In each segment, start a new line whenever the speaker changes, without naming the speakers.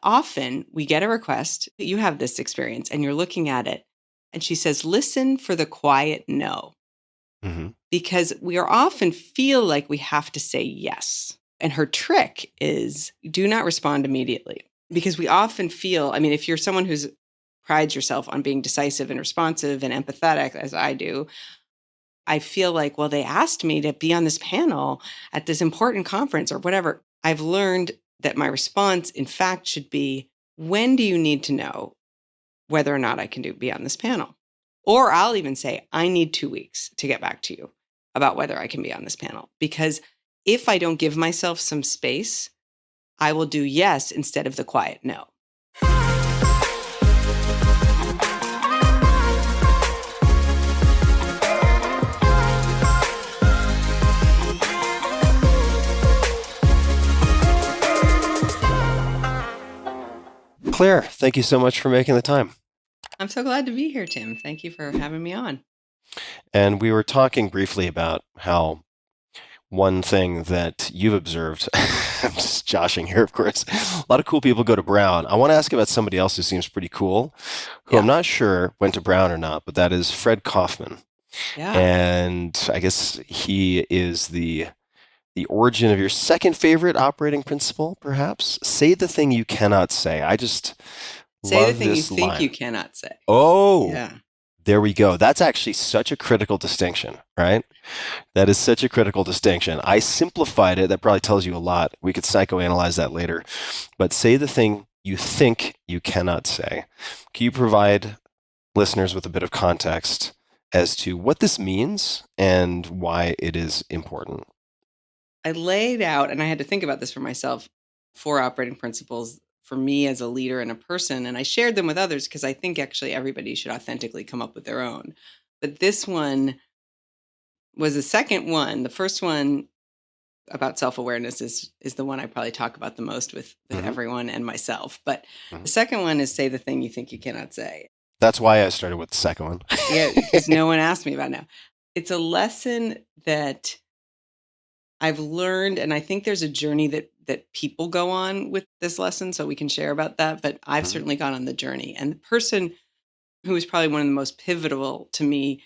often we get a request, you have this experience, and you're looking at it, and she says, listen for the quiet no.
Mm-hmm.
Because we are often feel like we have to say yes. And her trick is do not respond immediately. Because we often feel, I mean, if you're someone who's prides yourself on being decisive and responsive and empathetic, as I do, I feel like, well, they asked me to be on this panel at this important conference or whatever. I've learned that my response, in fact, should be, when do you need to know whether or not I can be on this panel? Or I'll even say, I need 2 weeks to get back to you about whether I can be on this panel. Because if I don't give myself some space, I will do yes instead of the quiet no.
Claire, thank you so much for making the time.
I'm so glad to be here, Tim. Thank you for having me on.
And we were talking briefly about how one thing that you've observed, I'm just joshing here, of course, a lot of cool people go to Brown. I want to ask about somebody else who seems pretty cool, who I'm not sure went to Brown or not, but that is Fred Kaufman.
Yeah.
And I guess he is the origin of your second favorite operating principle, perhaps? Say the thing you cannot say. I just
say
love
the thing
this
you think
line.
you cannot say.
Oh,
yeah.
There we go. That's actually such a critical distinction, right? That is such a critical distinction. I simplified it. That probably tells you a lot. We could psychoanalyze that later. But say the thing you think you cannot say. Can you provide listeners with a bit of context as to what this means and why it is important?
I laid out, and I had to think about this for myself, 4 operating principles for me as a leader and a person. And I shared them with others because I think actually everybody should authentically come up with their own. But this one was the second one. The first one about self-awareness is the one I probably talk about the most with everyone and myself. But the second one is say the thing you think you cannot say.
That's why I started with the second one.
Yeah, because no one asked me about it now. It's a lesson that I've learned, and I think there's a journey that people go on with this lesson, so we can share about that. But I've certainly gone on the journey. And the person who was probably one of the most pivotal to me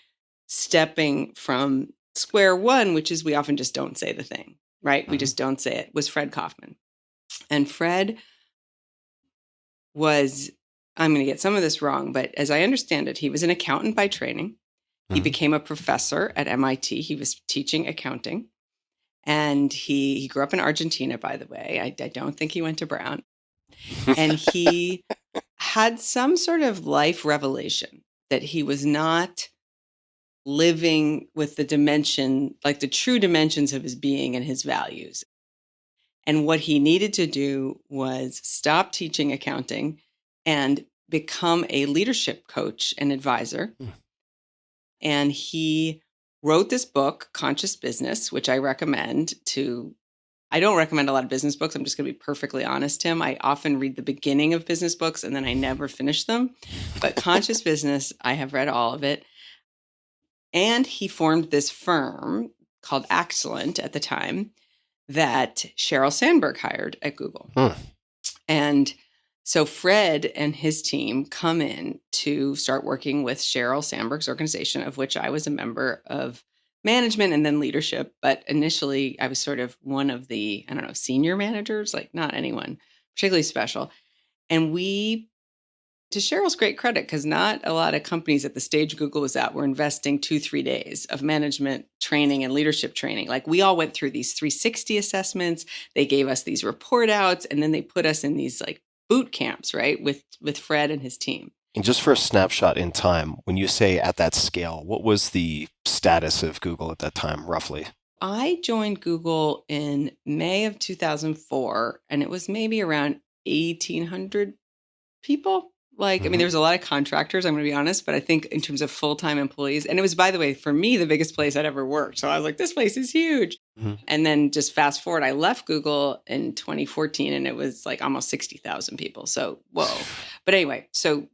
stepping from square one, which is we often just don't say the thing, right? We just don't say it, was Fred Kaufman. And Fred was, I'm going to get some of this wrong, but as I understand it, he was an accountant by training. He became a professor at MIT. He was teaching accounting. And he grew up in Argentina, by the way. I don't think he went to Brown. And he had some sort of life revelation that he was not living with the dimension, like the true dimensions of his being and his values. And what he needed to do was stop teaching accounting and become a leadership coach and advisor. And he wrote this book, Conscious Business, which I recommend to, I don't recommend a lot of business books. I'm just going to be perfectly honest, Tim. I often read the beginning of business books and then I never finish them. But Conscious Business, I have read all of it. And he formed this firm called Excellent at the time that Sheryl Sandberg hired at Google. And so Fred and his team come in to start working with Sheryl Sandberg's organization, of which I was a member of management and then leadership. But initially, I was sort of one of the, I don't know, senior managers, like not anyone particularly special. And we, to Sheryl's great credit, because not a lot of companies at the stage Google was at were investing 2-3 days of management training and leadership training. Like we all went through these 360 assessments. They gave us these report outs, and then they put us in these like boot camps, right, with Fred and his team.
And just for a snapshot in time, when you say at that scale, what was the status of Google at that time, roughly?
I joined Google in May of 2004, and it was maybe around 1,800 people. Like, I mean, there was a lot of contractors, I'm going to be honest, but I think in terms of full-time employees, and it was, by the way, for me, the biggest place I'd ever worked. So I was like, this place is huge. And then just fast forward, I left Google in 2014 and it was like almost 60,000 people. So, whoa. But anyway, so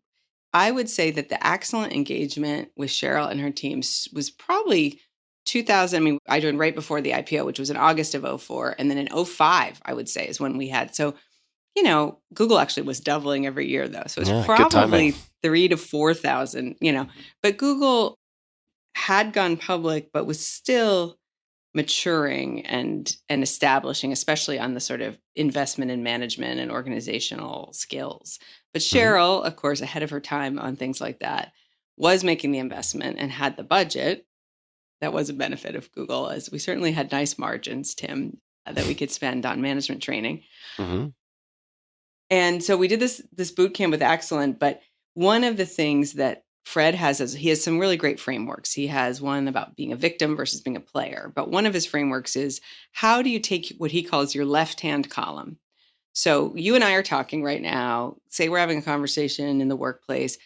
I would say that the excellent engagement with Sheryl and her teams was probably 2000. I mean, I joined right before the IPO, which was in August of 2004. And then in 2005, I would say, is when we had. So Google actually was doubling every year though. So it's
Yeah, good timing.
probably 3 to 4,000, but Google had gone public, but was still maturing and establishing, especially on the sort of investment in management and organizational skills. But Cheryl, of course, ahead of her time on things like that, was making the investment and had the budget. That was a benefit of Google, as we certainly had nice margins, Tim, that we could spend on management training.
Mm-hmm.
And so we did this boot camp with Excellent. But one of the things that Fred has is he has some really great frameworks. He has one about being a victim versus being a player. But one of his frameworks is, how do you take what he calls your left-hand column? So you and I are talking right now, say we're having a conversation in the workplace.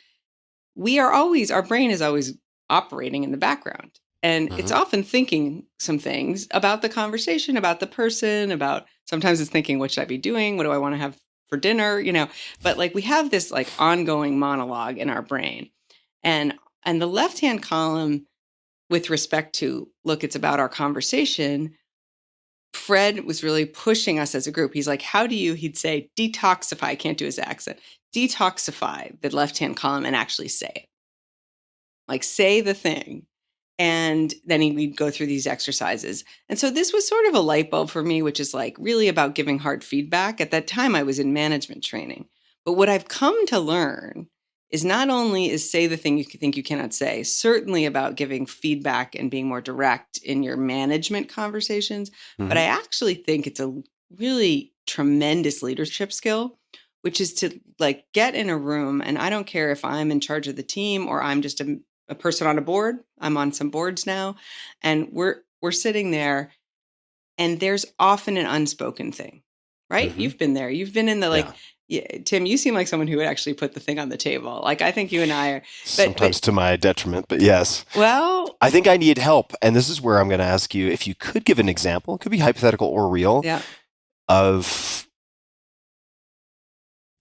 Our brain is always operating in the background. And it's often thinking some things about the conversation, about the person, sometimes it's thinking, what should I be doing? What do I want to have for dinner? But like we have this like ongoing monologue in our brain. And the left-hand column, with respect to, look, it's about our conversation, Fred was really pushing us as a group. He's like, he'd say, detoxify, I can't do his accent, detoxify the left-hand column and actually say it. Like, say the thing. And then we'd go through these exercises. And so this was sort of a light bulb for me, which is like really about giving hard feedback. At that time, I was in management training. But what I've come to learn is not only is say the thing you think you cannot say, certainly about giving feedback and being more direct in your management conversations, but I actually think it's a really tremendous leadership skill, which is to like get in a room, and I don't care if I'm in charge of the team or I'm just a person on a board. I'm on some boards now, and we're sitting there, and there's often an unspoken thing, right? You've been there. You've been in the Tim, you seem like someone who would actually put the thing on the table. Like, I think you and I are
sometimes to my detriment, but yes.
Well,
I think I need help, and this is where I'm going to ask you if you could give an example. It could be hypothetical or real, of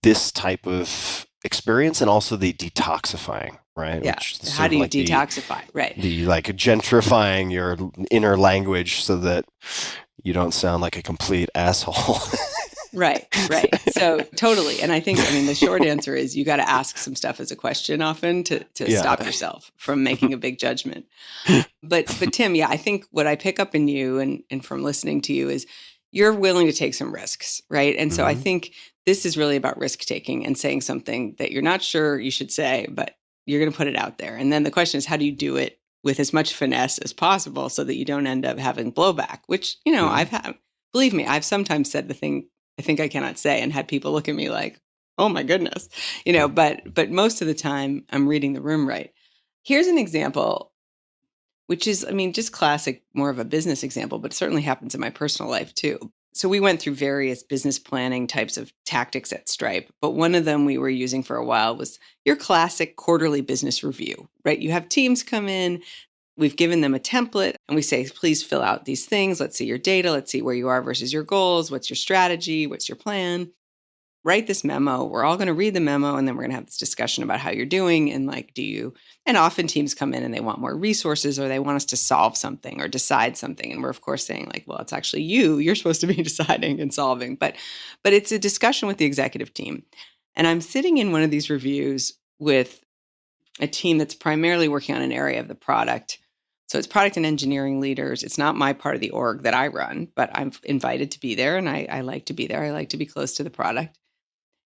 this type of experience, and also the detoxifying, right?
Yeah. How do you detoxify? Right.
The like gentrifying your inner language so that you don't sound like a complete asshole.
Right. So totally. And I think, the short answer is you got to ask some stuff as a question often to stop yourself from making a big judgment. But Tim, I think what I pick up in you and from listening to you is you're willing to take some risks, right? And so I think this is really about risk taking and saying something that you're not sure you should say, but you're going to put it out there. And then the question is, how do you do it with as much finesse as possible so that you don't end up having blowback, which, I've had, believe me, I've sometimes said the thing I think I cannot say and had people look at me like, oh my goodness, but most of the time I'm reading the room right. Here's an example, which is, just classic, more of a business example, but it certainly happens in my personal life too. So we went through various business planning types of tactics at Stripe, but one of them we were using for a while was your classic quarterly business review, right? You have teams come in, we've given them a template, and we say, please fill out these things. Let's see your data. Let's see where you are versus your goals. What's your strategy? What's your plan? Write this memo. We're all going to read the memo, and then we're going to have this discussion about how you're doing. And like, and often teams come in and they want more resources, or they want us to solve something or decide something. And we're of course saying like, well, it's actually you're supposed to be deciding and solving, but it's a discussion with the executive team. And I'm sitting in one of these reviews with a team that's primarily working on an area of the product. So it's product and engineering leaders. It's not my part of the org that I run, but I'm invited to be there, and I like to be there. I like to be close to the product.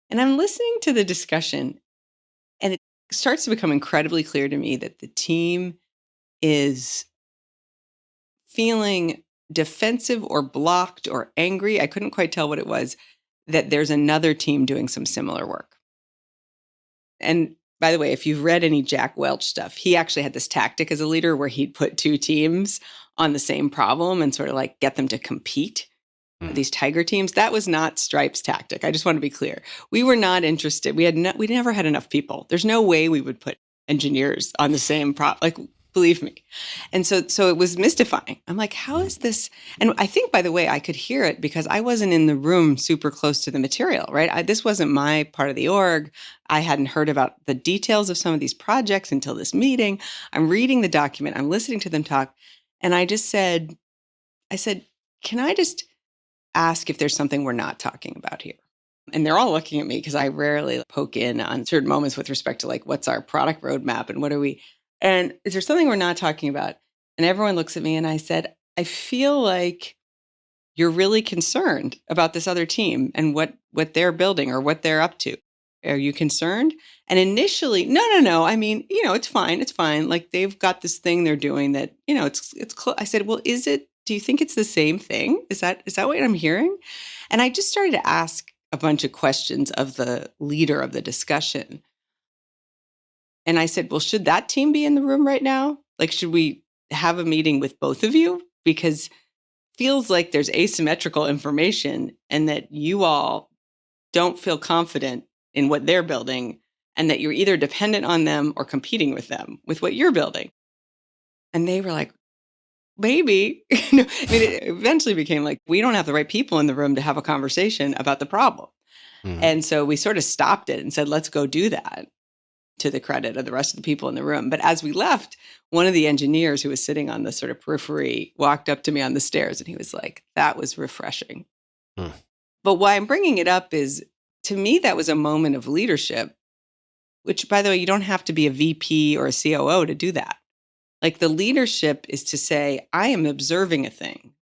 And I'm listening to the discussion, and it starts to become incredibly clear to me that the team is feeling defensive or blocked or angry. I couldn't quite tell what it was, that there's another team doing some similar work. And by the way, if you've read any Jack Welch stuff, he actually had this tactic as a leader where he'd put two teams on the same problem and sort of like get them to compete. These tiger teams. That was not Stripe's tactic. I just want to be clear. We were not interested. We never had enough people. There's no way we would put engineers on the same believe me. And so it was mystifying. I'm like, how is this? And I think, by the way, I could hear it because I wasn't in the room super close to the material, right? This wasn't my part of the org. I hadn't heard about the details of some of these projects until this meeting. I'm reading the document. I'm listening to them talk. And I said, can I just ask if there's something we're not talking about here? And they're all looking at me because I rarely poke in on certain moments with respect to like, what's our product roadmap and what are we, and is there something we're not talking about? And everyone looks at me and I said, I feel like you're really concerned about this other team and what they're building or what they're up to. Are you concerned? And initially, no. I mean, it's fine. It's fine. Like they've got this thing they're doing that, it's I said, well, is it, do you think it's the same thing? Is that what I'm hearing? And I just started to ask a bunch of questions of the leader of the discussion. And I said, well, should that team be in the room right now? Like, should we have a meeting with both of you? Because feels like there's asymmetrical information and that you all don't feel confident in what they're building and that you're either dependent on them or competing with them with what you're building. And they were like, maybe. I mean, it eventually became like, we don't have the right people in the room to have a conversation about the problem. Mm-hmm. And so we sort of stopped it and said, let's go do that, to the credit of the rest of the people in the room. But as we left, one of the engineers who was sitting on the sort of periphery walked up to me on the stairs and he was like, that was refreshing. But why I'm bringing it up is, to me, that was a moment of leadership, which, by the way, you don't have to be a VP or a COO to do that. Like, the leadership is to say, I am observing a thing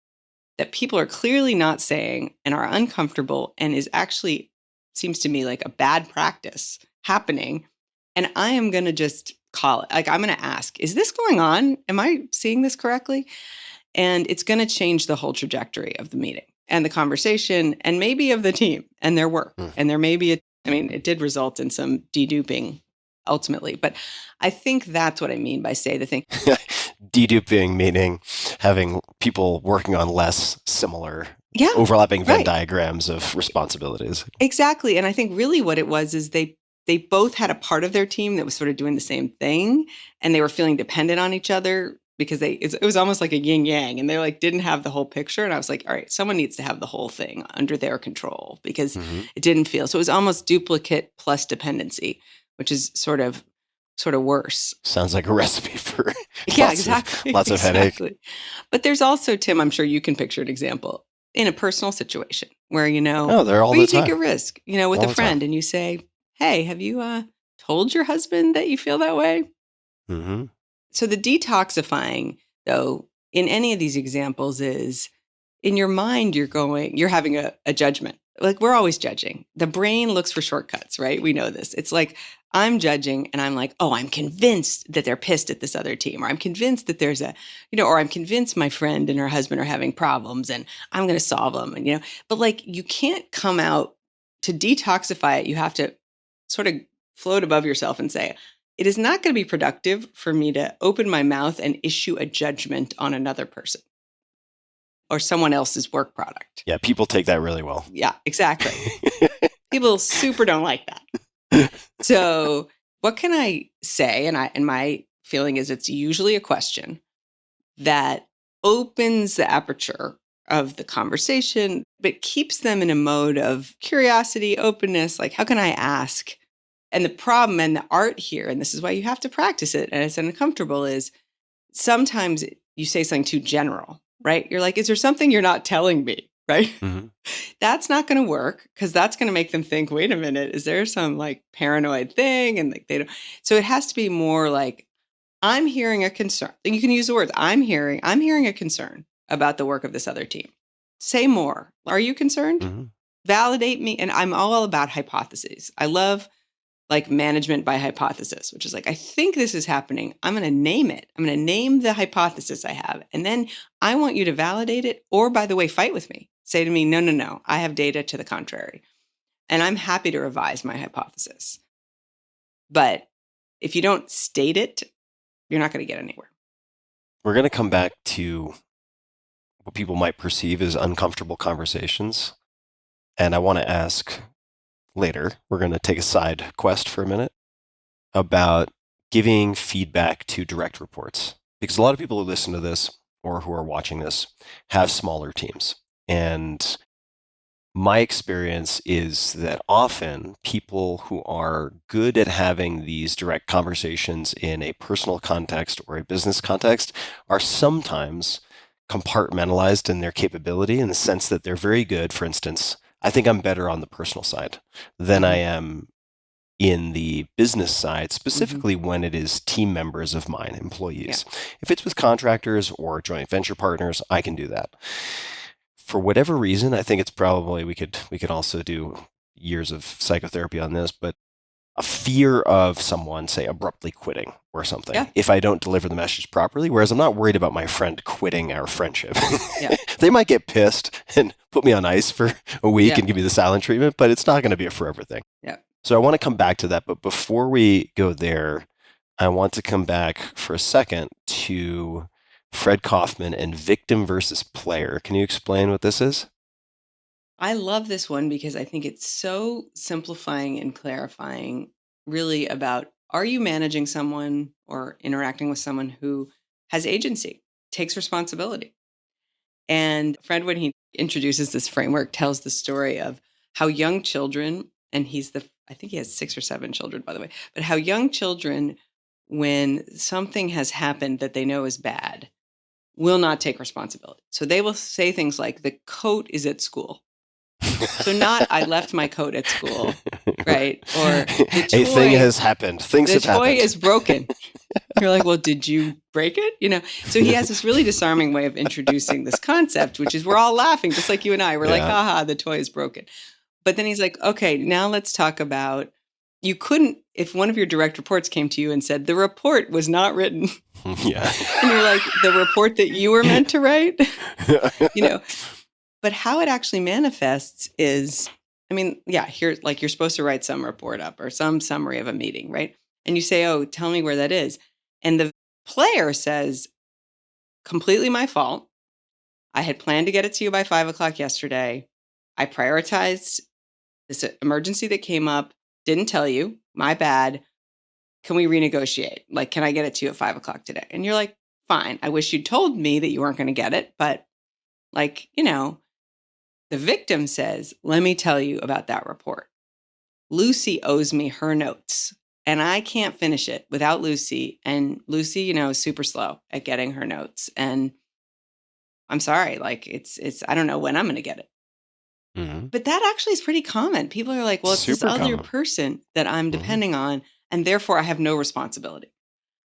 that people are clearly not saying and are uncomfortable and is actually, seems to me like a bad practice happening. And I am going to just call it. Like, I'm going to ask, is this going on? Am I seeing this correctly? And it's going to change the whole trajectory of the meeting and the conversation and maybe of the team and their work. And there may be, it did result in some deduping ultimately. But I think that's what I mean by say the thing.
Deduping meaning having people working on less similar, overlapping Venn diagrams of responsibilities. Exactly.
And I think really what it was is they both had a part of their team that was sort of doing the same thing, and they were feeling dependent on each other because it was almost like a yin yang, and they like didn't have the whole picture. And I was like, all right, someone needs to have the whole thing under their control because it didn't feel, so it was almost duplicate plus dependency, which is sort of worse.
Sounds like a recipe for
lots
of headache.
But there's also, Tim, I'm sure you can picture an example in a personal situation where,
they're all
where
the
you
time.
take a risk, with all a friend and you say, hey, have you told your husband that you feel that way?
Mm-hmm.
So the detoxifying, though, in any of these examples is, in your mind, you're having a judgment. Like, we're always judging. The brain looks for shortcuts, right? We know this. It's like, I'm judging and I'm like, oh, I'm convinced that they're pissed at this other team, or I'm convinced that there's or I'm convinced my friend and her husband are having problems and I'm going to solve them. And, but like, you can't come out to detoxify it. You have to sort of float above yourself and say, it is not going to be productive for me to open my mouth and issue a judgment on another person or someone else's work product.
Yeah, people take that really well.
Yeah, exactly. People super don't like that. So what can I say? And my feeling is it's usually a question that opens the aperture of the conversation, but keeps them in a mode of curiosity, openness, like, how can I ask? And the problem and the art here, and this is why you have to practice it, and it's uncomfortable, is sometimes you say something too general, right? You're like, is there something you're not telling me, right? Mm-hmm. That's not going to work, because that's going to make them think, wait a minute, is there some like paranoid thing? And like, they don't. So it has to be more like, I'm hearing a concern. You can use the words, I'm hearing a concern about the work of this other team. Say more. Are you concerned? Mm-hmm. Validate me. And I'm all about hypotheses. I love like management by hypothesis, which is like, I think this is happening. I'm going to name it. I'm going to name the hypothesis I have. And then I want you to validate it, or, by the way, fight with me. Say to me, no, I have data to the contrary. And I'm happy to revise my hypothesis. But if you don't state it, you're not going to get anywhere.
We're going to come back to what people might perceive as uncomfortable conversations. And I want to ask later, we're going to take a side quest for a minute about giving feedback to direct reports. Because a lot of people who listen to this or who are watching this have smaller teams. And my experience is that often people who are good at having these direct conversations in a personal context or a business context are sometimes compartmentalized in their capability, in the sense that they're very good, for instance, I think I'm better on the personal side than I
Mhm.
am in the business side,
Mhm.
specifically when it is team members of mine,
Yeah.
employees. If it's with contractors or joint venture partners, I can do that. For whatever reason, I think it's probably we could also do years of psychotherapy on this, but a fear of someone, say, abruptly quitting or something
Yeah.
if I don't deliver the message properly. Whereas I'm not worried about my friend quitting our friendship.
Yeah.
They might get pissed and put me on ice for a week
Yeah.
and give me the silent treatment, but it's not going to be a forever thing.
Yeah.
So I want to come back to that. But before we go there, I want to come back for a second to Fred Kaufman and victim versus player. Can you explain what this is?
I love this one because I think it's so simplifying and clarifying, really, about are you managing someone or interacting with someone who has agency, takes responsibility? And Fred, when he introduces this framework, tells the story of how young children, and I think he has 6 or 7 children, by the way, but how young children, when something has happened that they know is bad, will not take responsibility. So they will say things like, the coat is at school. So not I left my coat at school, right? Or
A thing has happened. Things
the
have
toy
happened.
is broken. You're like, well, did you break it? So he has this really disarming way of introducing this concept, which is we're all laughing, just like you and I. We're like,
Yeah.
haha, the toy is broken. But then he's like, okay, now let's talk about you couldn't, if one of your direct reports came to you and said, the report was not written,
Yeah.
and you're like, the report that you were meant to write, you know, but how it actually manifests is, I mean, yeah, here, like you're supposed to write some report up or some summary of a meeting, right? And you say, oh, tell me where that is. And the player says, completely my fault. I had planned to get it to you by 5 o'clock yesterday. I prioritized this emergency that came up, didn't tell you, my bad. Can we renegotiate? Like, can I get it to you at 5 o'clock today? And you're like, fine. I wish you'd told me that you weren't going to get it. But like, the victim says, let me tell you about that report. Lucy owes me her notes and I can't finish it without Lucy. And Lucy, is super slow at getting her notes. And I'm sorry, like I don't know when I'm going to get it.
Hmm.
But that actually is pretty common. People are like, well, it's this
Super
other
common.
person that I'm
Hmm.
depending on. And therefore I have no responsibility.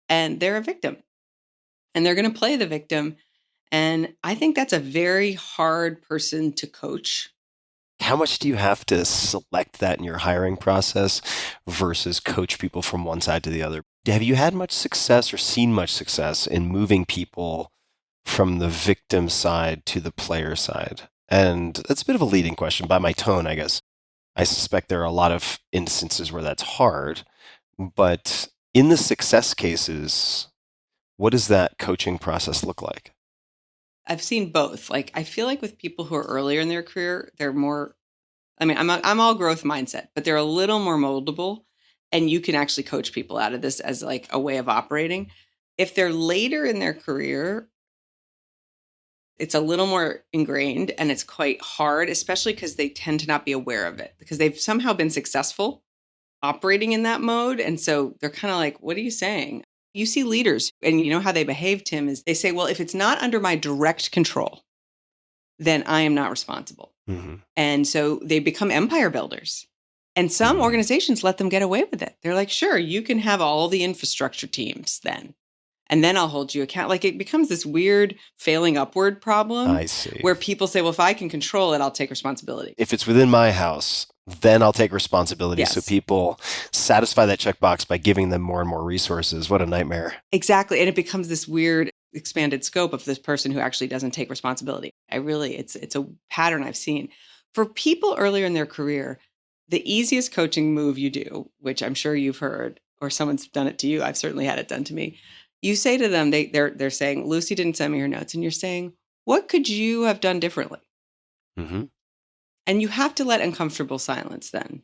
And they're a victim and they're going to play the victim. And I think that's a very hard person to coach.
How much do you have to select that in your hiring process versus coach people from one side to the other? Have you had much success or seen much success in moving people from the victim side to the player side? And that's a bit of a leading question by my tone, I guess. I suspect there are a lot of instances where that's hard, but in the success cases, what does that coaching process look like?
I've seen both. Like, I feel like with people who are earlier in their career, they're more, I mean, I'm all growth mindset, but they're a little more moldable and you can actually coach people out of this as like a way of operating. If they're later in their career, it's a little more ingrained and it's quite hard, especially because they tend to not be aware of it because they've somehow been successful operating in that mode. And so they're kind of like, what are you saying? You see leaders and you know how they behave, Tim, is they say, well, if it's not under my direct control, then I am not responsible.
Hmm.
And so they become empire builders. And some
Hmm.
organizations let them get away with it. They're like, sure, you can have all the infrastructure teams then. And then I'll hold you account. Like it becomes this weird failing upward problem
I see.
where people say, well, if I can control it, I'll take responsibility.
If it's within my house, then I'll take responsibility. So
Yes,
people satisfy that checkbox by giving them more and more resources. What a nightmare.
exactly. And it becomes this weird expanded scope of this person who actually doesn't take responsibility. It's a pattern I've seen. For people earlier in their career, the easiest coaching move you do, which I'm sure you've heard, or someone's done it to you, I've certainly had it done to me. You say to them, they're saying, Lucy didn't send me her notes. And you're saying, what could you have done differently?
Hmm.
And you have to let uncomfortable silence then.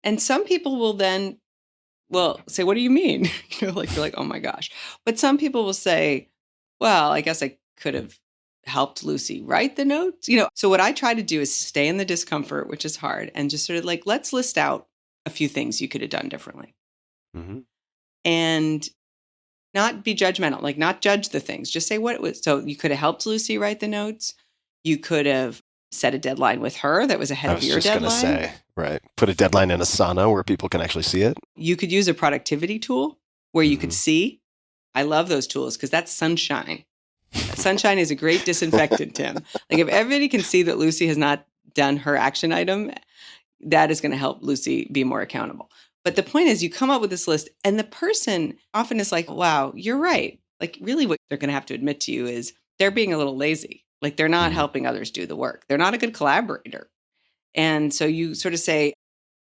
And some people will then, well, say, what do you mean? You're like, oh my gosh. But some people will say, well, I guess I could have helped Lucy write the notes. So what I try to do is stay in the discomfort, which is hard, and just sort of like, let's list out a few things you could have done differently.
Hmm.
And not be judgmental, like not judge the things, just say what it was. So you could have helped Lucy write the notes. You could have set a deadline with her that was ahead
I
of
was
your
just going to
deadline.
say, right. Put a deadline in Asana where people can actually see it.
You could use a productivity tool where you could see. I love those tools because that's sunshine. Sunshine is a great disinfectant, Tim. Like if everybody can see that Lucy has not done her action item, that is going to help Lucy be more accountable. But the point is you come up with this list and the person often is like, wow, you're right. Like really what they're going to have to admit to you is they're being a little lazy. Like they're not helping others do the work. They're not a good collaborator. And so you sort of say,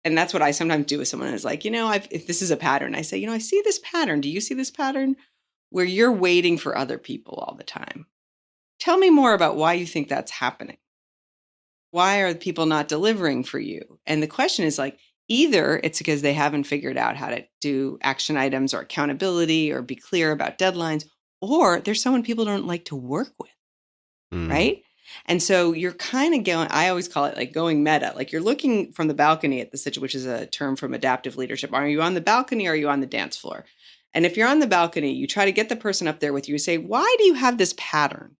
and that's what I sometimes do with someone who's like, if this is a pattern, I say, I see this pattern. Do you see this pattern where you're waiting for other people all the time? Tell me more about why you think that's happening. Why are people not delivering for you? And the question is like, either it's because they haven't figured out how to do action items or accountability or be clear about deadlines, or there's someone people don't like to work with, right? And so you're kind of going, I always call it like going meta, like you're looking from the balcony at the situation, which is a term from adaptive leadership. Are you on the balcony or are you on the dance floor? And if you're on the balcony, you try to get the person up there with you and say, why do you have this pattern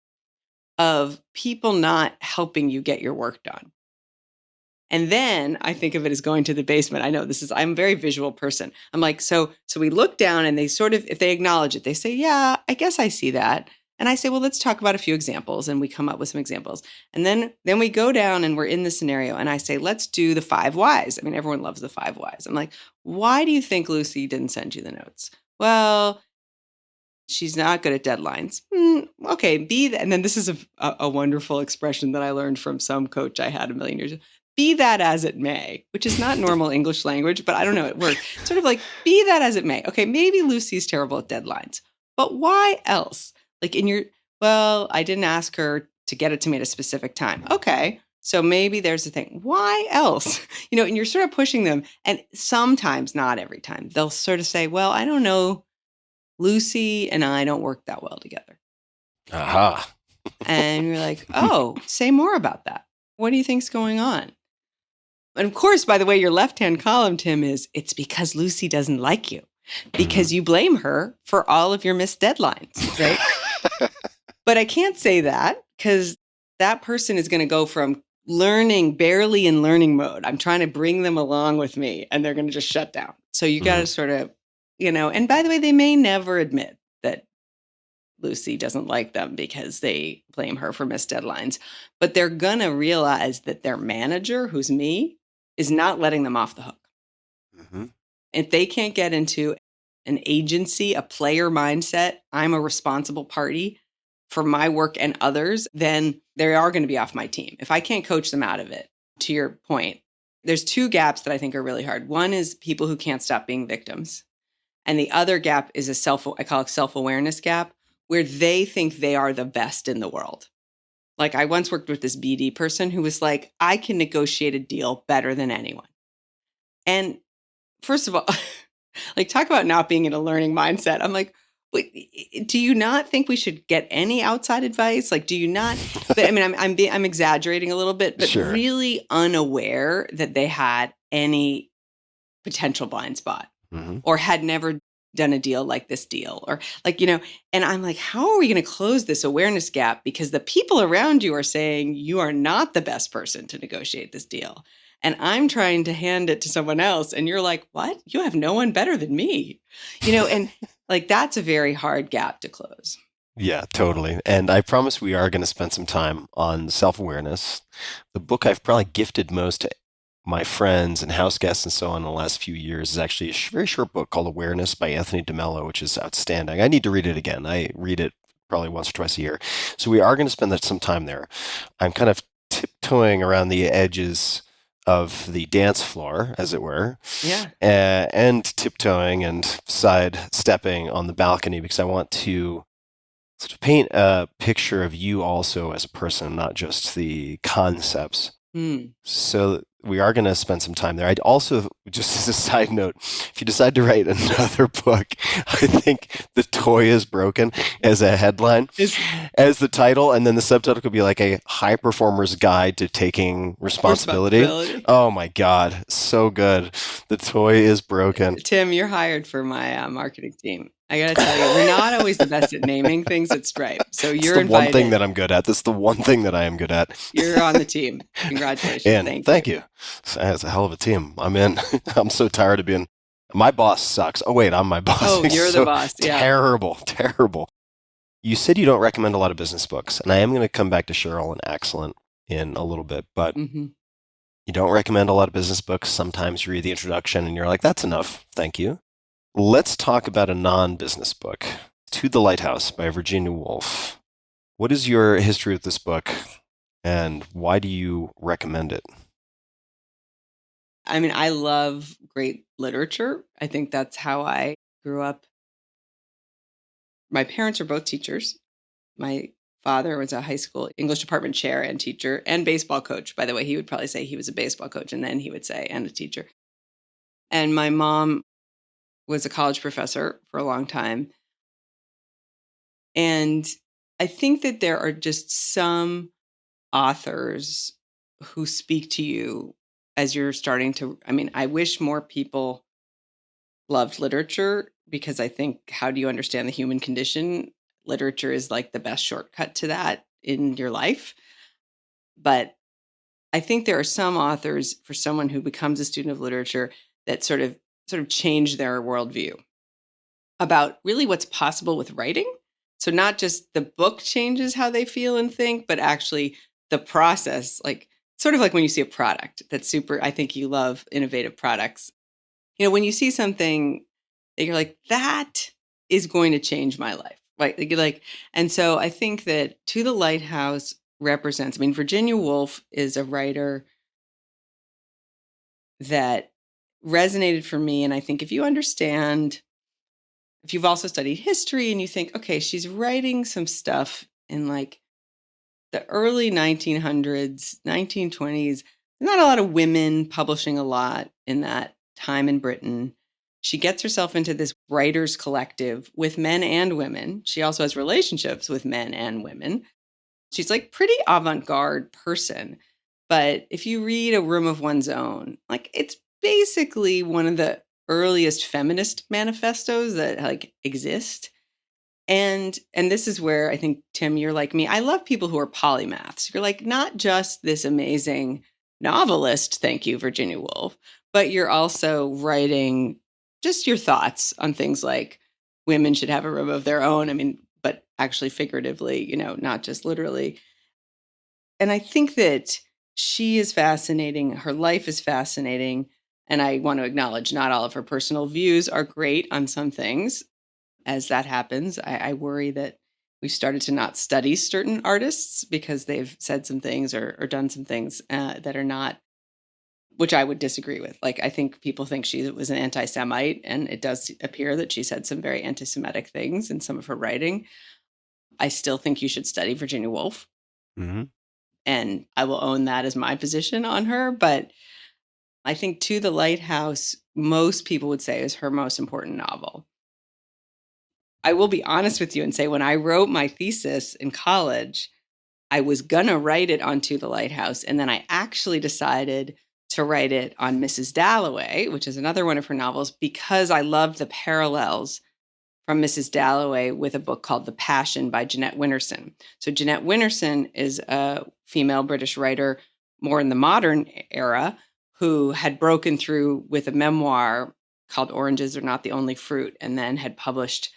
of people not helping you get your work done? And then I think of it as going to the basement. I know I'm a very visual person. I'm like, so we look down and they sort of, if they acknowledge it, they say, yeah, I guess I see that. And I say, well, let's talk about a few examples. And we come up with some examples. And then we go down and we're in the scenario. And I say, let's do the 5 whys. I mean, everyone loves the 5 whys. I'm like, why do you think Lucy didn't send you the notes? Well, she's not good at deadlines. Okay, and then this is a wonderful expression that I learned from some coach I had a million years ago. Be that as it may, which is not normal English language, but I don't know, it works. Sort of like, be that as it may. Okay, maybe Lucy's terrible at deadlines, but why else? Like I didn't ask her to get it to me at a specific time. Okay, so maybe there's a thing. Why else? And you're sort of pushing them. And sometimes, not every time, they'll sort of say, well, I don't know, Lucy and I don't work that well together.
Aha.
And you're like, oh, say more about that. What do you think's going on? And of course, by the way, your left-hand column, Tim, it's because Lucy doesn't like you because you blame her for all of your missed deadlines, right? But I can't say that because that person is going to go from barely in learning mode. I'm trying to bring them along with me and they're going to just shut down. So you got to sort of, and by the way, they may never admit that Lucy doesn't like them because they blame her for missed deadlines, but they're going to realize that their manager, who's me, is not letting them off the hook. If they can't get into an agency, a player mindset, I'm a responsible party for my work and others, then they are going to be off my team. If I can't coach them out of it, to your point, there's 2 gaps that I think are really hard. One is people who can't stop being victims. And the other gap is I call it self-awareness gap, where they think they are the best in the world. Like I once worked with this BD person who was like, I can negotiate a deal better than anyone. And first of all, like talk about not being in a learning mindset. I'm like, wait, do you not think we should get any outside advice? Like, do you not? But I mean, I'm exaggerating a little bit, but
Sure.
Really unaware that they had any potential blind spot or had never done a deal like this deal or like, and I'm like, how are we going to close this awareness gap? Because the people around you are saying you are not the best person to negotiate this deal. And I'm trying to hand it to someone else. And you're like, what? You have no one better than me, and like, that's a very hard gap to close.
Yeah, totally. And I promise we are going to spend some time on self-awareness. The book I've probably gifted most to my friends and house guests and so on in the last few years is actually a very short book called Awareness by Anthony DeMello, which is outstanding. I need to read it again. I read it probably once or twice a year. So we are going to spend some time there. I'm kind of tiptoeing around the edges of the dance floor, as it were.
Yeah.
And tiptoeing and sidestepping on the balcony because I want to sort of paint a picture of you also as a person, not just the concepts. So we are going to spend some time there. I'd also, just as a side note, if you decide to write another book, I think The Toy is Broken as a headline, as the title, and then the subtitle could be like a high performer's guide to taking responsibility. Oh my God, so good. The Toy is Broken.
Tim, you're hired for my marketing team. I got to tell you, we're not always the best at naming things at Stripe. So
It's
you're
the one thing
invited.
that I'm good at. That's the one thing that I am good at.
You're on the team. Congratulations.
And
Thank you.
thank you. It's a hell of a team. I'm in. I'm so tired of being. My boss sucks. Oh wait, I'm my boss.
Oh,
He's
you're the
so
boss. Yeah.
terrible, terrible. You said you don't recommend a lot of business books, and I am going to come back to Cheryl and Excellent in a little bit, but
Hmm.
you don't recommend a lot of business books. Sometimes you read the introduction and you're like, that's enough. Thank you. Let's talk about a non-business book, To the Lighthouse by Virginia Woolf. What is your history with this book, and why do you recommend it?
I mean, I love great literature. I think that's how I grew up. My parents are both teachers. My father was a high school English department chair and teacher and baseball coach. By the way, he would probably say he was a baseball coach, and then he would say, and a teacher. And my mom was a college professor for a long time. And I think that there are just some authors who speak to you as you're starting to. I mean, I wish more people loved literature, because I think, how do you understand the human condition? Literature is like the best shortcut to that in your life. But I think there are some authors, for someone who becomes a student of literature, that sort of change their worldview about really what's possible with writing. So not just the book changes how they feel and think, but actually the process, like sort of like when you see a product that's super. I think you love innovative products. When you see something that you're like, that is going to change my life. Right. And so I think that To the Lighthouse represents, I mean, Virginia Woolf is a writer that resonated for me. And I think if you've also studied history and you think, okay, she's writing some stuff in like the early 1900s, 1920s, not a lot of women publishing a lot in that time in Britain. She gets herself into this writers collective with men and women. She also has relationships with men and women. She's like pretty avant-garde person. But if you read A Room of One's Own, like it's basically one of the earliest feminist manifestos that like exist. And this is where I think, Tim, you're like me. I love people who are polymaths. You're like not just this amazing novelist, thank you, Virginia Woolf, but you're also writing just your thoughts on things like women should have a room of their own. I mean, but actually figuratively, not just literally. And I think that she is fascinating. Her life is fascinating. And I want to acknowledge not all of her personal views are great on some things. As that happens, I worry that we've started to not study certain artists because they've said some things or done some things that are not, which I would disagree with. Like, I think people think she was an anti-Semite, and it does appear that she said some very anti-Semitic things in some of her writing. I still think you should study Virginia Woolf,
Mm-hmm.
and I will own that as my position on her. But I think To the Lighthouse, most people would say, is her most important novel. I will be honest with you and say, when I wrote my thesis in college, I was going to write it on To the Lighthouse. And then I actually decided to write it on Mrs. Dalloway, which is another one of her novels, because I loved the parallels from Mrs. Dalloway with a book called The Passion by Jeanette Winterson. So Jeanette Winterson is a female British writer, more in the modern era, who had broken through with a memoir called Oranges Are Not the Only Fruit, and then had published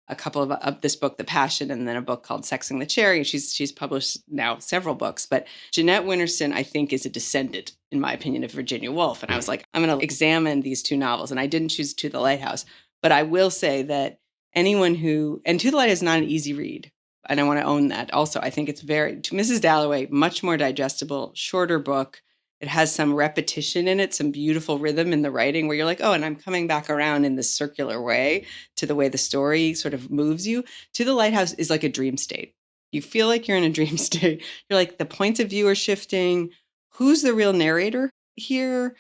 a couple of this book, The Passion, and then a book called Sexing the Cherry. She's published now several books, but Jeanette Winterson, I think, is a descendant, in my opinion, of Virginia Woolf. And I was like, I'm going to examine these two novels, and I didn't choose To the Lighthouse, but I will say that and To the Lighthouse is not an easy read, and I want to own that. Also, I think it's Mrs. Dalloway, much more digestible, shorter book. It has some repetition in it, some beautiful rhythm in the writing where you're like, oh, and I'm coming back around in this circular way to the way the story sort of moves you. To the Lighthouse is like a dream state. You feel like you're in a dream state. You're like, the points of view are shifting. Who's the real narrator here?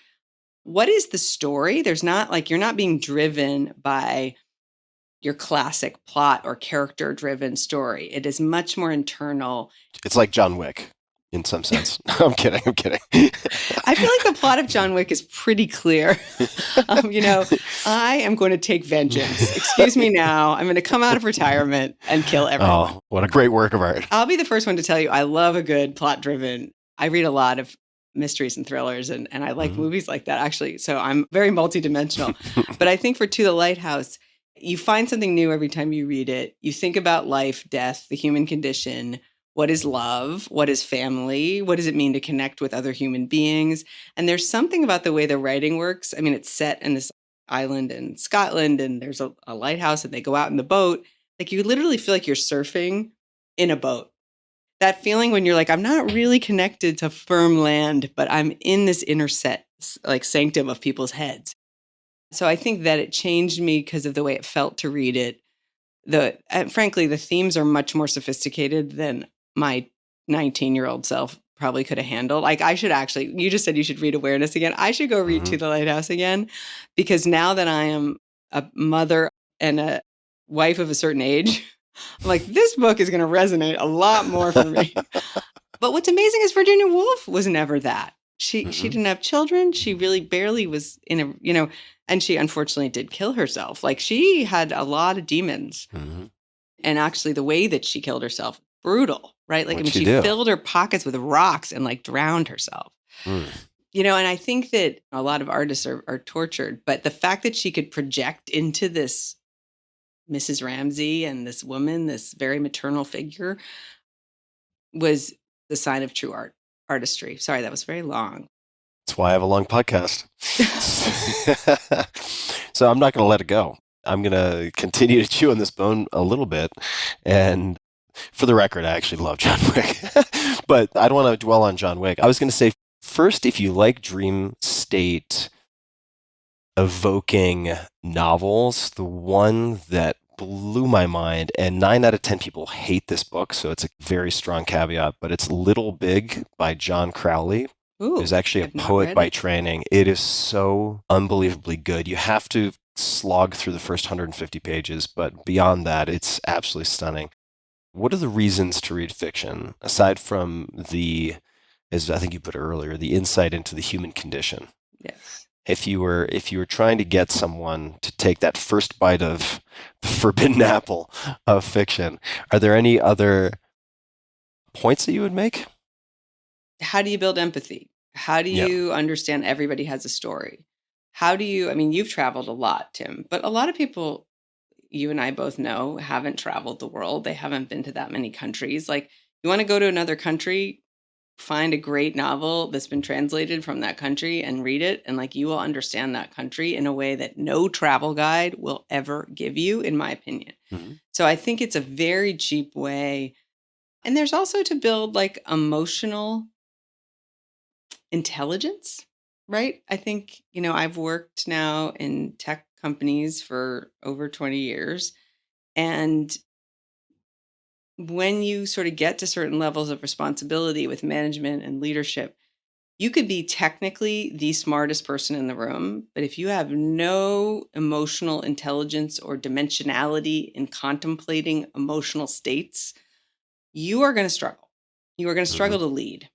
What is the story? There's not like, you're not being driven by your classic plot or character driven story. It is much more internal.
It's like John Wick. in some sense. I'm kidding. I'm kidding.
I feel like the plot of John Wick is pretty clear. I am going to take vengeance. Excuse me now. I'm going to come out of retirement and kill everyone.
Oh, what a great work of art.
I'll be the first one to tell you I love a good plot-driven. I read a lot of mysteries and thrillers, and I like movies like that, actually. So I'm very multidimensional. But I think for To the Lighthouse, you find something new every time you read it. You think about life, death, the human condition. What is love? What is family? What does it mean to connect with other human beings? And there's something about the way the writing works. I mean, it's set in this island in Scotland, and there's a lighthouse, and they go out in the boat. Like, you literally feel like you're surfing in a boat. That feeling when you're like, I'm not really connected to firm land, but I'm in this inner like sanctum of people's heads. So I think that it changed me because of the way it felt to read it. Frankly, the themes are much more sophisticated than my 19-year-old self probably could have handled. Like, I should actually, you just said you should read Awareness again. I should go read To the Lighthouse again, because now that I am a mother and a wife of a certain age, I'm like, this book is going to resonate a lot more for me. But what's amazing is Virginia Woolf was never that. She didn't have children. She really barely was in a, and she unfortunately did kill herself. Like, she had a lot of demons. And actually the way that she killed herself, brutal, right? Like,
What'd
she
do?
filled her pockets with rocks and like drowned herself. And I think that a lot of artists are tortured, but the fact that she could project into this Mrs. Ramsey and this woman, this very maternal figure, was the sign of true artistry. Sorry, that was very long.
That's why I have a long podcast. So I'm not going to let it go. I'm going to continue to chew on this bone a little bit. And for the record, I actually love John Wick. But I don't want to dwell on John Wick. I was going to say, first, if you like dream state evoking novels, the one that blew my mind, and 9 out of 10 people hate this book, so it's a very strong caveat, but it's Little Big by John Crowley, who's actually a poet by training. It is so unbelievably good. You have to slog through the first 150 pages, but beyond that, it's absolutely stunning. What are the reasons to read fiction, aside from the, as I think you put it earlier, the insight into the human condition?
Yes.
If you were trying to get someone to take that first bite of the forbidden apple of fiction, are there any other points that you would make?
How do you build empathy? How do you understand everybody has a story? How do you, I mean, you've traveled a lot, Tim, but a lot of people, you and I both know, haven't traveled the world. They haven't been to that many countries. Like, you want to go to another country, find a great novel that's been translated from that country and read it. And like, you will understand that country in a way that no travel guide will ever give you, in my opinion. So I think it's a very cheap way. And there's also to build like emotional intelligence, right? I think, I've worked now in tech companies for over 20 years. And when you sort of get to certain levels of responsibility with management and leadership, you could be technically the smartest person in the room, but if you have no emotional intelligence or dimensionality in contemplating emotional states, you are going to struggle. You are going to struggle to lead.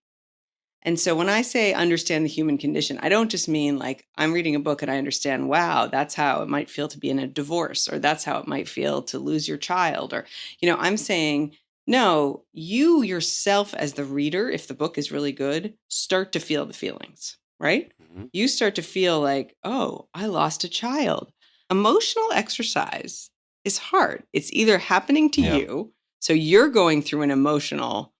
And so when I say understand the human condition, I don't just mean like I'm reading a book and I understand, wow, that's how it might feel to be in a divorce, or that's how it might feel to lose your child. Or, I'm saying, no, you yourself as the reader, if the book is really good, start to feel the feelings, right? You start to feel like, oh, I lost a child. Emotional exercise is hard. It's either happening to you, so you're going through an emotional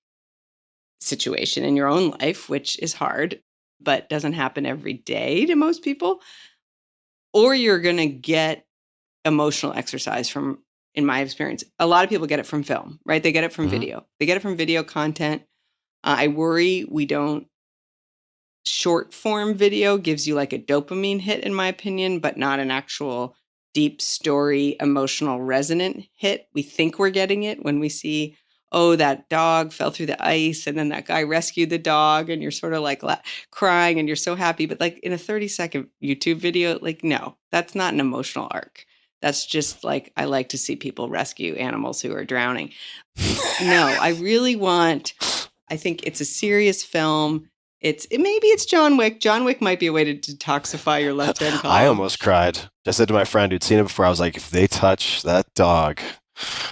situation in your own life, which is hard, but doesn't happen every day to most people, or you're going to get emotional exercise from, in my experience, a lot of people get it from film, right? They get it from video. They get it from video content. I worry we don't. Short form video gives you like a dopamine hit, in my opinion, but not an actual deep story, emotional, resonant hit. We think we're getting it when we see, oh, that dog fell through the ice and then that guy rescued the dog, and you're sort of like crying and you're so happy. But like in a 30-second YouTube video, like, no, that's not an emotional arc. That's just like, I like to see people rescue animals who are drowning. No, I I think it's a serious film. Maybe it's John Wick. John Wick might be a way to detoxify your left-hand column.
I almost cried. I said to my friend who'd seen it before, I was like, if they touch that dog,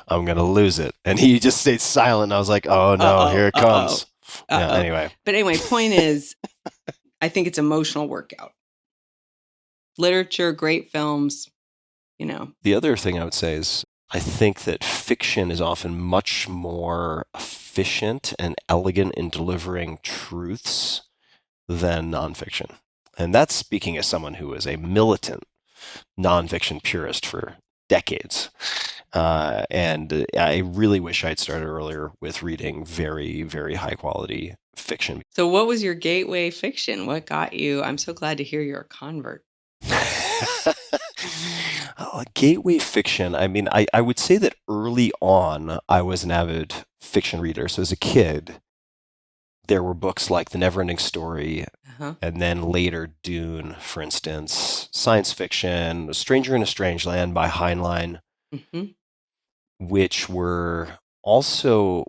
I'm going to lose it. And he just stayed silent. I was like, oh no, here it comes. Yeah, anyway.
But anyway, point is, I think it's emotional workout. Literature, great films,
The other thing I would say is I think that fiction is often much more efficient and elegant in delivering truths than nonfiction. And that's speaking as someone who is a militant nonfiction purist for decades. And I really wish I'd started earlier with reading very, very high quality fiction.
So what was your gateway fiction? What got you? I'm so glad to hear you're a convert.
Gateway fiction. I mean, I would say that early on, I was an avid fiction reader. So as a kid, there were books like The Neverending Story, and then later Dune, for instance, science fiction, A Stranger in a Strange Land by Heinlein, which were also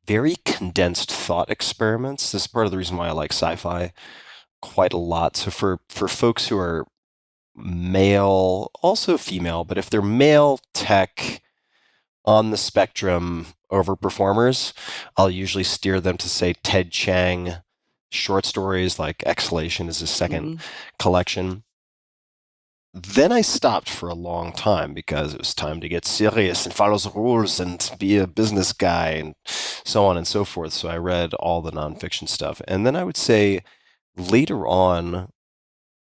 very condensed thought experiments. This is part of the reason why I like sci-fi quite a lot. So for folks who are male, also female, but if they're male tech on the spectrum overperformers, I'll usually steer them to, say, Ted Chiang short stories, like Exhalation is his second collection. Then I stopped for a long time because it was time to get serious and follow the rules and be a business guy and so on and so forth. So I read all the nonfiction stuff. And then I would say later on,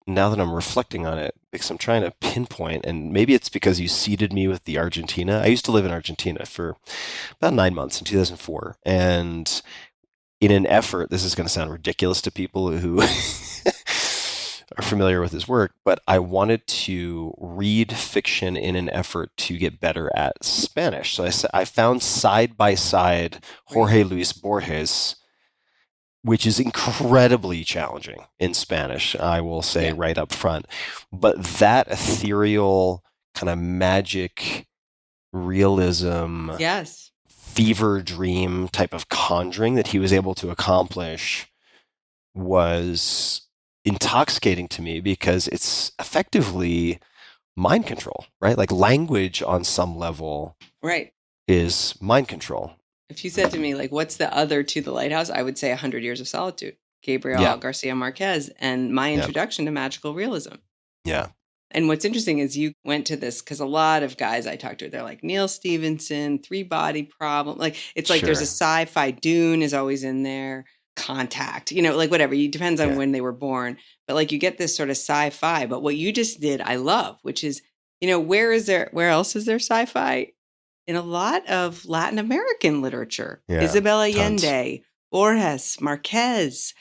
now that I'm reflecting on it, because I'm trying to pinpoint, and maybe it's because you seeded me with the Argentina. I used to live in Argentina for about 9 months in 2004. And in an effort, this is going to sound ridiculous to people who are familiar with his work, but I wanted to read fiction in an effort to get better at Spanish. So I found side by side Jorge Luis Borges, which is incredibly challenging in Spanish, I will say right up front. But that ethereal kind of magic realism, fever dream type of conjuring that he was able to accomplish was intoxicating to me because it's effectively mind control, right? Like language on some level is mind control.
If you said to me, like, what's the other to The Lighthouse? I would say 100 Years of Solitude, Gabriel Garcia Marquez, and my introduction to magical realism.
Yeah.
And what's interesting is you went to this because a lot of guys I talked to, they're like Neil Stephenson, Three Body Problem. Like, it's like there's a sci-fi. Dune is always in there. Contact, like whatever. It depends on when they were born. But like you get this sort of sci-fi. But what you just did, I love, which is, where else is there sci-fi? In a lot of Latin American literature, Isabel Allende, Borges, Marquez.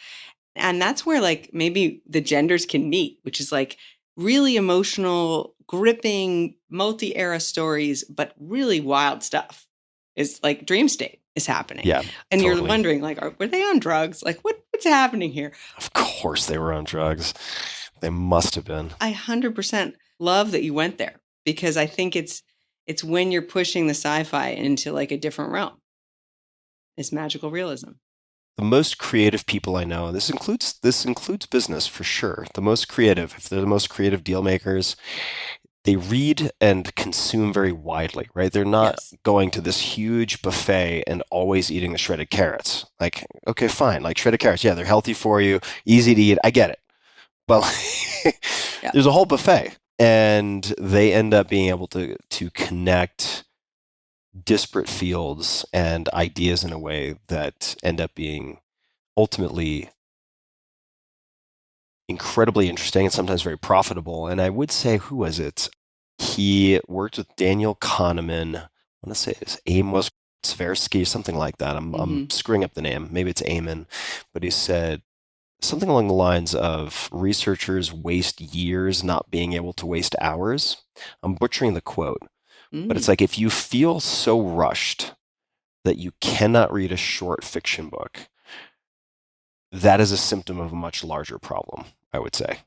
And that's where like maybe the genders can meet, which is like really emotional, gripping, multi-era stories, but really wild stuff. It's like dream state is happening.
Yeah,
and you're wondering like, were they on drugs? Like what's happening here?
Of course they were on drugs. They must have been.
I 100% love that you went there because I think it's when you're pushing the sci-fi into like a different realm. It's magical realism.
The most creative people I know, this includes business for sure. The most creative, if they're the most creative deal makers, they read and consume very widely, right? They're not going to this huge buffet and always eating the shredded carrots. Like, okay, fine, like shredded carrots, they're healthy for you, easy to eat, I get it. But there's a whole buffet. And they end up being able to connect disparate fields and ideas in a way that end up being ultimately incredibly interesting and sometimes very profitable. And I would say, who was it? He worked with Daniel Kahneman. I want to say it's Amos Tversky, something like that. I'm screwing up the name. Maybe it's Eamon. But he said something along the lines of researchers waste years not being able to waste hours. I'm butchering the quote, but it's like if you feel so rushed that you cannot read a short fiction book, that is a symptom of a much larger problem, I would say.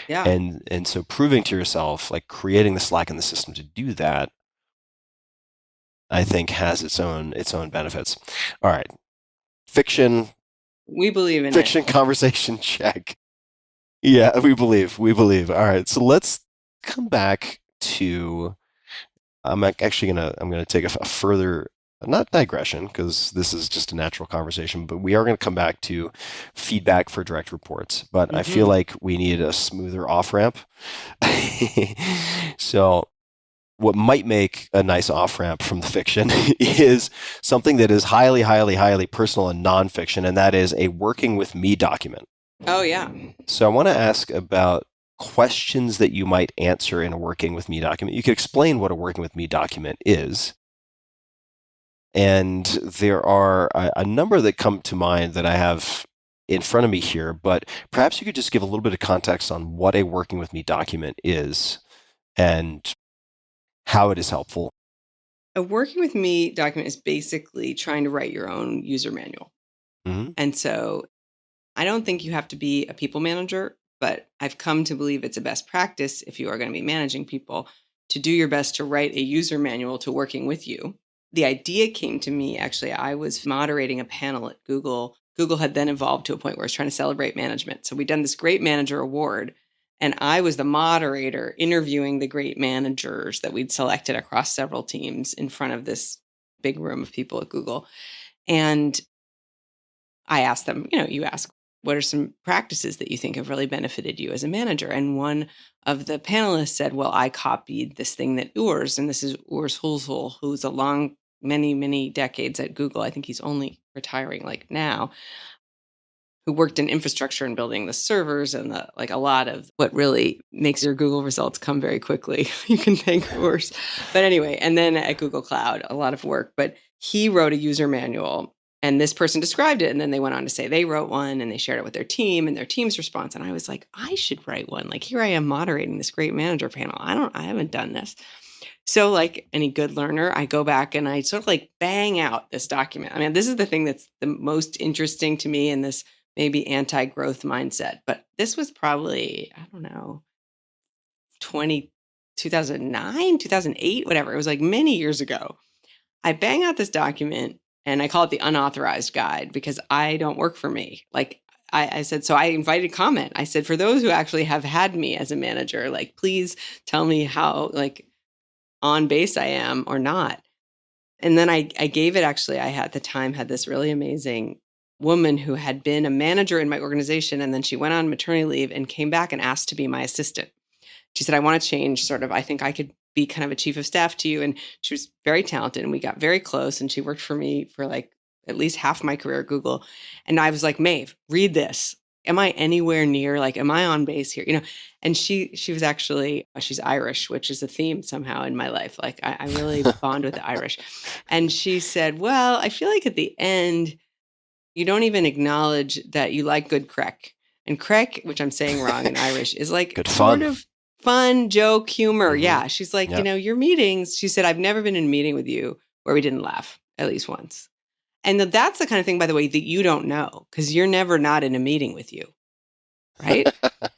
Yeah.
And so proving to yourself, like creating the slack in the system to do that, I think has its own benefits. All right. Fiction,
We believe in
Fiction
it.
conversation check. Yeah, we believe. We believe. All right. So let's come back to I'm gonna take a further, not digression, because this is just a natural conversation, but we are going to come back to feedback for direct reports. But I feel
Mm-hmm.
like we need a smoother off ramp. So what might make a nice off ramp from the fiction is something that is highly, highly, highly personal and nonfiction, and that is a working with me document.
Oh, yeah.
So I want to ask about questions that you might answer in a working with me document. You could explain what a working with me document is. And there are a number that come to mind that I have in front of me here, but perhaps you could just give a little bit of context on what a working with me document is and how it is helpful.
A working with me document is basically trying to write your own user manual.
Mm-hmm.
And so I don't think you have to be a people manager, but I've come to believe it's a best practice if you are going to be managing people to do your best to write a user manual to working with you. The idea came to me, actually, I was moderating a panel at Google. Google had then evolved to a point where it's trying to celebrate management. So we'd done this great manager award, and I was the moderator interviewing the great managers that we'd selected across several teams in front of this big room of people at Google. And I asked them, you ask, what are some practices that you think have really benefited you as a manager? And one of the panelists said, well, I copied this thing that Urs, and this is Urs Hulsel, who's a long, many, many decades at Google. I think he's only retiring like now, who worked in infrastructure and building the servers and a lot of what really makes your Google results come very quickly. You can thank Urs. But anyway, and then at Google Cloud, a lot of work. But he wrote a user manual and this person described it. And then they went on to say they wrote one and they shared it with their team and their team's response. And I was like, I should write one. Like, here I am moderating this great manager panel. I haven't done this. So like any good learner, I go back and I sort of like bang out this document. I mean, this is the thing that's the most interesting to me in this maybe anti-growth mindset. But this was probably, I don't know, 2009, 2008, whatever. It was like many years ago. I bang out this document and I call it the unauthorized guide because I don't work for me. Like I said, so I invited comment. I said, for those who actually have had me as a manager, like, please tell me how like on base I am or not. And then I gave it, actually, I had at the time had this really amazing woman who had been a manager in my organization. And then she went on maternity leave and came back and asked to be my assistant. She said, I want to change sort of, I think I could be kind of a chief of staff to you. And she was very talented and we got very close. And she worked for me for like at least half my career at Google. And I was like, Maeve, read this. Am I anywhere near, like, am I on base here? And she was actually, she's Irish, which is a theme somehow in my life. Like I really bond with the Irish. And she said, well, I feel like at the end, you don't even acknowledge that you like good crack. And crack, which I'm saying wrong in Irish, is like
Good
sort
fun.
of fun, joke, humor.
Mm-hmm.
Yeah. She's like,
Yep.
your meetings, she said, I've never been in a meeting with you where we didn't laugh at least once. And that's the kind of thing, by the way, that you don't know because you're never not in a meeting with you. Right.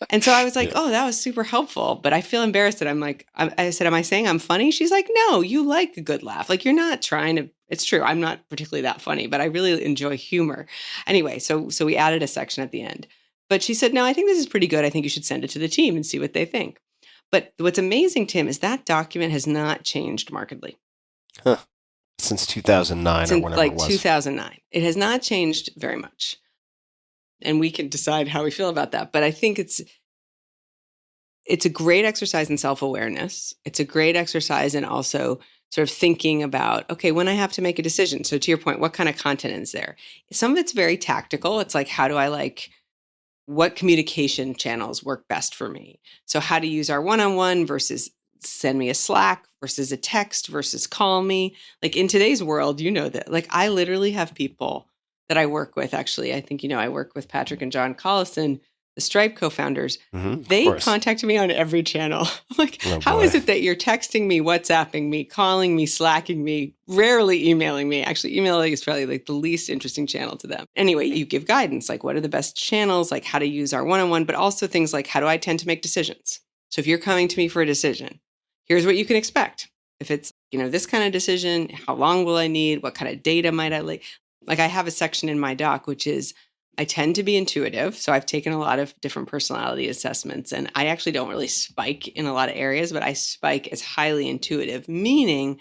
And so I was like,
Yeah.
oh, that was super helpful. But I feel embarrassed that I'm like, I said, am I saying I'm funny? She's like, no, you like a good laugh. Like you're not trying to, it's true. I'm not particularly that funny, but I really enjoy humor. Anyway, so we added a section at the end. But she said, no, I think this is pretty good. I think you should send it to the team and see what they think. But what's amazing, Tim, is that document has not changed markedly.
Huh. Since 2009 or
Since
whenever
like
it was.
2009. It has not changed very much. And we can decide how we feel about that. But I think it's a great exercise in self-awareness. It's a great exercise in also sort of thinking about, okay, when I have to make a decision. So to your point, what kind of content is there? Some of it's very tactical. It's like, how do I what communication channels work best for me? So how to use our one-on-one versus send me a Slack versus a text versus call me. Like in today's world, that like I literally have people that I work with. Actually, I think, I work with Patrick and John Collison, the Stripe co-founders.
Of
They
course.
contact me on every channel. I'm like,
Oh,
how
boy.
is it that you're texting me, WhatsApping me, calling me, Slacking me, rarely emailing me? Actually, emailing is probably like the least interesting channel to them. Anyway, you give guidance, like what are the best channels, like how to use our one-on-one, but also things like how do I tend to make decisions? So if you're coming to me for a decision, here's what you can expect. If it's, this kind of decision, how long will I need? What kind of data might I like? Like I have a section in my doc, which is I tend to be intuitive. So I've taken a lot of different personality assessments, and I actually don't really spike in a lot of areas, but I spike as highly intuitive, meaning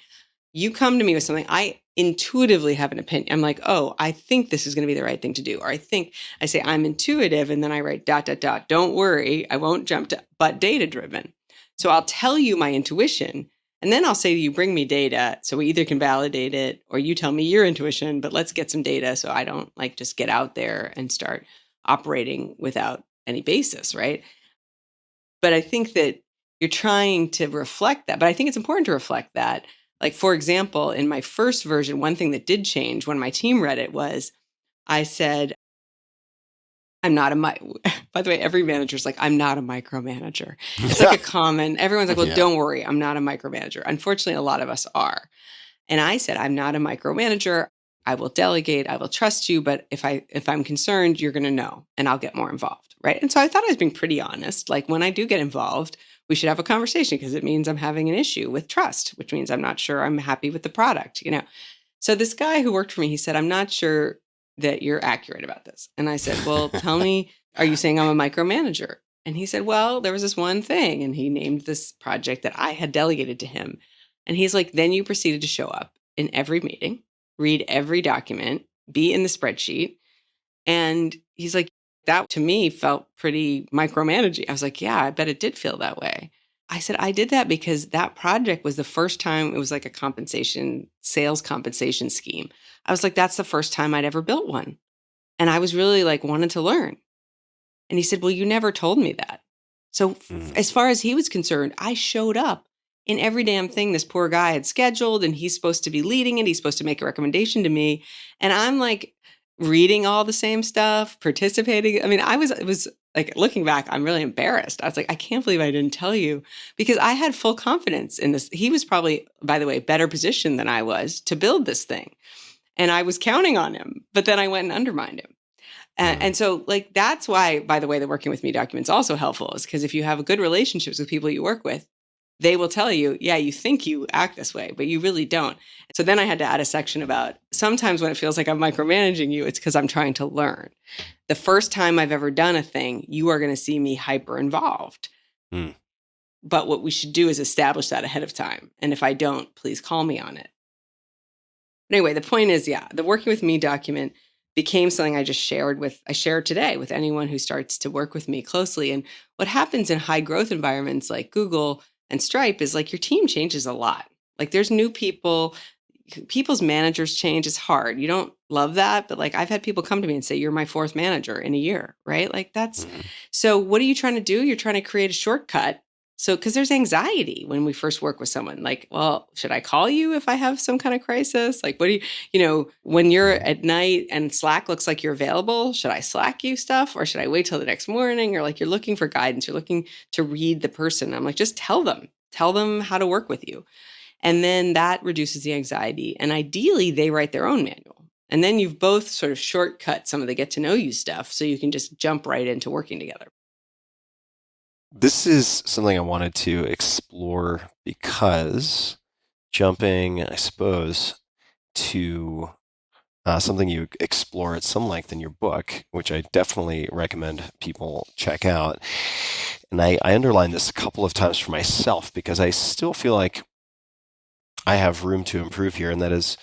you come to me with something, I intuitively have an opinion. I'm like, oh, I think this is going to be the right thing to do. Or I say I'm intuitive, and then I write ... Don't worry, I won't jump to, but data driven. So I'll tell you my intuition, and then I'll say to you, bring me data. So we either can validate it or you tell me your intuition, but let's get some data so I don't like just get out there and start operating without any basis, right? But I think that you're trying to reflect that. But I think it's important to reflect that. Like, for example, in my first version, one thing that did change when my team read it was I said, I'm not by the way, every manager's like, I'm not a micromanager. It's like a common, everyone's like, well,
Yeah.
don't worry, I'm not a micromanager. Unfortunately, a lot of us are. And I said, I'm not a micromanager. I will delegate. I will trust you. But if I'm concerned, you're going to know, and I'll get more involved. Right. And so I thought I was being pretty honest. Like, when I do get involved, we should have a conversation, because it means I'm having an issue with trust, which means I'm not sure I'm happy with the product, So this guy who worked for me, he said, I'm not sure that you're accurate about this. And I said, well, tell me, are you saying I'm a micromanager? And he said, well, there was this one thing. And he named this project that I had delegated to him. And he's like, then you proceeded to show up in every meeting, read every document, be in the spreadsheet. And he's like, that to me felt pretty micromanaging. I was like, yeah, I bet it did feel that way. I said, I did that because that project was the first time it was like a sales compensation scheme. I was like, that's the first time I'd ever built one. And I was really like, wanted to learn. And he said, well, you never told me that. So as far as he was concerned, I showed up in every damn thing this poor guy had scheduled, and he's supposed to be leading it. He's supposed to make a recommendation to me. And I'm like reading all the same stuff, participating. I mean, it was like, looking back, I'm really embarrassed. I was like, I can't believe I didn't tell you, because I had full confidence in this. He was probably, by the way, better positioned than I was to build this thing. And I was counting on him, but then I went and undermined him. And so, like, that's why, by the way, the working with me document's also helpful, is because if you have good relationships with people you work with, they will tell you, yeah, you think you act this way, but you really don't. So then I had to add a section about, sometimes when it feels like I'm micromanaging you, it's because I'm trying to learn. The first time I've ever done a thing, you are going to see me hyper involved. But what we should do is establish that ahead of time. And if I don't, please call me on it. Anyway, the point is, yeah, the working with me document became something I share today with anyone who starts to work with me closely. And what happens in high growth environments like Google and Stripe is, like, your team changes a lot. Like, there's new people's managers change. It's hard. You don't love that, but like, I've had people come to me and say, you're my fourth manager in a year, right? Like, so what are you trying to do? You're trying to create a shortcut. So, because there's anxiety when we first work with someone, like, well, should I call you if I have some kind of crisis? Like, what do when you're at night and Slack looks like you're available, should I Slack you stuff, or should I wait till the next morning? Or like, you're looking for guidance, you're looking to read the person. I'm like, just tell them how to work with you. And then that reduces the anxiety. And ideally, they write their own manual. And then you've both sort of shortcut some of the get to know you stuff, so you can just jump right into working together.
This is something I wanted to explore, because jumping, I suppose, to something you explore at some length in your book, which I definitely recommend people check out. And I underlined this a couple of times for myself, because I still feel like I have room to improve here, and that is,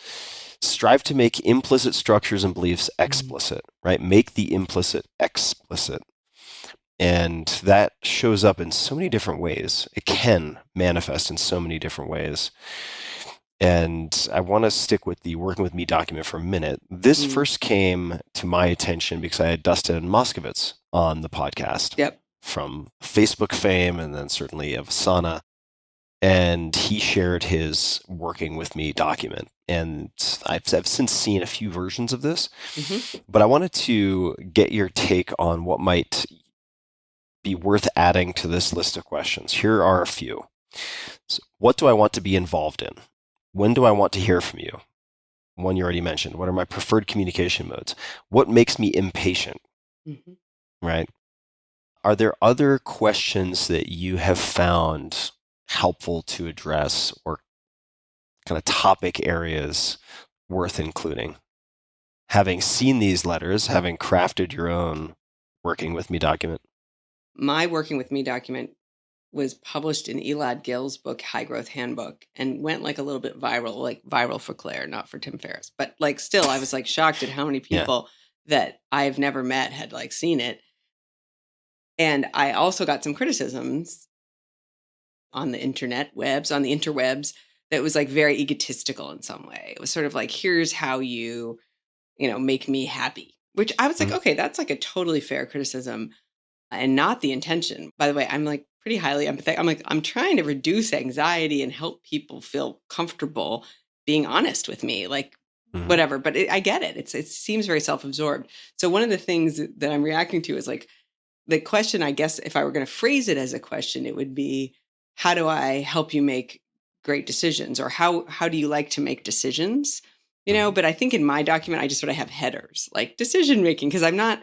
strive to make implicit structures and beliefs explicit, right? Make the implicit explicit. And that shows up in so many different ways. It can manifest in so many different ways. And I want to stick with the working with me document for a minute. This first came to my attention because I had Dustin Moskovitz on the podcast from Facebook fame, and then certainly of Asana. And he shared his working with me document. And I've since seen a few versions of this, but I wanted to get your take on what might be worth adding to this list of questions. Here are a few. So, what do I want to be involved in? When do I want to hear from you? One you already mentioned. What are my preferred communication modes? What makes me impatient? Right? Are there other questions that you have found helpful to address, or kind of topic areas worth including? having seen these letters, having crafted your own Working With Me document?
My Working With Me document was published in Elad Gil's book, High Growth Handbook, and went like a little bit viral, like viral for Claire, not for Tim Ferriss. But like still, I was like shocked at how many
Yeah.
people that I've never met had like seen it. And I also got some criticisms on the on the interwebs, that was like very egotistical in some way. It was sort of like, here's how you make me happy, which I was like, okay, that's like a totally fair criticism and not the intention. By the way, I'm like pretty highly empathetic. I'm trying to reduce anxiety and help people feel comfortable being honest with me, like whatever. But I get it. It seems very self-absorbed. So one of the things that I'm reacting to is like the question, I guess, if I were going to phrase it as a question, it would be, how do I help you make great decisions? Or how do you like to make decisions? But I think in my document, I just sort of have headers like decision making, because I'm not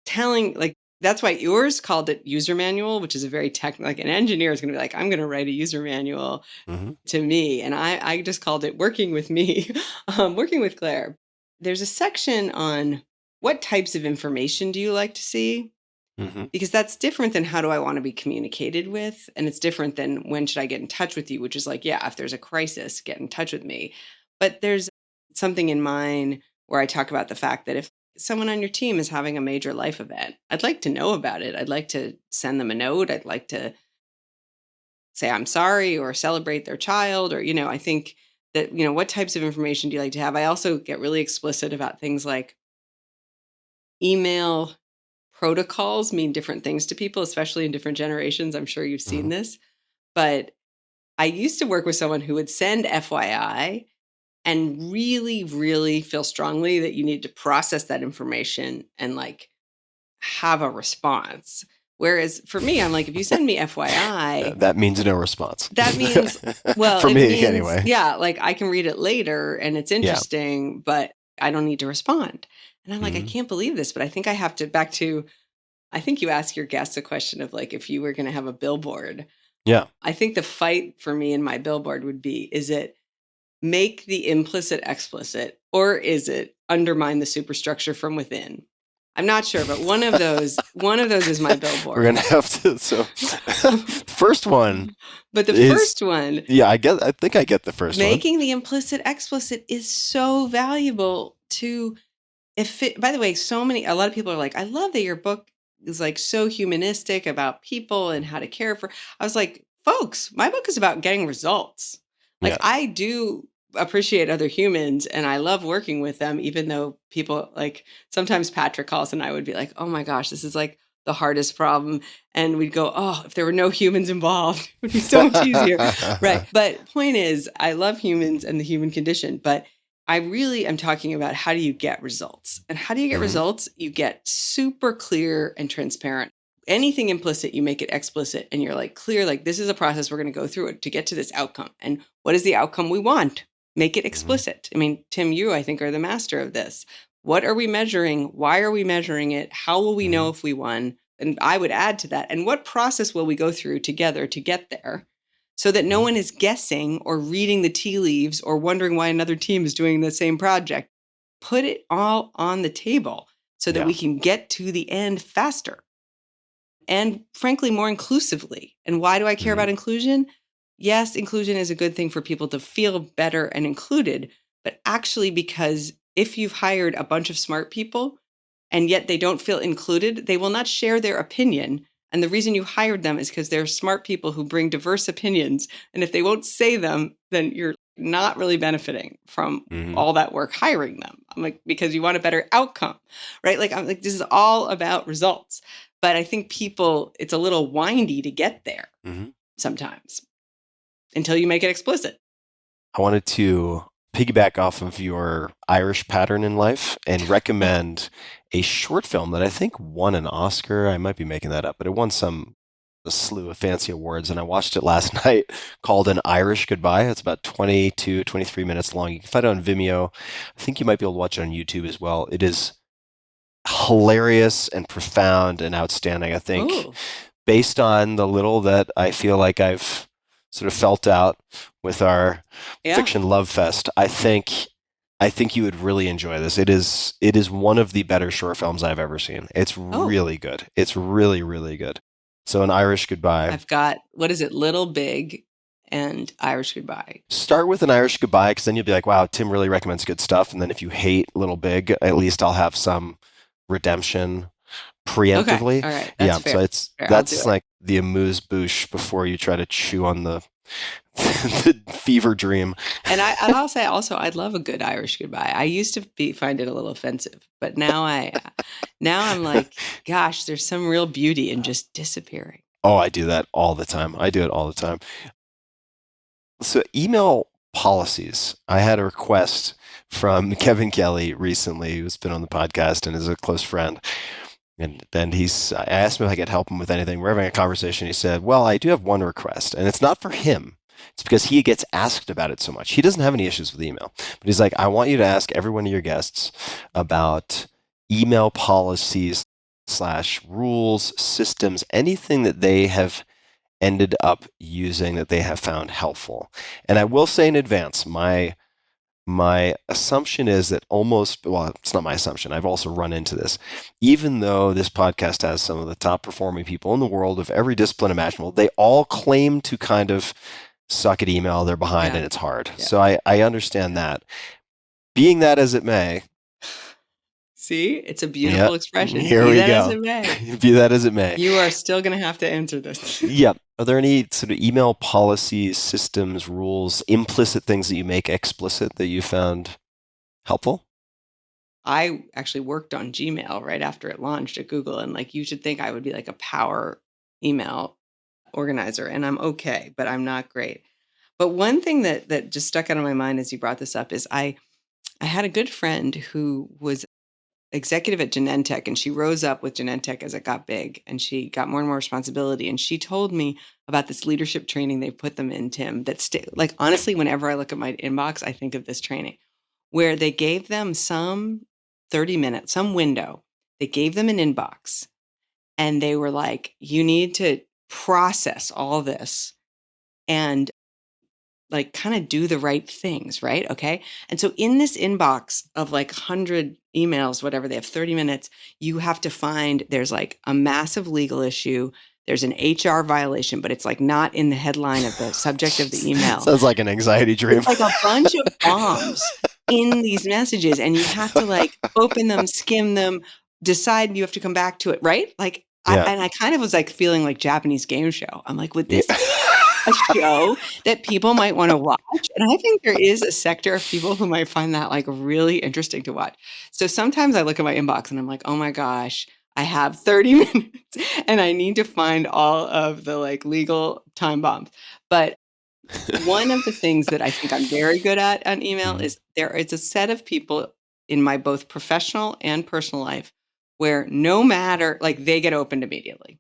telling, like, that's why yours called it user manual, which is a very technical, like an engineer is going to be like, I'm going to write a user manual to me. And I just called it Working With Me, Working with Claire. There's a section on what types of information do you like to see? Because that's different than how do I want to be communicated with? And it's different than when should I get in touch with you, which is like, yeah, if there's a crisis, get in touch with me. But there's something in mine where I talk about the fact that if someone on your team is having a major life event, I'd like to know about it. I'd like to send them a note. I'd like to say I'm sorry or celebrate their child, or, I think that, what types of information do you like to have? I also get really explicit about things like email protocols mean different things to people, especially in different generations. I'm sure you've seen this, but I used to work with someone who would send FYI and really, really feel strongly that you need to process that information and like have a response. Whereas for me, I'm like, if you send me FYI,
that means no response.
That means, well,
for
it
me
means,
anyway.
Yeah, like I can read it later and it's interesting, but I don't need to respond. And I'm like, I can't believe this, but I think I have to I think you ask your guests a question of like, if you were going to have a billboard.
Yeah.
I think the fight for me in my billboard would be, is it make the implicit explicit, or is it undermine the superstructure from within? I'm not sure, but one of those is my billboard.
We're gonna have to. So, first one.
But the first one.
Yeah, I think I get the first one.
Making the implicit explicit is so valuable to. By the way, a lot of people are like, I love that your book is like so humanistic about people and how to care for. I was like, folks, my book is about getting results. Like I do appreciate other humans and I love working with them, even though people like sometimes Patrick calls and I would be like, oh my gosh, this is like the hardest problem. And we'd go, oh, if there were no humans involved, it would be so much easier. Right. But point is, I love humans and the human condition, but I really am talking about how do you get results? And how do you get results? You get super clear and transparent. Anything implicit, you make it explicit and you're like clear, like this is a process we're going to go through it to get to this outcome. And what is the outcome we want? Make it explicit. I mean, Tim, you, I think, are the master of this. What are we measuring? Why are we measuring it? How will we know if we won? And I would add to that. And what process will we go through together to get there? So that no one is guessing or reading the tea leaves or wondering why another team is doing the same project. Put it all on the table so that we can get to the end faster and, frankly, more inclusively. And why do I care about inclusion? Yes, inclusion is a good thing for people to feel better and included, but actually because if you've hired a bunch of smart people and yet they don't feel included, they will not share their opinion. And the reason you hired them is because they're smart people who bring diverse opinions. And if they won't say them, then you're not really benefiting from all that work hiring them. I'm like, because you want a better outcome, right? Like, I'm like, this is all about results. But I think it's a little windy to get there sometimes until you make it explicit.
I wanted to piggyback off of your Irish pattern in life and recommend a short film that I think won an Oscar. I might be making that up, but it won a slew of fancy awards, and I watched it last night, called An Irish Goodbye. It's about 22, 23 minutes long. You can find it on Vimeo. I think you might be able to watch it on YouTube as well. It is hilarious and profound and outstanding, I think, based on the little that I feel like I've sort of felt out with our fiction love fest. I think I think you would really enjoy this. It is one of the better short films I've ever seen. It's
Oh,
really good. It's really, really good. So An Irish Goodbye.
I've got, what is it? Little Big and Irish Goodbye.
Start with An Irish Goodbye because then you'll be like, wow, Tim really recommends good stuff. And then if you hate Little Big, at least I'll have some redemption
Okay.
preemptively.
All right. That's
Yeah,
fair.
so it's
Fair. I'll do
that's
it.
like the amuse bouche before you try to chew on the the fever dream.
And I'll say also, I'd love a good Irish Goodbye. I used to find it a little offensive, but now I'm like, gosh, there's some real beauty in just disappearing.
Oh, I do that all the time. I do it all the time. So email policies. I had a request from Kevin Kelly recently, who's been on the podcast and is a close friend. And then I asked him if I could help him with anything. We're having a conversation. He said, well, I do have one request, and it's not for him. It's because he gets asked about it so much. He doesn't have any issues with email, but he's like, I want you to ask every one of your guests about email policies slash rules, systems, anything that they have ended up using that they have found helpful. And I will say in advance, my assumption is that it's not my assumption. I've also run into this. Even though this podcast has some of the top performing people in the world of every discipline imaginable, they all claim to kind of suck at email. They're behind
Yeah.
and it's hard.
Yeah.
So I understand that. Being that as it may,
See, it's a
yeah,
beautiful expression.
here
Be
we
that as
go.
it may.
Be that as it may.
You are still going to have to answer this.
Yeah. Are there any sort of email policies, systems, rules, implicit things that you make explicit that you found helpful?
I actually worked on Gmail right after it launched at Google. And like, you should think I would be like a power email organizer, and I'm okay, but I'm not great. But one thing that just stuck out of my mind as you brought this up is I had a good friend who was executive at Genentech, and she rose up with Genentech as it got big and she got more and more responsibility. And she told me about this leadership training they put them in, Tim, like, honestly, whenever I look at my inbox, I think of this training where they gave them some 30 minutes, some window. They gave them an inbox and they were like, you need to process all this and like kind of do the right things, right? Okay. And so in this inbox of like 100 emails, whatever, they have 30 minutes, you have to find there's like a massive legal issue. There's an HR violation, but it's like not in the headline of the subject of the email.
Sounds like an anxiety dream.
It's like a bunch of bombs in these messages, and you have to like open them, skim them, decide you have to come back to it, right? Like,
Yeah.
I kind of was like feeling like Japanese game show. I'm like, would
Yeah.
this a show that people might want to watch? And I think there is a sector of people who might find that like really interesting to watch. So sometimes I look at my inbox and I'm like, oh my gosh, I have 30 minutes and I need to find all of the like legal time bombs. But one of the things that I think I'm very good at on email
Mhm.
is there is a set of people in my both professional and personal life where no matter, like, they get opened immediately,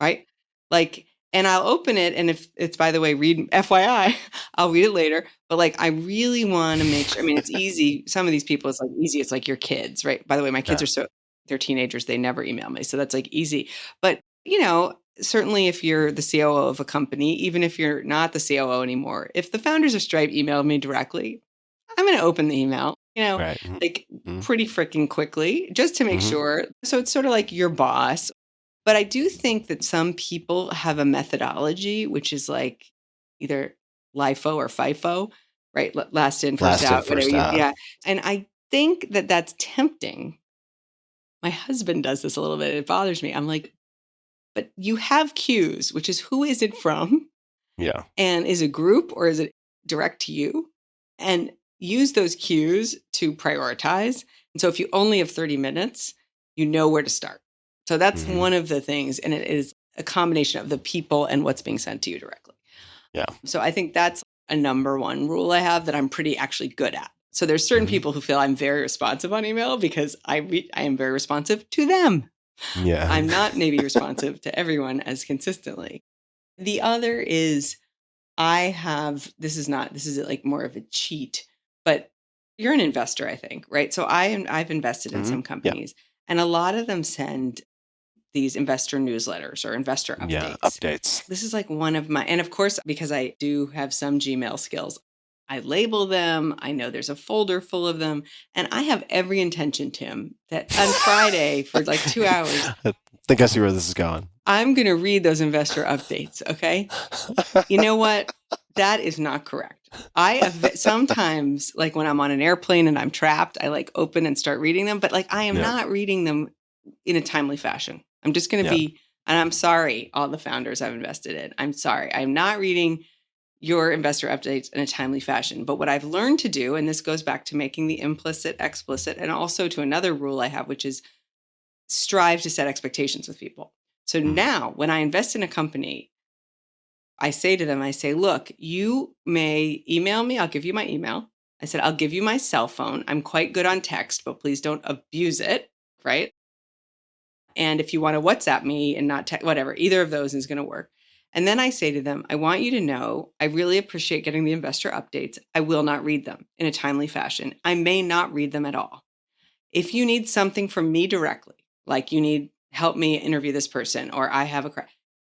right? Like, and I'll open it, and if it's, by the way, read FYI, I'll read it later. But like, I really want to make sure. I mean, it's easy. Some of these people, it's like easy. It's like your kids, right? By the way, my kids
Yeah.
they're teenagers. They never email me, so that's like easy. But you know, certainly if you're the COO of a company, even if you're not the COO anymore, if the founders of Stripe email me directly, I'm going to open the email.
Right. Mhm.
Like
Mhm.
pretty freaking quickly, just to make
Mhm.
sure. So it's sort of like your boss. But I do think that some people have a methodology, which is like either LIFO or FIFO, right? Last in, first
Last in,
out, whatever
first
you,
out.
yeah. And I think that that's tempting. My husband does this a little bit. It bothers me. I'm like, but you have cues, which is who is it from?
Yeah.
And is it group or is it direct to you? And use those cues to prioritize. And so if you only have 30 minutes, you know where to start. So that's
Mhm.
one of the things. And it is a combination of the people and what's being sent to you directly.
Yeah.
So I think that's a number one rule I have that I'm pretty actually good at. So there's certain
Mhm.
people who feel I'm very responsive on email because I am very responsive to them.
Yeah.
I'm not maybe responsive to everyone as consistently. The other is this is like more of a cheat, but you're an investor, I think, right? So I've invested in
Mhm.
some
Yeah.
companies and a lot of them send these investor newsletters or investor
Yeah.
updates.
Updates.
This is like one of my, and of course, because I do have some Gmail skills, I label them. I know there's a folder full of them. And I have every intention, Tim, that on Friday for like 2 hours,
I think I see where this is going.
I'm going to read those investor updates. Okay. You know what? That is not correct. I have sometimes, like when I'm on an airplane and I'm trapped, I like open and start reading them, but like I am not reading them in a timely fashion. I'm just going to be, and I'm sorry, all the founders I've invested in. I'm sorry. I'm not reading your investor updates in a timely fashion. But what I've learned to do, and this goes back to making the implicit explicit, and also to another rule I have, which is strive to set expectations with people. So now when I invest in a company, I say to them, I say, look, you may email me. I'll give you my email. I said, I'll give you my cell phone. I'm quite good on text, but please don't abuse it. Right. And if you want to WhatsApp me and not text, whatever, either of those is going to work. And then I say to them, I want you to know, I really appreciate getting the investor updates. I will not read them in a timely fashion. I may not read them at all. If you need something from me directly, like you need help me interview this person, or I have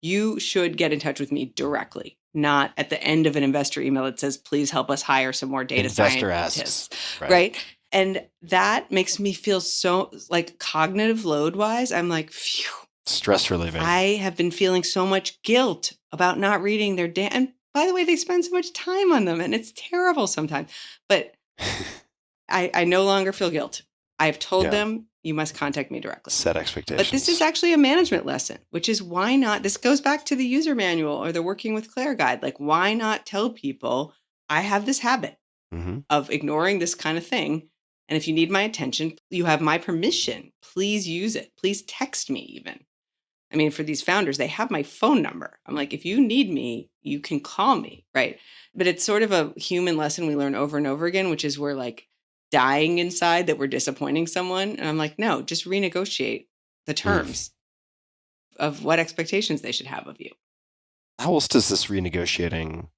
you should get in touch with me directly, not at the end of an investor email that says, please help us hire some more data scientists, right? And that makes me feel so like cognitive load wise. I'm like, phew.
Stress relieving.
I have been feeling so much guilt about not reading their data. And by the way, they spend so much time on them and it's terrible sometimes. But I no longer feel guilt. I've told them you must contact me directly.
Set expectations.
But this is actually a management lesson, which is why not? This goes back to the user manual or the Working with Claire guide. Like, why not tell people I have this habit of ignoring this kind of thing? And if you need my attention, you have my permission. Please use it. Please text me even. I mean, for these founders, they have my phone number. I'm like, if you need me, you can call me, right? But it's sort of a human lesson we learn over and over again, which is we're like dying inside that we're disappointing someone. And I'm like, no, just renegotiate the terms of what expectations they should have of you.
How else does this renegotiating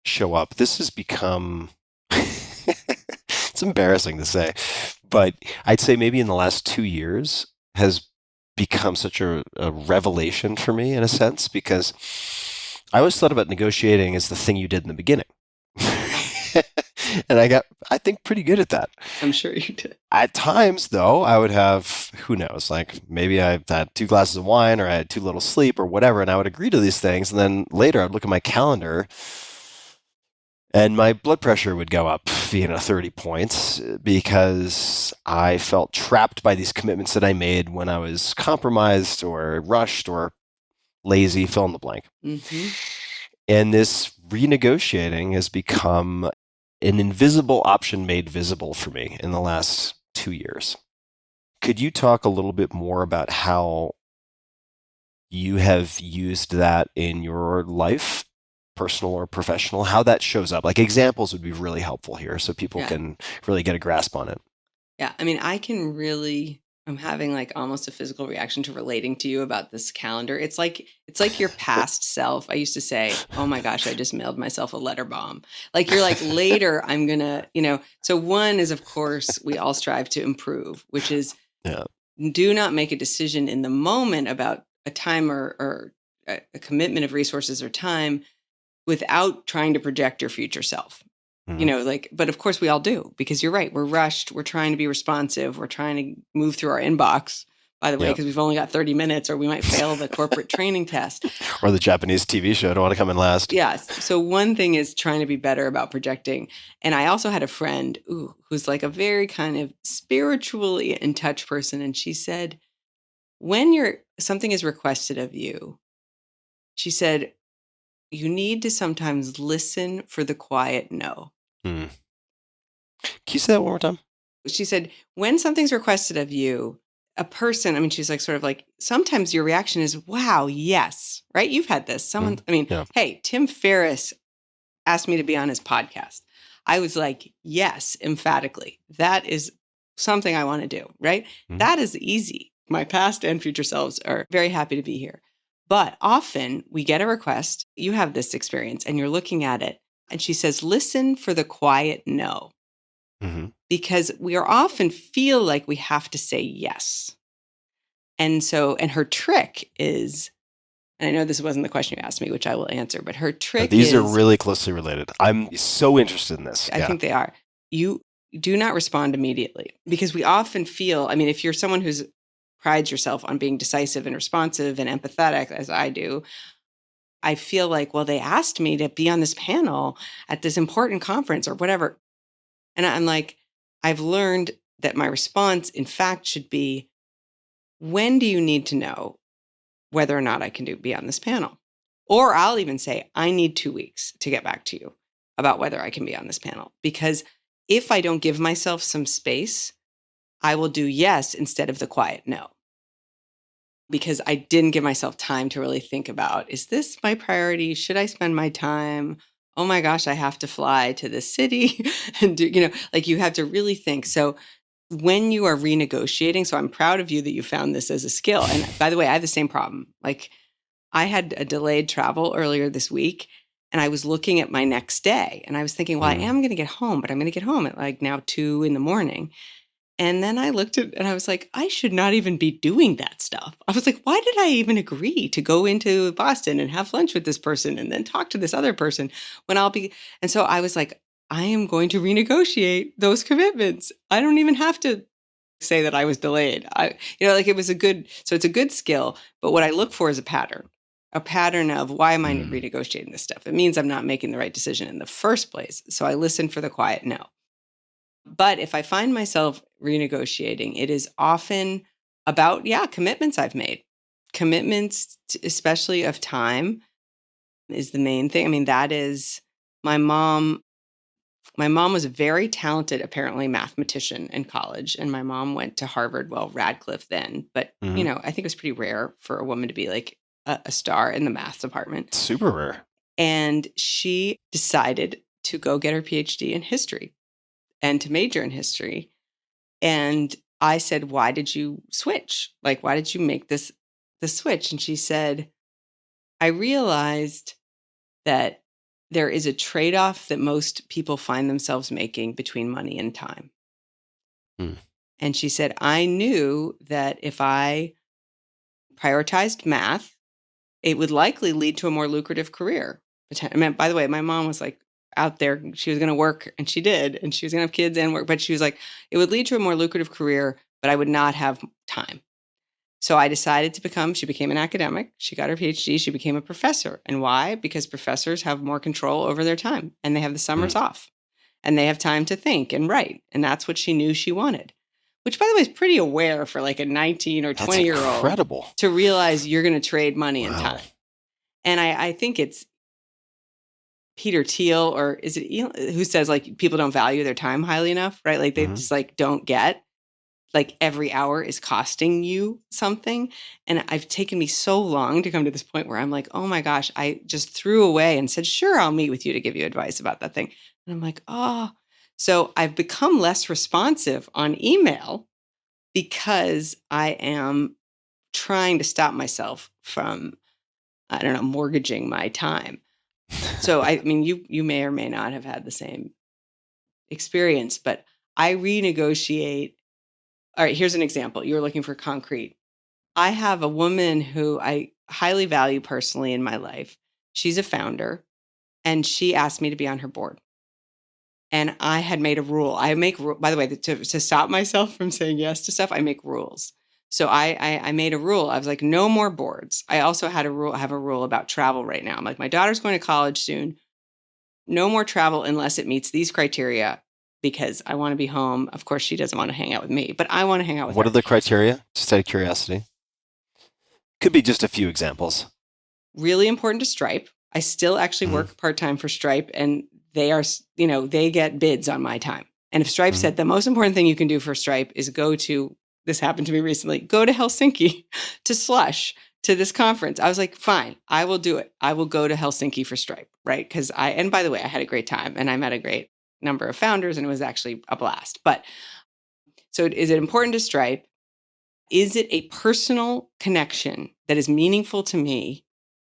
show up? This has become, it's embarrassing to say, but I'd say maybe in the last 2 years has become such a revelation for me in a sense, because I always thought about negotiating as the thing you did in the beginning. And I got, I think, pretty good at that.
I'm sure you did.
At times, though, I would have, who knows, like maybe I had 2 glasses of wine or I had too little sleep or whatever, and I would agree to these things. And then later I'd look at my calendar and my blood pressure would go up, 30 points because I felt trapped by these commitments that I made when I was compromised or rushed or lazy, fill in the blank. And this renegotiating has become an invisible option made visible for me in the last 2 years. Could you talk a little bit more about how you have used that in your life, personal or professional, how that shows up? Like examples would be really helpful here so people can really get a grasp on it.
Yeah. I mean, I'm having like almost a physical reaction to relating to you about this calendar. It's like your past self. I used to say, oh my gosh, I just mailed myself a letter bomb. Like you're like, later I'm going to, so one is, of course, we all strive to improve, which is do not make a decision in the moment about a time or a commitment of resources or time without trying to project your future self. But of course we all do, because you're right. We're rushed. We're trying to be responsive. We're trying to move through our inbox, by the way, because we've only got 30 minutes or we might fail the corporate training test.
Or the Japanese TV show. Don't want to come in last.
Yes. So one thing is trying to be better about projecting. And I also had a friend who's like a very kind of spiritually in touch person. And she said, when something is requested of you, she said, you need to sometimes listen for the quiet no.
Can you say that one more time?
She said, when something's requested of you, a person, she's like, sort of like, sometimes your reaction is, wow, yes, right? You've had this. Hey, Tim Ferriss asked me to be on his podcast. I was like, yes, emphatically. That is something I want to do, right? That is easy. My past and future selves are very happy to be here. But often we get a request, you have this experience, and you're looking at it, and she says, listen for the quiet no. Because we are often feel like we have to say yes. And her trick is, and I know this wasn't the question you asked me, which I will answer, but her trick
These
is,
are really closely related. I'm so interested in this.
I think they are. You do not respond immediately, because we often feel, I mean, if you're someone who's prides yourself on being decisive and responsive and empathetic, as I do, I feel like, well, they asked me to be on this panel at this important conference or whatever. And I'm like, I've learned that my response, in fact, should be, when do you need to know whether or not I can be on this panel? Or I'll even say, I need 2 weeks to get back to you about whether I can be on this panel. Because if I don't give myself some space, I will do yes instead of the quiet no. Because I didn't give myself time to really think about, is this my priority? Should I spend my time? Oh my gosh, I have to fly to this city and do, like you have to really think. So when you are renegotiating, so I'm proud of you that you found this as a skill. And by the way, I have the same problem. Like I had a delayed travel earlier this week, and I was looking at my next day and I was thinking, well, I am going to get home, but I'm going to get home at like now 2 a.m. And then I looked at and I was like, I should not even be doing that stuff. I was like, why did I even agree to go into Boston and have lunch with this person and then talk to this other person when I'll be? And so I was like, I am going to renegotiate those commitments. I don't even have to say that I was delayed. Like it was so it's a good skill. But what I look for is a pattern of, why am I renegotiating this stuff? It means I'm not making the right decision in the first place. So I listen for the quiet no. But if I find myself renegotiating, it is often about, commitments I've made. Commitments, especially of time, is the main thing. I mean, that is my mom. My mom was a very talented, apparently, mathematician in college. And my mom went to Harvard, Radcliffe then. But, I think it was pretty rare for a woman to be like a star in the math department.
Super rare.
And she decided to go get her PhD in history and to major in history. And I said, why did you switch? Like, why did you make the switch? And she said, I realized that there is a trade-off that most people find themselves making between money and time. And she said, I knew that if I prioritized math, it would likely lead to a more lucrative career. I mean, by the way, my mom was like, out there, she was going to work, and she did, and she was going to have kids and work, but she was like, it would lead to a more lucrative career, but I would not have time. So I decided she became an academic. She got her PhD. She became a professor. And why? Because professors have more control over their time, and they have the summers off, and they have time to think and write. And that's what she knew she wanted, which, by the way, is pretty aware for like a 19 or 20-year-old.
Incredible.
To realize you're going to trade money and time. And I think it's Peter Thiel, or is it who says like people don't value their time highly enough, right? Like they just like don't get, like every hour is costing you something. And I've taken me so long to come to this point where I'm like, oh my gosh, I just threw away and said, sure, I'll meet with you to give you advice about that thing. And I'm like, oh, so I've become less responsive on email because I am trying to stop myself from, mortgaging my time. So, I mean, you may or may not have had the same experience, but I renegotiate. All right, here's an example. You were looking for concrete. I have a woman who I highly value personally in my life. She's a founder, and she asked me to be on her board. And I had made a rule. By the way, to stop myself from saying yes to stuff, I make rules. So I made a rule. I was like, no more boards. I also have a rule about travel right now. I'm like, my daughter's going to college soon. No more travel unless it meets these criteria, because I want to be home. Of course, she doesn't want to hang out with me, but I want to hang out with her.
What are the criteria? Just out of curiosity. Could be just a few examples.
Really important to Stripe. I still actually work part-time for Stripe, and they are, they get bids on my time. And if Stripe said the most important thing you can do for Stripe is this happened to me recently, go to Helsinki to Slush, to this conference. I was like, fine, I will do it. I will go to Helsinki for Stripe, right? And by the way, I had a great time, and I met a great number of founders, and it was actually a blast. But so is it important to Stripe? Is it a personal connection that is meaningful to me,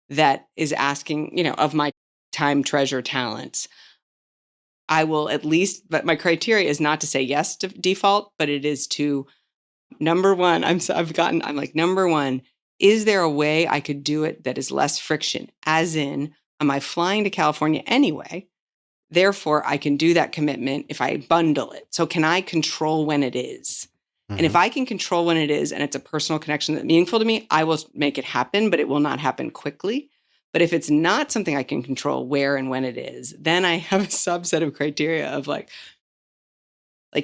that is asking, of my time, treasure, talents? I will at least, but my criteria is not to say yes to default, but it is to, number one, number one, is there a way I could do it that is less friction? As in, am I flying to California anyway? Therefore, I can do that commitment if I bundle it. So can I control when it is? And if I can control when it is and it's a personal connection that's meaningful to me, I will make it happen, but it will not happen quickly. But if it's not something I can control where and when it is, then I have a subset of criteria of like,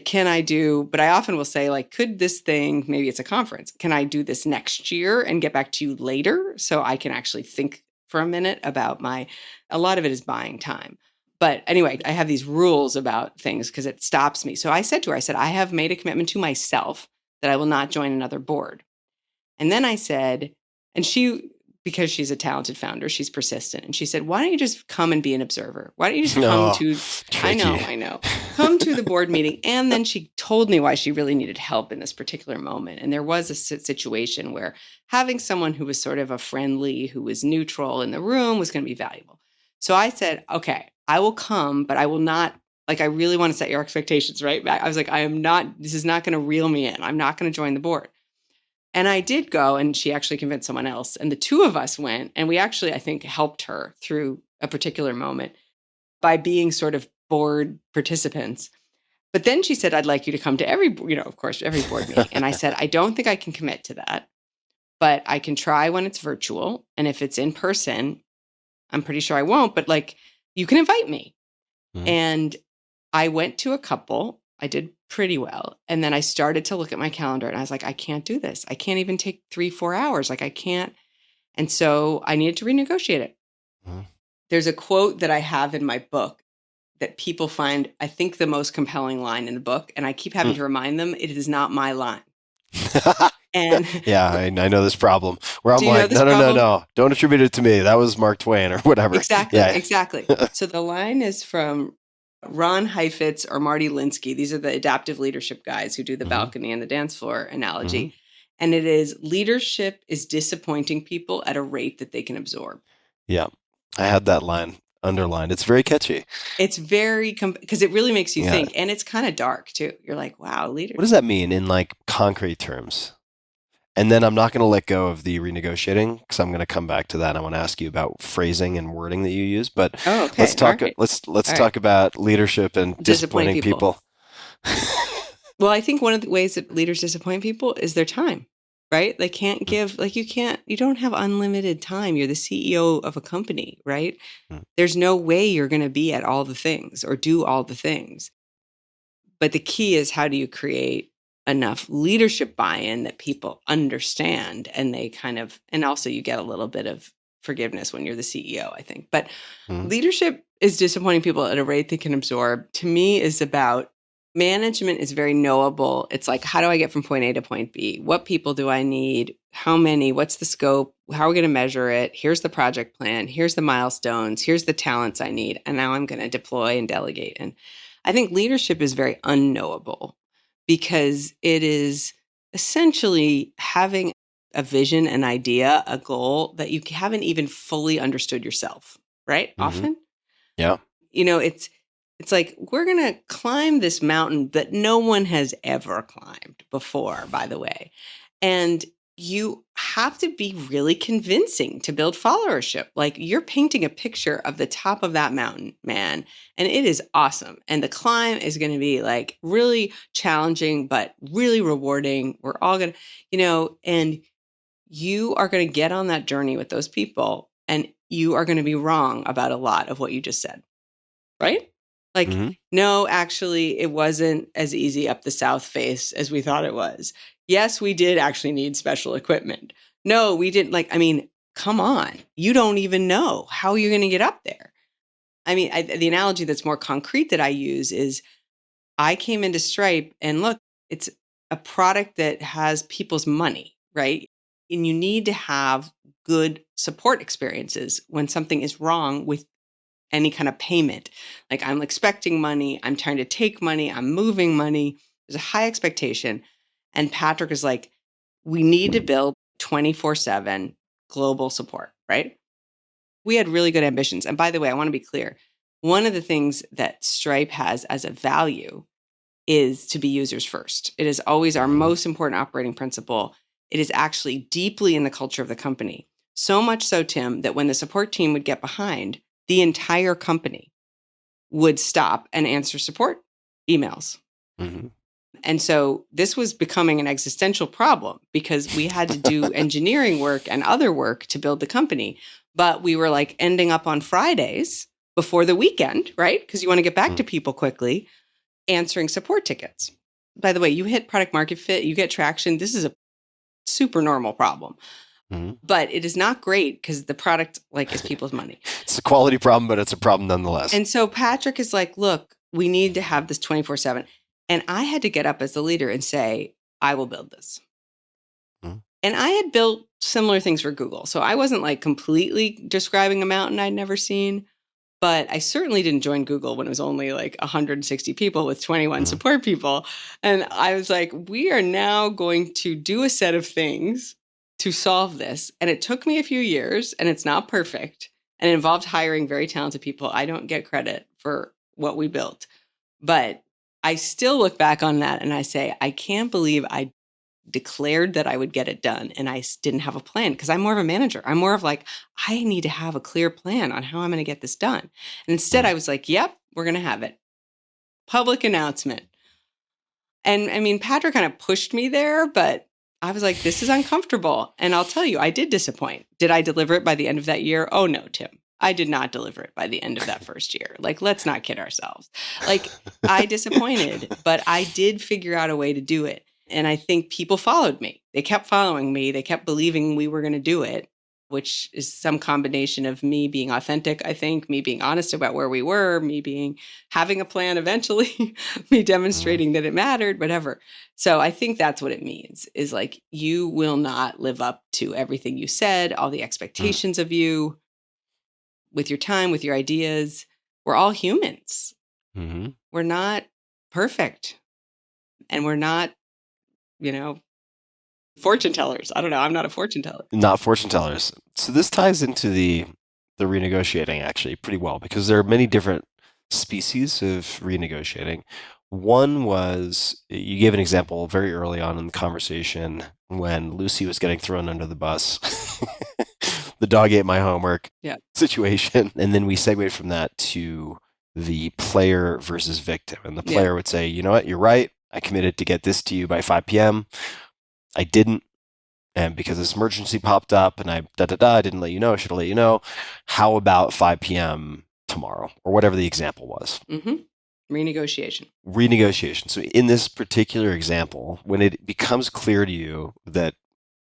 can I do, but I often will say, like, could this thing, maybe it's a conference, can I do this next year and get back to you later so I can actually think for a minute about a lot of it is buying time. But anyway, I have these rules about things because it stops me. So I said to her, I have made a commitment to myself that I will not join another board. And then I said, and she, because she's a talented founder, she's persistent. And she said, why don't you just come and be an observer? Why don't you just come to,
tricky.
I know, come to the board meeting. And then she told me why she really needed help in this particular moment. And there was a situation where having someone who was sort of a friendly, who was neutral in the room was going to be valuable. So I said, okay, I will come, but I will not, I really want to set your expectations right back. I was like, this is not going to reel me in. I'm not going to join the board. And I did go, and she actually convinced someone else. And the two of us went, and we actually, I think, helped her through a particular moment by being sort of board participants. But then she said, I'd like you to come to every board meeting. And I said, I don't think I can commit to that, but I can try when it's virtual. And if it's in person, I'm pretty sure I won't, but you can invite me. And I went to a couple. I did pretty well. And then I started to look at my calendar and I was like, I can't do this. I can't even take 3-4 hours. I can't. And so I needed to renegotiate it. There's a quote that I have in my book that people find, I think, the most compelling line in the book. And I keep having to remind them, it is not my line. And
yeah, I know this problem where I'm like, no, don't attribute it to me. That was Mark Twain or whatever.
Exactly. So the line is from Ron Heifetz or Marty Linsky. These are the adaptive leadership guys who do the balcony and the dance floor analogy. And it is, leadership is disappointing people at a rate that they can absorb.
Yeah. I had that line underlined. It's very catchy.
It's very, because it really makes you think. And it's kind of dark too. You're like, wow, leadership.
What does that mean in concrete terms? And then I'm not going to let go of the renegotiating because I'm going to come back to that. I want to ask you about phrasing and wording that you use. But let's talk. Right. Let's talk about leadership and disappointing people.
Well, I think one of the ways that leaders disappoint people is their time. Right? They can't give, you don't have unlimited time. You're the CEO of a company, right? There's no way you're going to be at all the things or do all the things. But the key is, how do you create enough leadership buy-in that people understand, and they and also you get a little bit of forgiveness when you're the CEO, I think. But leadership is disappointing people at a rate they can absorb. To me, is about management is very knowable. It's like, how do I get from point A to point B? What people do I need? How many? What's the scope? How are we going to measure it? Here's the project plan. Here's the milestones. Here's the talents I need. And now I'm going to deploy and delegate. And I think leadership is very unknowable because it is essentially having a vision, an idea, a goal that you haven't even fully understood yourself, right? Often.
Yeah.
It's like, we're going to climb this mountain that no one has ever climbed before, by the way. And you have to be really convincing to build followership. You're painting a picture of the top of that mountain, man. And it is awesome. And the climb is going to be really challenging, but really rewarding. We're all going to, and you are going to get on that journey with those people, and you are going to be wrong about a lot of what you just said. Right? No, actually, it wasn't as easy up the south face as we thought it was. Yes, we did actually need special equipment. No, we didn't. Come on. You don't even know how you're going to get up there. The analogy that's more concrete that I use is, I came into Stripe and look, it's a product that has people's money, right? And you need to have good support experiences when something is wrong with any kind of payment. I'm expecting money, I'm trying to take money, I'm moving money. There's a high expectation. And Patrick is like, we need to build 24/7 global support, right? We had really good ambitions. And by the way, I want to be clear. One of the things that Stripe has as a value is to be users first. It is always our most important operating principle. It is actually deeply in the culture of the company. So much so, Tim, that when the support team would get behind, the entire company would stop and answer support emails.
Mm-hmm.
And so this was becoming an existential problem because we had to do engineering work and other work to build the company. But we were like ending up on Fridays before the weekend, right? Because you want to get back to people quickly, answering support tickets. By the way, you hit product market fit, you get traction. This is a super normal problem.
Mm-hmm.
But it is not great because the product like is people's money.
It's a quality problem, but it's a problem nonetheless.
And so Patrick is like, look, we need to have this 24/7. And I had to get up as the leader and say, I will build this.
Mm-hmm.
And I had built similar things for Google. So I wasn't like completely describing a mountain I'd never seen, but I certainly didn't join Google when it was only like 160 people with 21 support people. And I was like, we are now going to do a set of things to solve this. And it took me a few years and it's not perfect. And it involved hiring very talented people. I don't get credit for what we built, but I still look back on that and I say, I can't believe I declared that I would get it done and I didn't have a plan because I'm more of a manager. I'm more of like, I need to have a clear plan on how I'm going to get this done. And instead I was like, yep, we're going to have it. Public announcement. And I mean, Patrick kind of pushed me there, but I was like, this is uncomfortable. And I'll tell you, I did disappoint. Did I deliver it by the end of that year? Oh no, Tim. I did not deliver it by the end of that first year. Like, let's not kid ourselves. Like, I disappointed, but I did figure out a way to do it. And I think people followed me. They kept following me. They kept believing we were going to do it, which is some combination of me being authentic, I think, me being honest about where we were, having a plan eventually, me demonstrating that it mattered, whatever. So I think that's what it means, is like, you will not live up to everything you said, all the expectations of you, with your time, with your ideas. We're all humans.
Mm-hmm.
We're not perfect. And we're not, fortune tellers. I don't know. I'm not a fortune teller.
Not fortune tellers. So this ties into the renegotiating actually pretty well, because there are many different species of renegotiating. One was, you gave an example very early on in the conversation when Lucy was getting thrown under the bus. The dog ate my homework situation. And then we segued from that to the player versus victim. And the player would say, you know what, you're right. I committed to get this to you by 5 p.m. I didn't. And because this emergency popped up and I didn't let you know, I should have let you know. How about 5 p.m. tomorrow, or whatever the example was?
Mm-hmm.
Renegotiation. So in this particular example, when it becomes clear to you that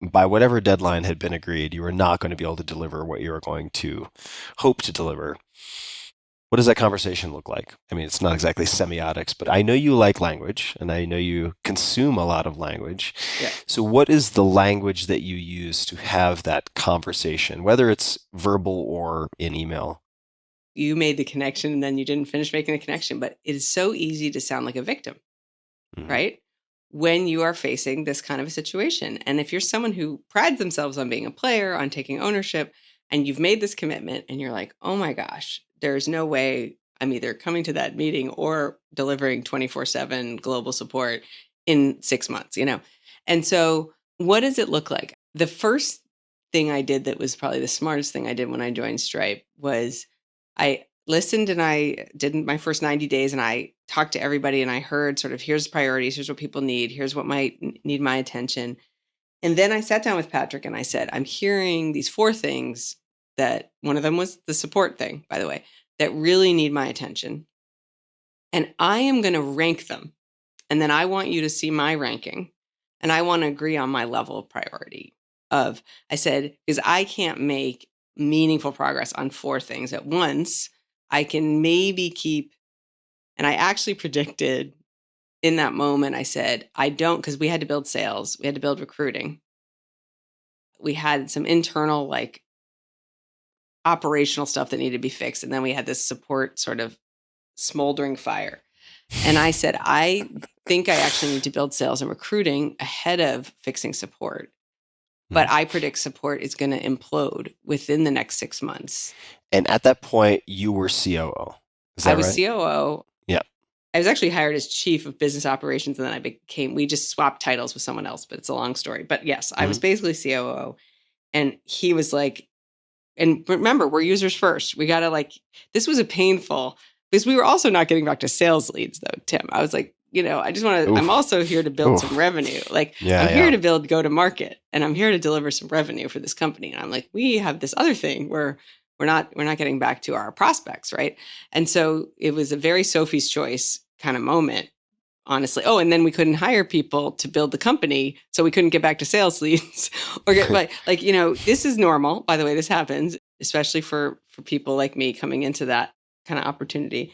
by whatever deadline had been agreed, you were not going to be able to deliver what you were going to hope to deliver, what does that conversation look like? I mean, it's not exactly semiotics, but I know you like language and I know you consume a lot of language.
Yeah.
So what is the language that you use to have that conversation, whether it's verbal or in email?
You made the connection and then you didn't finish making the connection, but it is so easy to sound like a victim, right? When you are facing this kind of a situation. And if you're someone who prides themselves on being a player, on taking ownership, and you've made this commitment and you're like, oh my gosh, there's no way I'm either coming to that meeting or delivering 24/7 global support in 6 months, And so what does it look like? The first thing I did that was probably the smartest thing I did when I joined Stripe was I listened and I did my first 90 days and I talked to everybody and I heard sort of, here's the priorities, here's what people need, here's what might need my attention. And then I sat down with Patrick and I said, I'm hearing these 4 things that one of them was the support thing, by the way, that really need my attention. And I am going to rank them. And then I want you to see my ranking. And I want to agree on my level of priority I said, because I can't make meaningful progress on 4 things at once. I can maybe keep, and I actually predicted in that moment, I said, I don't, because we had to build sales, we had to build recruiting. We had some internal, like, operational stuff that needed to be fixed. And then we had this support sort of smoldering fire. And I said, I think I actually need to build sales and recruiting ahead of fixing support. But I predict support is going to implode within the next 6 months.
And at that point, you were COO. Is that
I was
right?
COO.
Yeah.
I was actually hired as chief of business operations, and then we just swapped titles with someone else, but it's a long story. But yes, I was basically COO, and he was like, and remember, we're users first. We got to this was a painful, because we were also not getting back to sales leads though, Tim. I was like, I just want to, I'm also here to build some revenue. I'm here to build go to market, and I'm here to deliver some revenue for this company. And I'm like, we have this other thing where we're not getting back to our prospects. Right. And so it was a very Sophie's choice kind of moment, honestly. Oh, and then we couldn't hire people to build the company, so we couldn't get back to sales leads or get this is normal. By the way, this happens, especially for people like me coming into that kind of opportunity.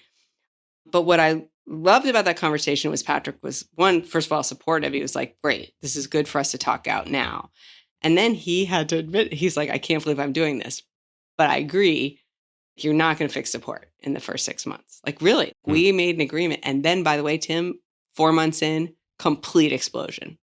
But what I loved about that conversation was Patrick was, one, first of all, supportive. He was like, great, this is good for us to talk out now. And then he had to admit, he's like, I can't believe I'm doing this, but I agree. You're not going to fix support in the first 6 months. Really, we made an agreement. And then, by the way, Tim, 4 months in, complete explosion.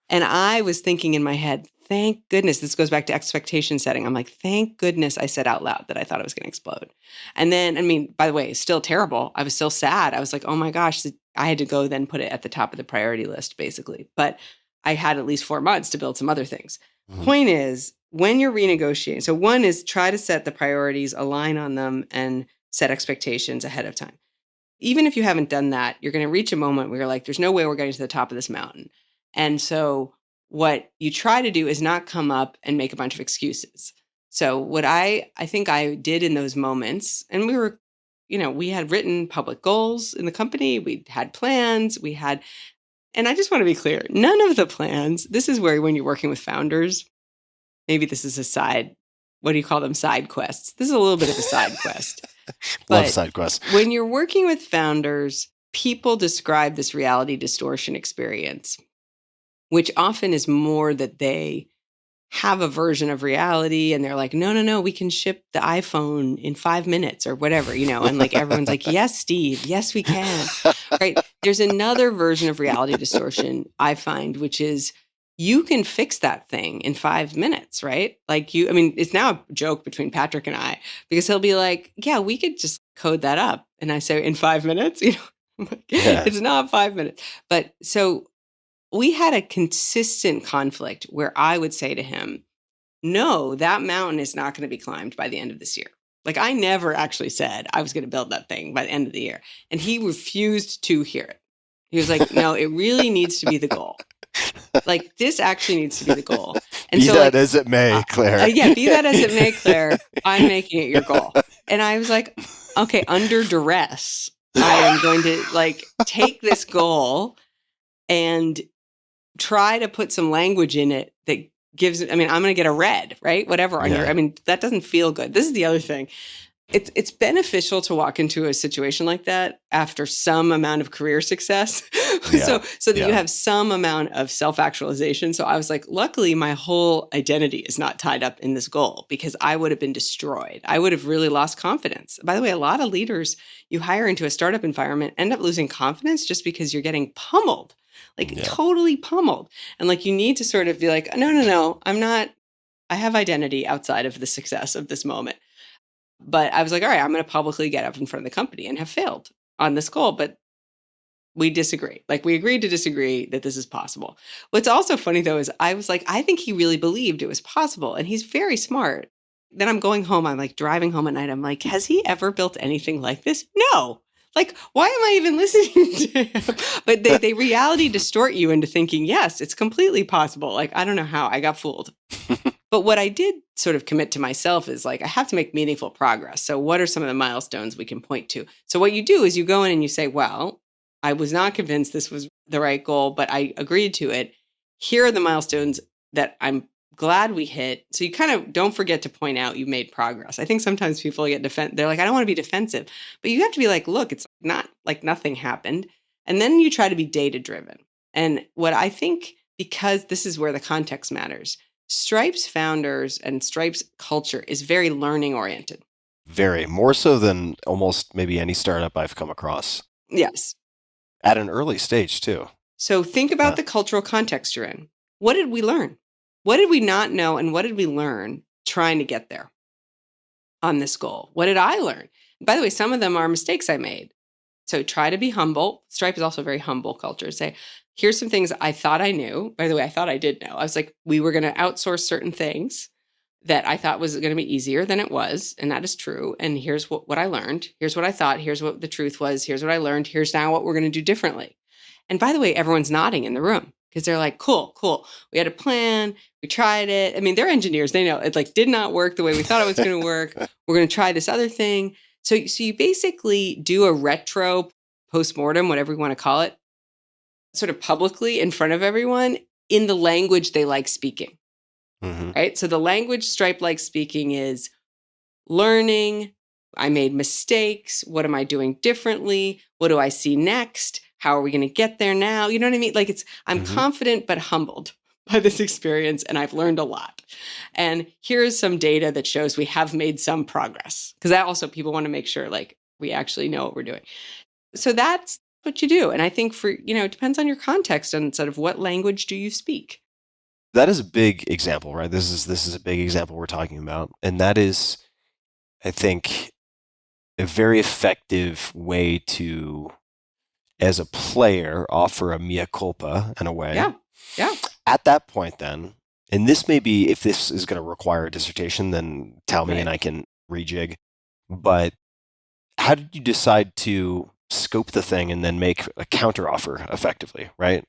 And I was thinking in my head, thank goodness, this goes back to expectation setting. I'm like, thank goodness I said out loud that I thought it was going to explode. And then, by the way, it's still terrible. I was still sad. I was like, oh my gosh, I had to go then put it at the top of the priority list, basically. But I had at least 4 months to build some other things. Point is, when you're renegotiating, so one is try to set the priorities, align on them, and set expectations ahead of time. Even if you haven't done that, you're going to reach a moment where you're like, there's no way we're getting to the top of this mountain. And so what you try to do is not come up and make a bunch of excuses. So what I think I did in those moments, and we were, we had written public goals in the company, we had plans, and I just want to be clear, none of the plans, this is where when you're working with founders, maybe this is a side, what do you call them? Side quests. This is a little bit of a side quest.
Love side quests.
When you're working with founders, people describe this reality distortion experience, which often is more that they have a version of reality and they're like, no, we can ship the iPhone in 5 minutes or whatever, and everyone's like, yes, Steve, yes, we can. Right. There's another version of reality distortion I find, which is you can fix that thing in 5 minutes, right? It's now a joke between Patrick and I, because he'll be like, yeah, we could just code that up. And I say, in 5 minutes, It's not 5 minutes. But so we had a consistent conflict where I would say to him, no, that mountain is not going to be climbed by the end of this year. I never actually said I was going to build that thing by the end of the year. And he refused to hear it. He was like, no, it really needs to be the goal. This actually needs to be the goal. And
be that as it may, Claire.
Be that as it may, Claire. I'm making it your goal. And I was like, okay, under duress, I am going to take this goal and try to put some language in it that gives, I'm going to get a red, right? Whatever on that doesn't feel good. This is the other thing. It's beneficial to walk into a situation like that after some amount of career success. So that you have some amount of self-actualization. So I was like, luckily my whole identity is not tied up in this goal, because I would have been destroyed. I would have really lost confidence. By the way, a lot of leaders you hire into a startup environment end up losing confidence just because you're getting pummeled, totally pummeled. And you need to sort of be like, no, I have identity outside of the success of this moment. But I was like, all right, I'm going to publicly get up in front of the company and have failed on this goal. But we disagree. We agreed to disagree that this is possible. What's also funny, though, is I was like, I think he really believed it was possible. And he's very smart. Then I'm going home. I'm driving home at night. I'm like, has he ever built anything like this? No. Why am I even listening to him? But they reality distort you into thinking, yes, it's completely possible. I don't know how. I got fooled. But what I did sort of commit to myself is I have to make meaningful progress. So what are some of the milestones we can point to? So what you do is you go in and you say, well, I was not convinced this was the right goal, but I agreed to it. Here are the milestones that I'm glad we hit. So you kind of don't forget to point out you made progress. I think sometimes people get defensive. They're like, I don't want to be defensive. But you have to be like, look, it's not like nothing happened. And then you try to be data driven. And what I think, because this is where the context matters, Stripe's founders and Stripe's culture is very learning oriented.
Very, more so than almost maybe any startup I've come across.
Yes.
At an early stage too.
So think about the cultural context you're in. What did we learn? What did we not know? And what did we learn trying to get there on this goal? What did I learn? By the way, some of them are mistakes I made. So try to be humble. Stripe is also a very humble culture. Say, here's some things I thought I knew. By the way, I thought I did know. I was like, we were going to outsource certain things that I thought was going to be easier than it was. And that is true. And here's what I learned. Here's what I thought. Here's what the truth was. Here's what I learned. Here's now what we're going to do differently. And by the way, everyone's nodding in the room because they're like, cool. We had a plan. We tried it. I mean, they're engineers. They know it like did not work the way we thought it was going to work. We're going to try this other thing. So you basically do a retro postmortem, whatever you want to call it, sort of publicly in front of everyone in the language they like speaking. Right? So the language Stripe likes speaking is learning. I made mistakes. What am I doing differently? What do I see next? How are we going to get there now? You know what I mean? Like I'm confident but humbled by this experience, and I've learned a lot. And here's some data that shows we have made some progress, because that also people want to make sure like we actually know what we're doing. So that's what you do. And I think it depends on your context and sort of what language do you speak.
That is a big example, right? This is a big example we're talking about. And that is, I think, a very effective way to, as a player, offer a mea culpa in a way.
Yeah.
At that point then, and this may be, if this is going to require a dissertation, then tell me and I can rejig. But how did you decide to scope the thing and then make a counteroffer effectively, right?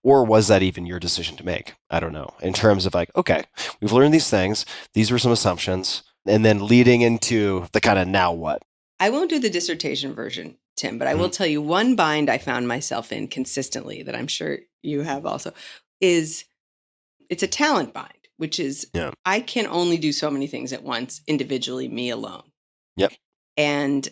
Or was that even your decision to make? I don't know. In terms of like, okay, we've learned these things. These were some assumptions. And then leading into the kind of now what?
I won't do the dissertation version, Tim, but I will tell you one bind I found myself in consistently that I'm sure you have also is it's a talent bind, which is I can only do so many things at once individually, me alone.
Yep.
And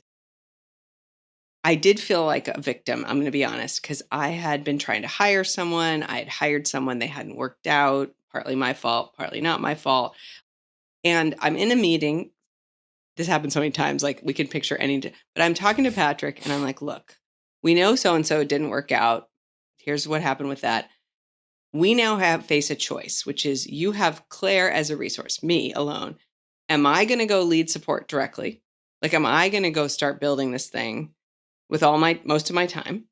I did feel like a victim, I'm going to be honest, because I had been trying to hire someone. I had hired someone. They hadn't worked out, partly my fault, partly not my fault. And I'm in a meeting. This happens so many times, like we can picture but I'm talking to Patrick and I'm like, look, we know so-and-so didn't work out. Here's what happened with that. We now face a choice, which is you have Claire as a resource, me alone. Am I going to go lead support directly? Like, am I going to go start building this thing with most of my time?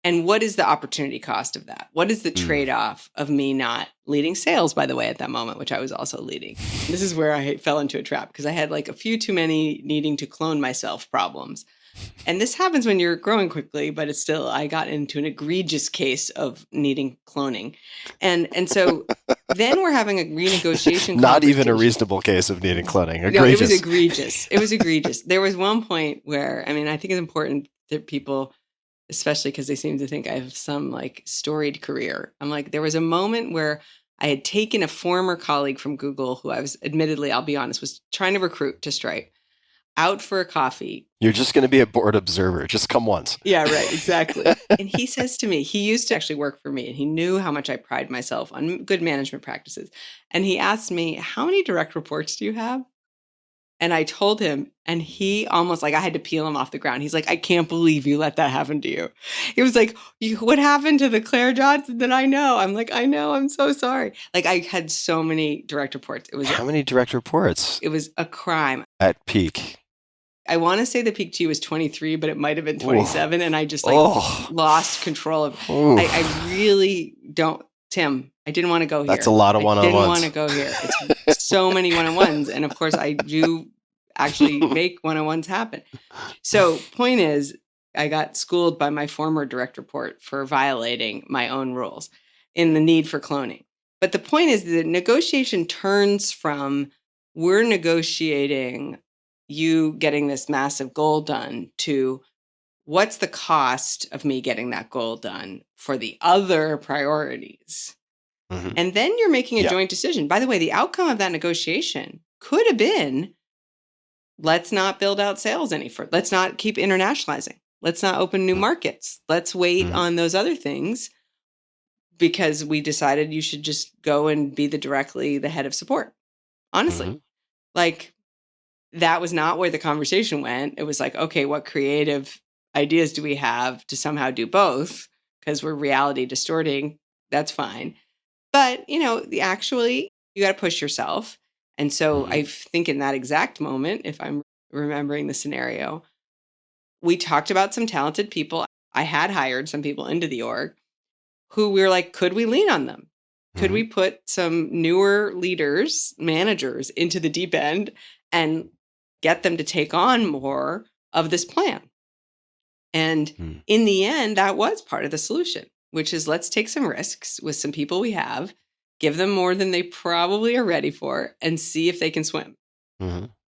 And what is the opportunity cost of that? What is the trade-off of me not leading sales, by the way, at that moment, which I was also leading? This is where I fell into a trap because I had like a few too many needing to clone myself problems. And this happens when you're growing quickly, but it's still, I got into an egregious case of needing cloning. And so then we're having a renegotiation
Not even a reasonable case of needing cloning. Egregious.
No, it was egregious. It was egregious. There was one point where, I mean, I think it's important that people, especially because they seem to think I have some like storied career. I'm like, there was a moment where I had taken a former colleague from Google who I was admittedly, I'll be honest, was trying to recruit to Stripe out for a coffee.
You're just going to be a board observer. Just come once.
Yeah, right. Exactly. And he says to me, he used to actually work for me and he knew how much I pride myself on good management practices. And he asked me, how many direct reports do you have? And I told him, and he almost like I had to peel him off the ground. He's like, I can't believe you let that happen to you. He was like, what happened to the Claire Johnson that I know? I'm like, I know, I'm so sorry. Like I had so many direct reports.
How many direct reports?
It was a crime.
At peak.
I want to say the peak to you was 23, but it might have been 27. And I just like lost control of I really don't, Tim, I didn't want to go here.
That's a lot of one-on-ones.
I didn't want to go here. It's so many one-on-ones. And of course, I do actually make one-on-ones happen. So point is, I got schooled by my former direct report for violating my own rules in the need for cloning. But the point is the negotiation turns from we're negotiating you getting this massive goal done to what's the cost of me getting that goal done for the other priorities? And then you're making a joint decision. By the way, the outcome of that negotiation could have been, let's not build out sales any further. Let's not keep internationalizing. Let's not open new markets. Let's wait on those other things because we decided you should just go and be the head of support. Honestly, like that was not where the conversation went. It was like, okay, what creative ideas do we have to somehow do both? Because we're reality distorting. That's fine. But, actually, you got to push yourself. And so I think in that exact moment, if I'm remembering the scenario, we talked about some talented people. I had hired some people into the org who we were like, could we lean on them? Could we put some newer leaders, managers into the deep end and get them to take on more of this plan? And in the end, that was part of the solution, which is let's take some risks with some people we have, give them more than they probably are ready for, and see if they can swim,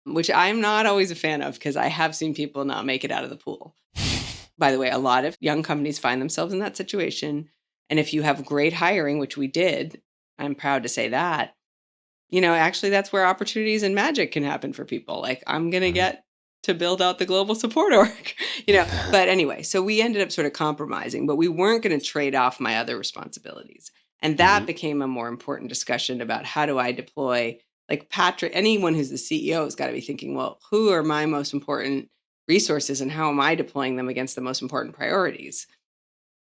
which I'm not always a fan of because I have seen people not make it out of the pool. By the way, a lot of young companies find themselves in that situation. And if you have great hiring, which we did, I'm proud to say that, actually that's where opportunities and magic can happen for people. Like I'm going to get to build out the global support org, but anyway, so we ended up sort of compromising, but we weren't going to trade off my other responsibilities. And that became a more important discussion about how do I deploy, like Patrick, anyone who's the CEO has got to be thinking, well, who are my most important resources and how am I deploying them against the most important priorities?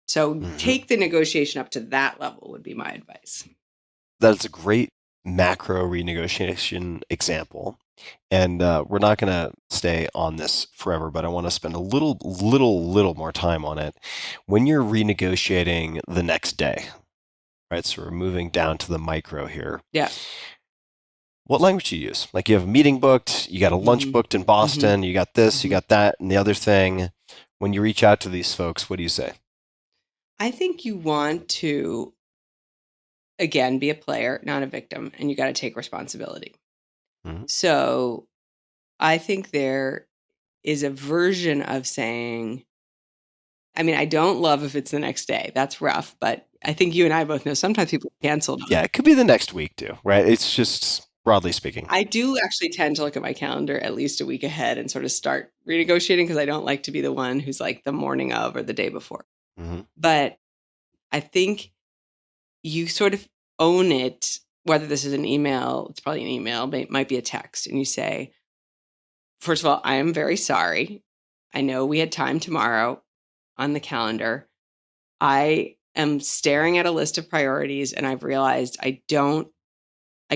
So take the negotiation up to that level would be my advice.
That's a great macro renegotiation example. And we're not going to stay on this forever, but I want to spend a little more time on it. When you're renegotiating the next day, right? So we're moving down to the micro here.
Yeah.
What language do you use? Like you have a meeting booked, you got a lunch booked in Boston, you got this, you got that, and the other thing. When you reach out to these folks, what do you say?
I think you want to, again, be a player, not a victim, and you got to take responsibility. So I think there is a version of saying, I mean, I don't love if it's the next day. That's rough, but I think you and I both know sometimes people canceled.
Yeah, it could be the next week too, right? It's just broadly speaking.
I do actually tend to look at my calendar at least a week ahead and sort of start renegotiating because I don't like to be the one who's like the morning of or the day before. But I think you sort of own it, whether this is an email, it's probably an email, but it might be a text. And you say, first of all, I am very sorry. I know we had time tomorrow on the calendar. I am staring at a list of priorities and I've realized I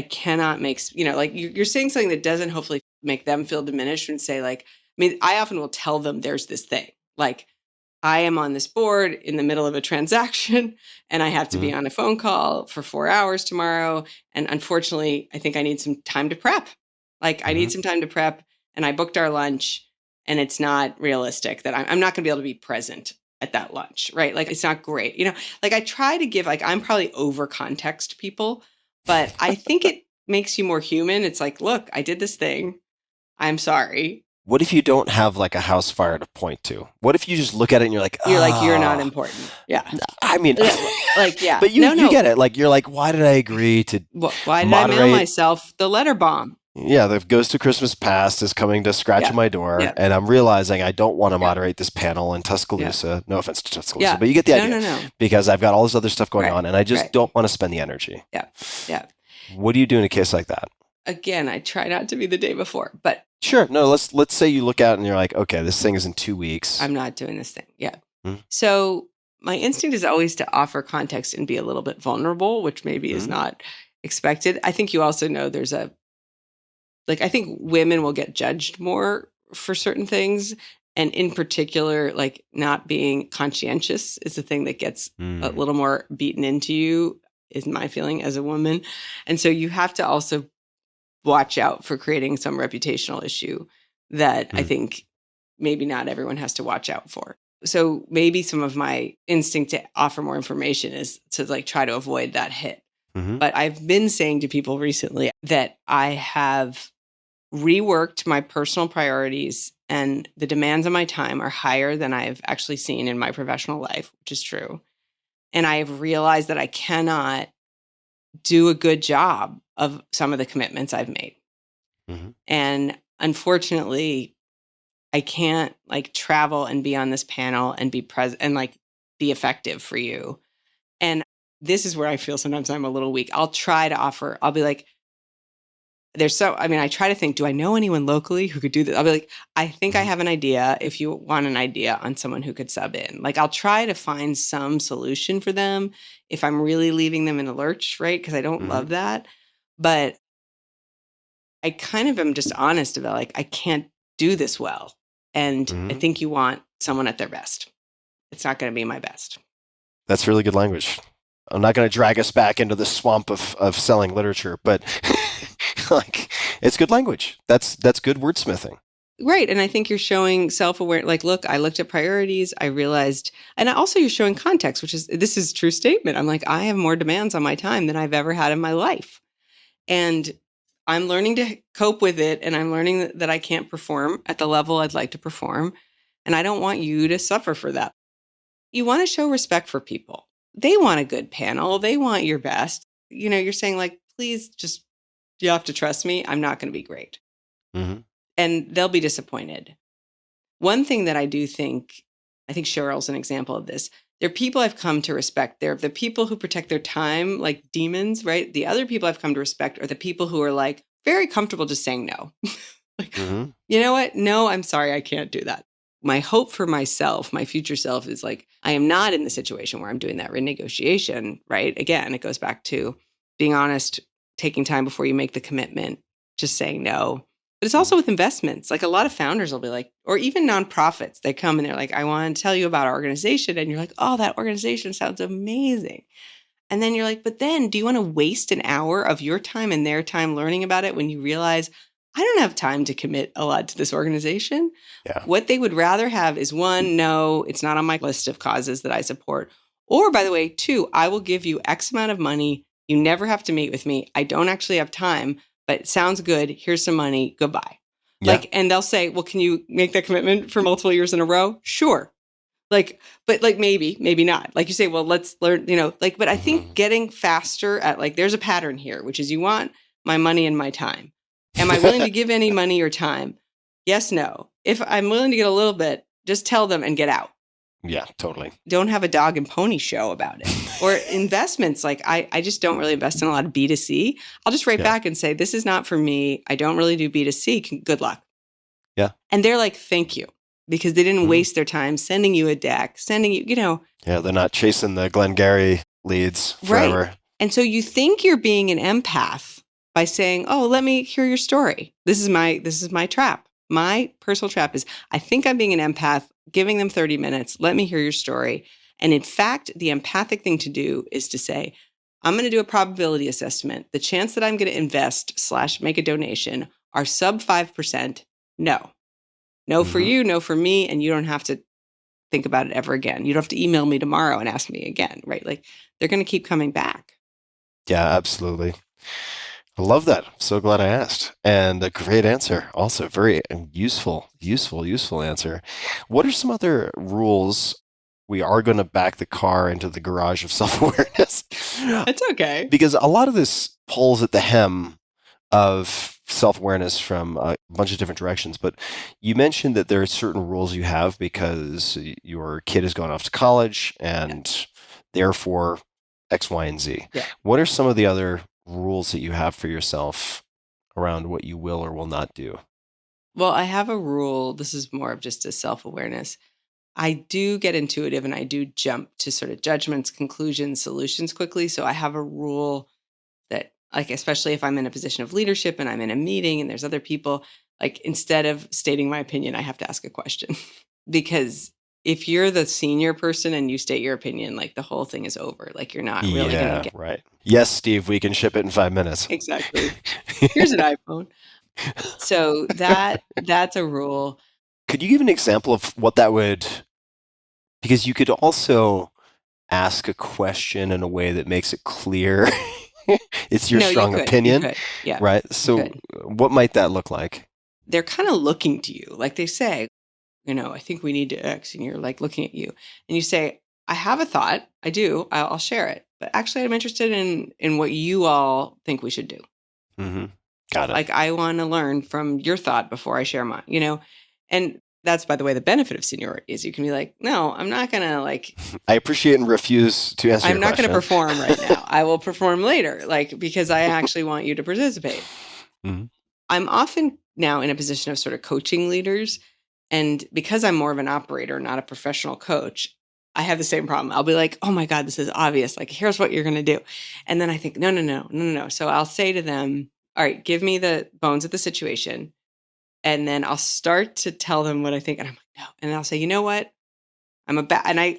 cannot make, like you're saying something that doesn't hopefully make them feel diminished and say like, I mean, I often will tell them there's this thing, like I am on this board in the middle of a transaction and I have to be on a phone call for 4 hours tomorrow. And unfortunately, I think I need some time to prep. Like I need some time to prep and I booked our lunch and it's not realistic that I'm not going to be able to be present at that lunch, right? Like it's not great. Like I try to give, like I'm probably over context people, but I think it makes you more human. It's like, look, I did this thing. I'm sorry.
What if you don't have like a house fire to point to? What if you just look at it and you're like,
you're not important. Yeah.
I mean,
like, yeah.
But you get it. Like, you're like, why did I agree to
why did I mail myself the letter bomb?
Yeah, the Ghost of Christmas Past is coming to scratch at my door, and I'm realizing I don't want to moderate this panel in Tuscaloosa. No offense to Tuscaloosa, but you get the idea.
No.
Because I've got all this other stuff going on, and I just don't want to spend the energy.
Yeah.
What do you do in a case like that?
Again, I try not to be the day before, but
sure. No, let's say you look out and you're like, okay, this thing is in 2 weeks.
I'm not doing this thing. Yeah. So my instinct is always to offer context and be a little bit vulnerable, which maybe is not expected. I think you also know there's I think women will get judged more for certain things. And in particular, like not being conscientious is the thing that gets a little more beaten into you, is my feeling as a woman. And so you have to also watch out for creating some reputational issue that I think maybe not everyone has to watch out for. So maybe some of my instinct to offer more information is to like try to avoid that hit. But I've been saying to people recently that I have reworked my personal priorities and the demands on my time are higher than I've actually seen in my professional life, which is true. And I have realized that I cannot do a good job of some of the commitments I've made. And unfortunately, I can't like travel and be on this panel and be present and like be effective for you. And this is where I feel sometimes I'm a little weak. I'll try to offer, I'll be like, I try to think, do I know anyone locally who could do this? I'll be like, I think I have an idea if you want an idea on someone who could sub in. Like, I'll try to find some solution for them if I'm really leaving them in a lurch, right? Because I don't love that. But I kind of am just honest about like, I can't do this well. And I
Mm-hmm.
think you want someone at their best. It's not going to be my best.
That's really good language. I'm not going to drag us back into the swamp of selling literature, but like it's good language. That's good wordsmithing.
Right. And I think you're showing self-aware. Like, look, I looked at priorities. I realized, and also you're showing context, this is a true statement. I'm like, I have more demands on my time than I've ever had in my life. And I'm learning to cope with it. And I'm learning that I can't perform at the level I'd like to perform. And I don't want you to suffer for that. You want to show respect for people. They want a good panel. They want your best. You're saying like, please just, you have to trust me. I'm not going to be great.
Mm-hmm.
And they'll be disappointed. One thing that I think Cheryl's an example of this. They're people I've come to respect. They're the people who protect their time like demons, right? The other people I've come to respect are the people who are like very comfortable just saying no. Like,
Mm-hmm.
you know what? No, I'm sorry, I can't do that. My hope for myself, my future self is like, I am not in the situation where I'm doing that renegotiation, right? Again, it goes back to being honest, taking time before you make the commitment, just saying no. But it's also with investments. Like a lot of founders will be like, or even nonprofits, they come and they're like, I want to tell you about our organization. And you're like, oh, that organization sounds amazing. And then you're like, but then do you want to waste an hour of your time and their time learning about it when you realize I don't have time to commit a lot to this organization?
Yeah.
What they would rather have is one, no, it's not on my list of causes that I support. Or by the way, two, I will give you X amount of money. You never have to meet with me. I don't actually have time, but it sounds good. Here's some money. Goodbye.
Yeah.
And they'll say, well, can you make that commitment for multiple years in a row? Sure. But maybe not. Like you say, well, let's learn, but I think getting faster at there's a pattern here, which is you want my money and my time. Am I willing to give any money or time? Yes, no. If I'm willing to get a little bit, just tell them and get out.
Yeah, totally.
Don't have a dog and pony show about it. Or investments. I just don't really invest in a lot of B2C. I'll just write back and say, this is not for me. I don't really do B2C. Good luck.
Yeah.
And they're like, thank you. Because they didn't waste their time sending you a deck, sending you,
Yeah, they're not chasing the Glengarry leads forever.
Right. And so you think you're being an empath by saying, oh, let me hear your story. This is my trap. My personal trap is I think I'm being an empath, giving them 30 minutes. Let me hear your story. And in fact, the empathic thing to do is to say, I'm going to do a probability assessment. The chance that I'm going to invest / make a donation are sub 5%. No for you, no for me. And you don't have to think about it ever again. You don't have to email me tomorrow and ask me again, right? Like they're going to keep coming back.
Yeah, absolutely. I love that. I'm so glad I asked. And a great answer. Also very useful answer. What are some other rules? We are going to back the car into the garage of self-awareness.
It's okay.
Because a lot of this pulls at the hem of self-awareness from a bunch of different directions. But you mentioned that there are certain rules you have because your kid is going off to college and therefore X, Y, and Z.
Yeah.
What are some of the other rules that you have for yourself around what you will or will not do?
Well, I have a rule. This is more of just a self-awareness. I do get intuitive and I do jump to sort of judgments, conclusions, solutions quickly. So I have a rule that, especially if I'm in a position of leadership and I'm in a meeting and there's other people, instead of stating my opinion, I have to ask a question. Because if you're the senior person and you state your opinion, the whole thing is over. You're not really going to get
right. Yes, Steve, we can ship it in 5 minutes.
Exactly. Here's an iPhone. So that's a rule.
Could you give an example of what that would? Because you could also ask a question in a way that makes it clear. It's your strong opinion,
yeah,
right? So what might that look like?
They're kind of looking to you. They say, I think we need to X, and you're looking at you. And you say, I have a thought. I do. I'll share it. But actually, I'm interested in what you all think we should do.
Mm-hmm. Got it.
I want to learn from your thought before I share mine, And that's, by the way, the benefit of seniority is you can be like, no, I'm not going to
I appreciate and refuse to answer your question.
I'm not going to perform right now. I will perform later, because I actually want you to participate.
Mm-hmm.
I'm often now in a position of sort of coaching leaders. And because I'm more of an operator, not a professional coach, I have the same problem. I'll be like, oh my God, this is obvious. Here's what you're going to do. And then I think, no. So I'll say to them, all right, give me the bones of the situation. And then I'll start to tell them what I think. And I'm like, no. And I'll say, you know what? And I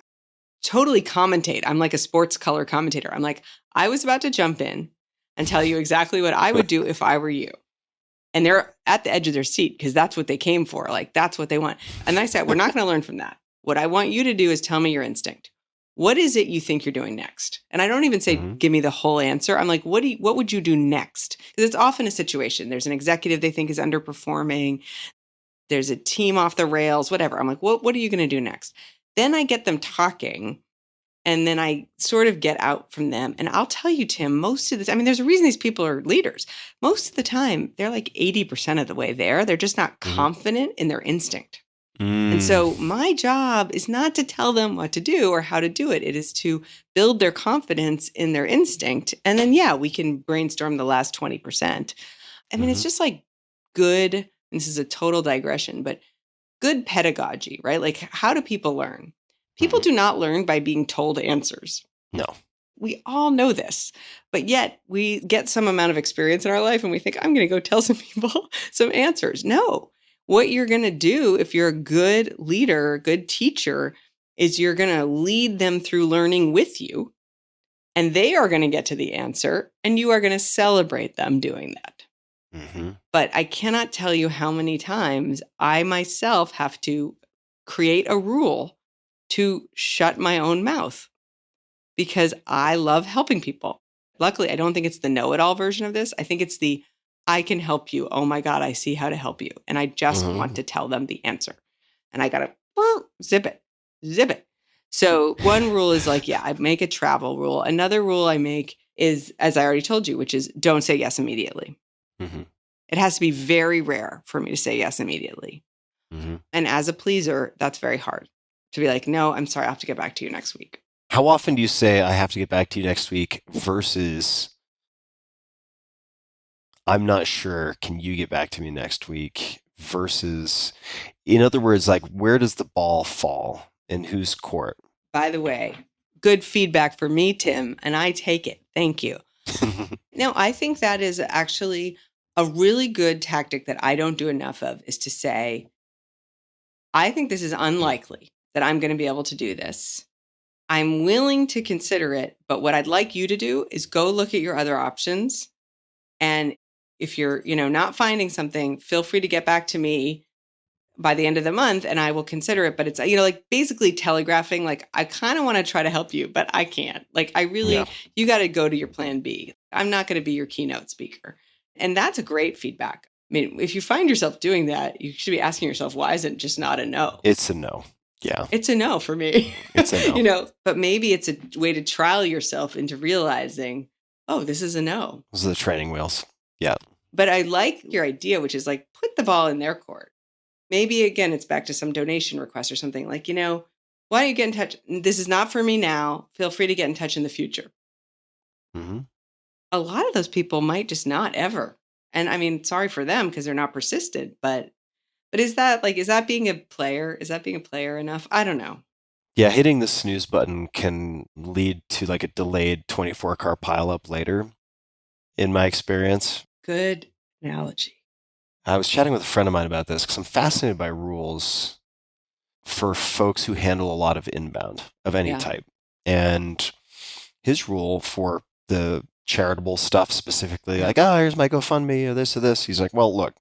totally commentate. I'm like a sports color commentator. I'm like, I was about to jump in and tell you exactly what I would do if I were you. And they're at the edge of their seat because that's what they came for. Like, that's what they want. And I said, we're not going to learn from that. What I want you to do is tell me your instinct. What is it you think you're doing next? And I don't even say, give me the whole answer. I'm like, what would you do next? Because it's often a situation. There's an executive they think is underperforming. There's a team off the rails, whatever. I'm like, what are you going to do next? Then I get them talking. And then I sort of get out from them. And I'll tell you, Tim, most of the time, I mean, there's a reason these people are leaders. Most of the time, they're like 80% of the way there. They're just not confident in their instinct. And so my job is not to tell them what to do or how to do it. It is to build their confidence in their instinct. And then, yeah, we can brainstorm the last 20%. I mean, it's just like good, this is a total digression, but good pedagogy, right? Like, how do people learn? People do not learn by being told answers.
No.
We all know this, but yet we get some amount of experience in our life and we think, I'm going to go tell some people some answers. No, what you're going to do if you're a good leader, a good teacher, is you're going to lead them through learning with you, and they are going to get to the answer, and you are going to celebrate them doing that. But I cannot tell you how many times I myself have to create a rule to shut my own mouth because I love helping people. Luckily, I don't think it's the know-it-all version of this. I think it's the, I can help you. Oh my God, I see how to help you. And I just want to tell them the answer. And I got to zip it. So one rule is like, yeah, I make a travel rule. Another rule I make is, as I already told you, which is don't say yes immediately. It has to be very rare for me to say yes immediately. And as a pleaser, that's very hard. To be like, no, I'm sorry, I'll have to get back to you next week.
How often do you say, I have to get back to you next week versus, I'm not sure, can you get back to me next week? Versus, in other words, like, where does the ball fall? In whose court?
By the way, good feedback for me, Tim, and I take it. Thank you. No, I think that is actually a really good tactic that I don't do enough of, is to say, I think this is unlikely that I'm going to be able to do this. I'm willing to consider it, but what I'd like you to do is go look at your other options. And if you're, not finding something, feel free to get back to me by the end of the month and I will consider it. But it's, like basically telegraphing, like, I kind of want to try to help you, but I can't. Like, you got to go to your plan B. I'm not going to be your keynote speaker. And that's a great feedback. I mean, if you find yourself doing that, you should be asking yourself, why is it just not a no?
It's a no. Yeah.
It's a no for me.
It's a no.
But maybe it's a way to trial yourself into realizing, oh, this is a no.
Those are the training wheels. Yeah.
But I like your idea, which is like, put the ball in their court. Maybe, again, it's back to some donation request or something like, why don't you get in touch? This is not for me now. Feel free to get in touch in the future. A lot of those people might just not ever. And I mean, sorry for them because they're not persistent, but is that being a player? Is that being a player enough? I don't know.
Yeah, hitting the snooze button can lead to like a delayed 24-car pileup later, in my experience.
Good analogy.
I was chatting with a friend of mine about this because I'm fascinated by rules for folks who handle a lot of inbound of any type. And his rule for the charitable stuff specifically, like, here's my GoFundMe or this. He's like, well, look,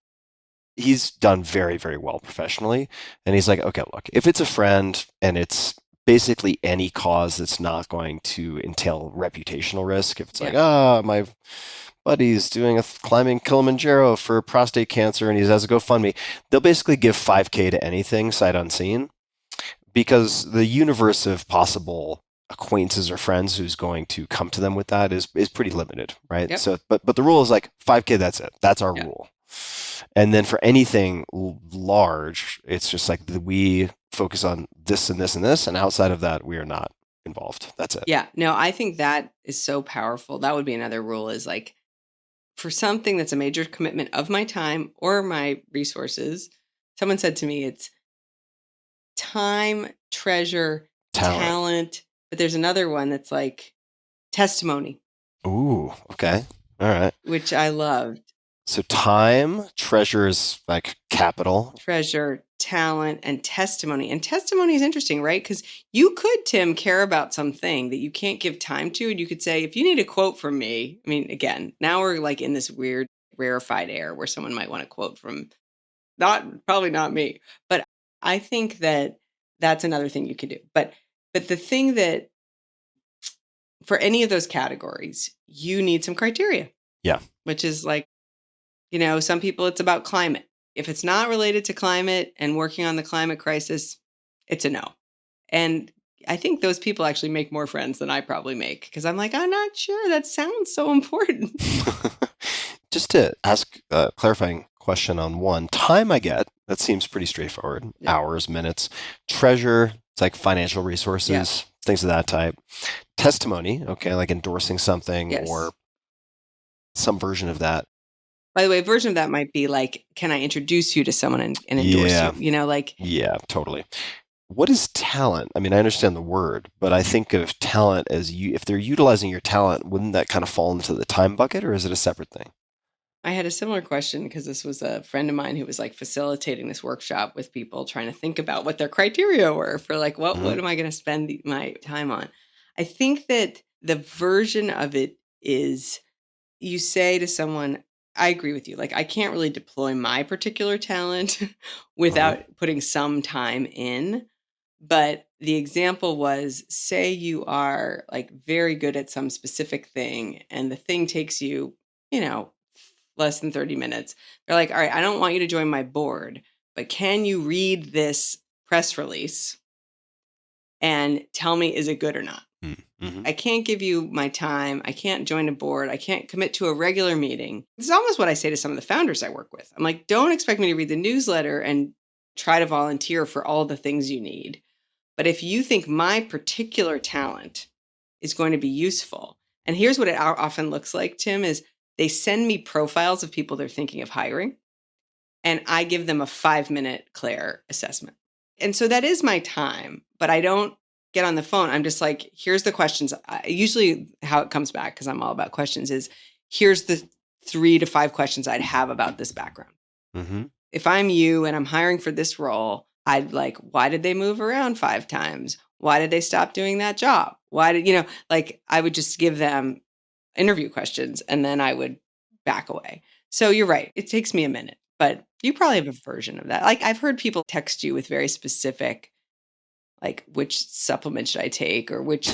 he's done very, very well professionally. And he's like, okay, look, if it's a friend and it's basically any cause that's not going to entail reputational risk, if it's like, my buddy's doing climbing Kilimanjaro for prostate cancer and he has a GoFundMe, they'll basically give $5K to anything sight unseen, because the universe of possible acquaintances or friends who's going to come to them with that is pretty limited, right?
Yep.
So, but the rule is like $5K, that's it. That's our rule. And then for anything large, it's just like we focus on this and this and this, and outside of that, we are not involved. That's it.
Yeah, no, I think that is so powerful. That would be another rule, is like, for something that's a major commitment of my time or my resources, someone said to me, it's time, treasure, talent. But there's another one that's like testimony.
Ooh, okay. All right.
Which I loved.
So time, treasure is like capital.
Treasure, talent, and testimony. And testimony is interesting, right? Because you could, Tim, care about something that you can't give time to. And you could say, if you need a quote from me, I mean, again, now we're like in this weird rarefied air where someone might want a quote from probably not me. But I think that that's another thing you could do. But the thing that for any of those categories, you need some criteria.
Yeah.
Which is like, some people it's about climate. If it's not related to climate and working on the climate crisis, it's a no. And I think those people actually make more friends than I probably make because I'm like, I'm not sure. That sounds so important.
Just to ask a clarifying question on one, time I get, that seems pretty straightforward.
Yeah.
Hours, minutes. Treasure, it's like financial resources, things of that type. Testimony, okay, like endorsing something or some version of that.
By the way, a version of that might be like, can I introduce you to someone and endorse you?
Yeah, totally. What is talent? I mean, I understand the word, but I think of talent as if they're utilizing your talent, wouldn't that kind of fall into the time bucket, or is it a separate thing?
I had a similar question because this was a friend of mine who was like facilitating this workshop with people trying to think about what their criteria were for like, what am I going to spend my time on? I think that the version of it is you say to someone, I agree with you. Like, I can't really deploy my particular talent without putting some time in. But the example was, say you are like very good at some specific thing and the thing takes you, less than 30 minutes. They're like, all right, I don't want you to join my board, but can you read this press release and tell me, is it good or not? Mm-hmm. I can't give you my time. I can't join a board. I can't commit to a regular meeting. This is almost what I say to some of the founders I work with. I'm like, don't expect me to read the newsletter and try to volunteer for all the things you need. But if you think my particular talent is going to be useful, and here's what it often looks like, Tim, is they send me profiles of people they're thinking of hiring, and I give them a 5-minute Claire assessment. And so that is my time, but I don't get on the phone. I'm just like, here's the questions. Usually how it comes back, because I'm all about questions, is here's the 3 to 5 questions I'd have about this background. Mm-hmm. If I'm you and I'm hiring for this role, I'd like, why did they move around 5 times? Why did they stop doing that job? Why did, I would just give them interview questions and then I would back away. So you're right. It takes me a minute, but you probably have a version of that. Like I've heard people text you with very specific, like which supplement should I take or which,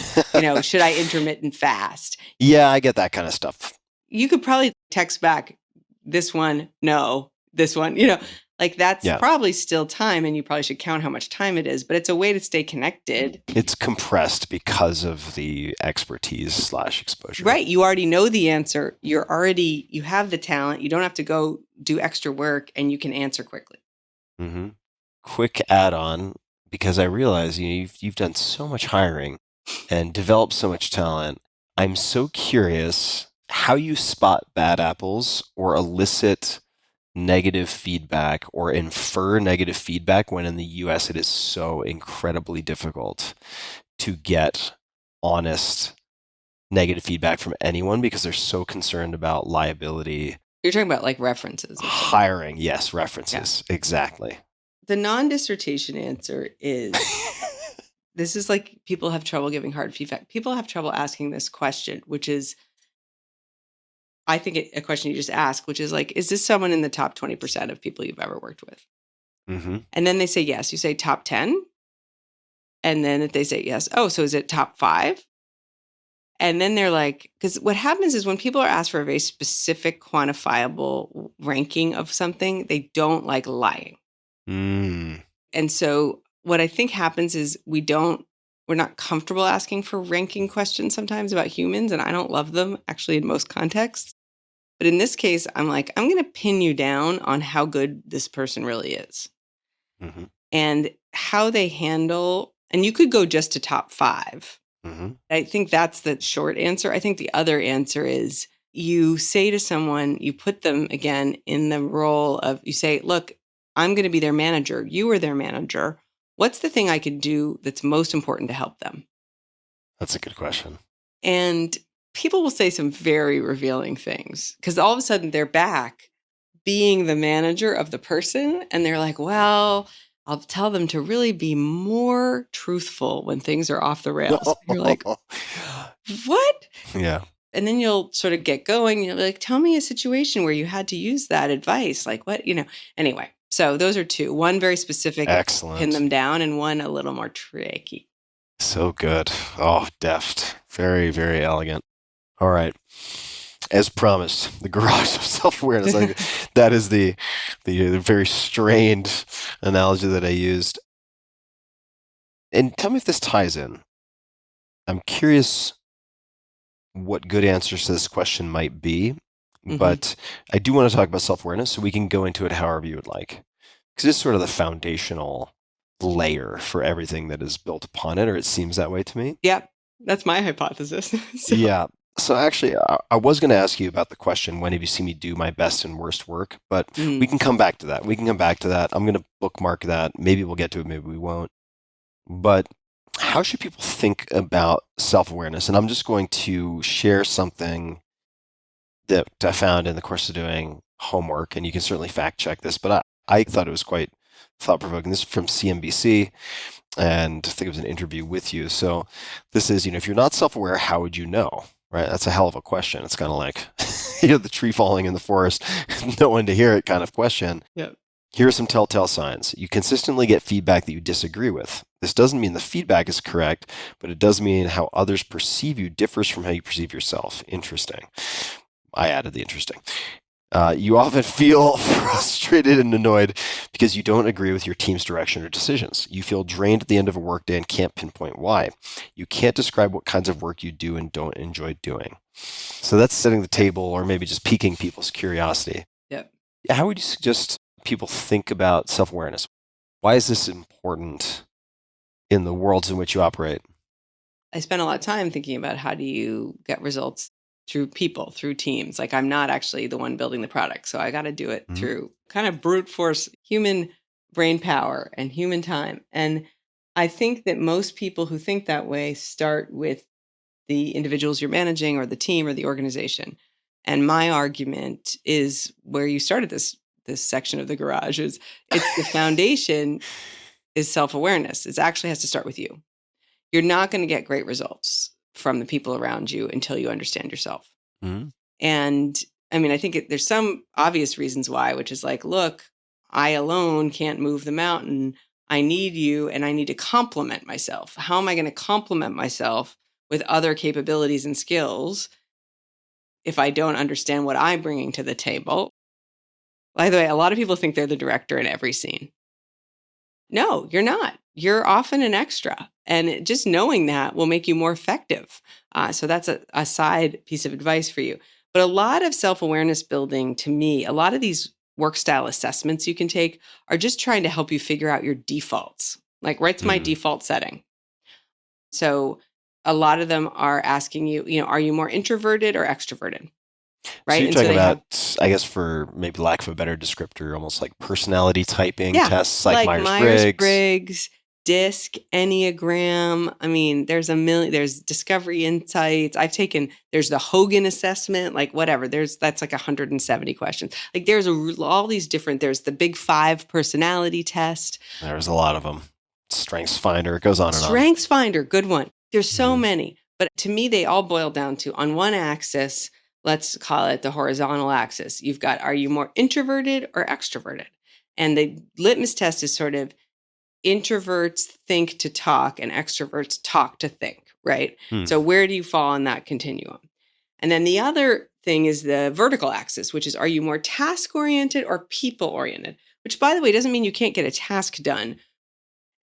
should I intermittent fast?
Yeah, I get that kind of stuff.
You could probably text back this one, no, this one, like that's probably still time and you probably should count how much time it is, but it's a way to stay connected.
It's compressed because of the expertise / exposure.
Right. You already know the answer. You have the talent. You don't have to go do extra work and you can answer quickly.
Mm-hmm. Quick add-on, because I realize you've done so much hiring and developed so much talent. I'm so curious how you spot bad apples or elicit negative feedback or infer negative feedback when in the US it is so incredibly difficult to get honest negative feedback from anyone because they're so concerned about liability.
You're talking about like references.
Hiring, yes, references. Yeah. Exactly.
The non-dissertation answer is, this is like people have trouble giving hard feedback. People have trouble asking this question, which is, I think a question you just ask, which is like, is this someone in the top 20% of people you've ever worked with? Mm-hmm. And then they say yes. You say top 10. And then if they say yes, oh, so is it top 5? And then they're like, because what happens is when people are asked for a very specific, quantifiable ranking of something, they don't like lying. Mm. And so what I think happens is we're not comfortable asking for ranking questions sometimes about humans, and I don't love them actually in most contexts. But in this case, I'm like, I'm going to pin you down on how good this person really is. Mm-hmm. And how they handle, and you could go just to top 5. Mm-hmm. I think that's the short answer. I think the other answer is you say to someone, you put them again in the role of, you say, look, I'm going to be their manager. You are their manager. What's the thing I could do that's most important to help them?
That's a good question.
And people will say some very revealing things because all of a sudden they're back being the manager of the person. And they're like, well, I'll tell them to really be more truthful when things are off the rails. You're like, what?
Yeah.
And then you'll sort of get going. You'll be like, tell me a situation where you had to use that advice. Like what, anyway. So those are two. One very specific,
Excellent.
pin them down, and one a little more tricky.
So good. Oh, deft. Very, very elegant. All right. As promised, the garage of self-awareness. That is the very strained analogy that I used. And tell me if this ties in. I'm curious what good answers to this question might be, but I do want to talk about self-awareness, so we can go into it however you would like. Because it's sort of the foundational layer for everything that is built upon it, or it seems that way to me.
Yep, that's my hypothesis.
Yeah. So actually, I was going to ask you about the question, when have you seen me do my best and worst work? But we can come back to that. I'm going to bookmark that. Maybe we'll get to it, maybe we won't. But how should people think about self-awareness? And I'm just going to share something that I found in the course of doing homework, and you can certainly fact check this, but I thought it was quite thought-provoking. This is from CNBC, and I think it was an interview with you. So this is, if you're not self-aware, how would you know? Right? That's a hell of a question. It's kind of like, the tree falling in the forest, no one to hear it kind of question.
Yep.
Here are some telltale signs. You consistently get feedback that you disagree with. This doesn't mean the feedback is correct, but it does mean how others perceive you differs from how you perceive yourself. Interesting. I added the interesting. You often feel frustrated and annoyed because you don't agree with your team's direction or decisions. You feel drained at the end of a workday and can't pinpoint why. You can't describe what kinds of work you do and don't enjoy doing. So that's setting the table, or maybe just piquing people's curiosity.
Yep.
How would you suggest people think about self-awareness? Why is this important in the worlds in which you operate?
I spend a lot of time thinking about how do you get results through people, through teams. Like, I'm not actually the one building the product. So I got to do it through kind of brute force, human brain power and human time. And I think that most people who think that way start with the individuals you're managing, or the team, or the organization. And my argument is where you started this section of the garage is, it's the foundation is self-awareness. It actually has to start with you. You're not going to get great results from the people around you until you understand yourself. And I mean, I think there's some obvious reasons why, which is like, look, I alone can't move the mountain. I need you, and I need to complement myself. How am I going to complement myself with other capabilities and skills if I don't understand what I'm bringing to the table? By the way, a lot of people think they're the director in every scene. No, you're not. You're often an extra. And just knowing that will make you more effective. So that's a side piece of advice for you. But a lot of self-awareness building, to me, a lot of these work style assessments you can take are just trying to help you figure out your defaults. Like, what's my default setting? So a lot of them are asking you, are you more introverted or extroverted? Right.
So you're talking about, I guess, for maybe lack of a better descriptor, almost like personality typing tests, like Myers-Briggs,
DISC, Enneagram. I mean, there's Discovery Insights. There's the Hogan assessment, like whatever. That's like 170 questions. Like there's all these different, there's the Big Five personality test.
There's a lot of them. StrengthsFinder, it goes on and on.
StrengthsFinder, good one. There's so many, but to me, they all boil down to, on one axis, let's call it the horizontal axis. You've got, are you more introverted or extroverted? And the litmus test is sort of, introverts think to talk and extroverts talk to think, right? So where do you fall on that continuum? And then the other thing is the vertical axis, which is, are you more task-oriented or people-oriented? Which, by the way, doesn't mean you can't get a task done.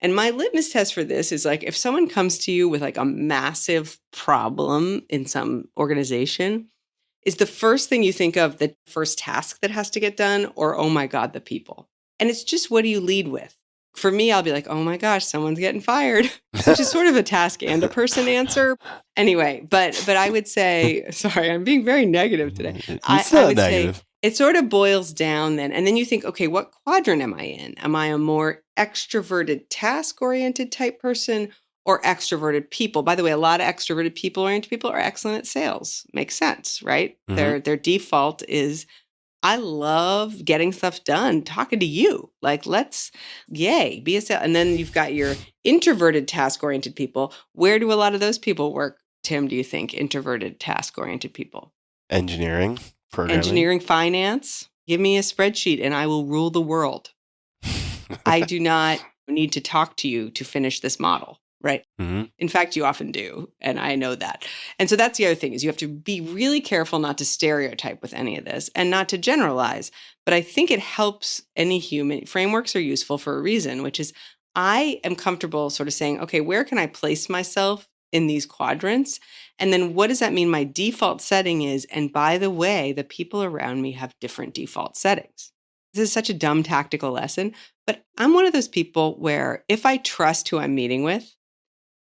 And my litmus test for this is like, if someone comes to you with like a massive problem in some organization, is the first thing you think of the first task that has to get done, or, oh my God, the people? And it's just, what do you lead with? For me, I'll be like, oh my gosh, someone's getting fired, which is sort of a task and a person answer. Anyway, but I would say, sorry, I'm being very negative today. I would negative. Say it sort of boils down then. And then you think, okay, what quadrant am I in? Am I a more extroverted, task-oriented type person, or extroverted people? By the way, a lot of extroverted people-oriented people are excellent at sales. Makes sense, right? Their default is I love getting stuff done, talking to you. Like, yay, be a sales. And then you've got your introverted task-oriented people. Where do a lot of those people work, Tim, do you think, introverted task-oriented people?
Engineering, programming.
Engineering, finance. Give me a spreadsheet and I will rule the world. I do not need to talk to you to finish this model, right?
Mm-hmm.
In fact, you often do. And I know that. And so that's the other thing is you have to be really careful not to stereotype with any of this and not to generalize. But I think it helps any human. Frameworks are useful for a reason, which is I am comfortable sort of saying, okay, where can I place myself in these quadrants? And then what does that mean my default setting is? And by the way, the people around me have different default settings. This is such a dumb tactical lesson, but I'm one of those people where if I trust who I'm meeting with,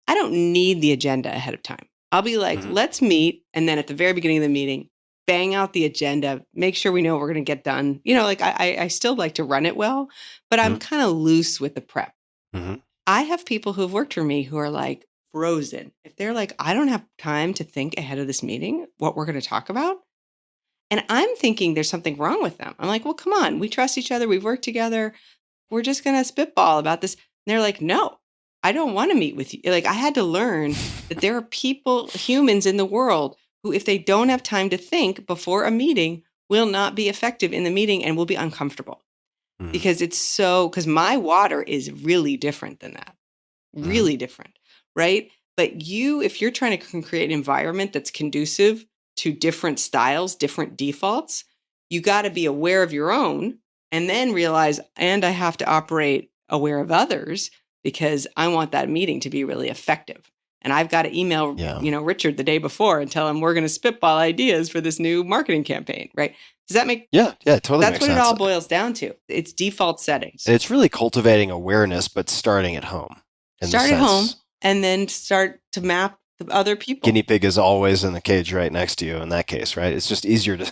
I don't need the agenda ahead of time. I'll be like, let's meet. And then at the very beginning of the meeting, bang out the agenda, make sure we know what we're going to get done. Like I still like to run it well, but I'm kind of loose with the prep. I have people who have worked for me who are like frozen. If they're like, I don't have time to think ahead of this meeting, what we're going to talk about. And I'm thinking there's something wrong with them. I'm like, well, come on. We trust each other. We've worked together. We're just going to spitball about this. And they're like, no, I don't want to meet with you. Like I had to learn that there are humans in the world who, if they don't have time to think before a meeting, will not be effective in the meeting and will be uncomfortable. Because because my water is really different than that. Really different, right? But if you're trying to create an environment that's conducive to different styles, different defaults, you got to be aware of your own and then realize, and I have to operate aware of others because I want that meeting to be really effective. And I've got to email, Richard the day before and tell him we're going to spitball ideas for this new marketing campaign, right? Does that make
Yeah, it totally
That's
makes
what
sense.
it all boils down to. It's default settings.
And it's really cultivating awareness, but starting at home.
Start at home and then start to map the other people.
Guinea pig is always in the cage right next to you in that case, right? It's just easier to,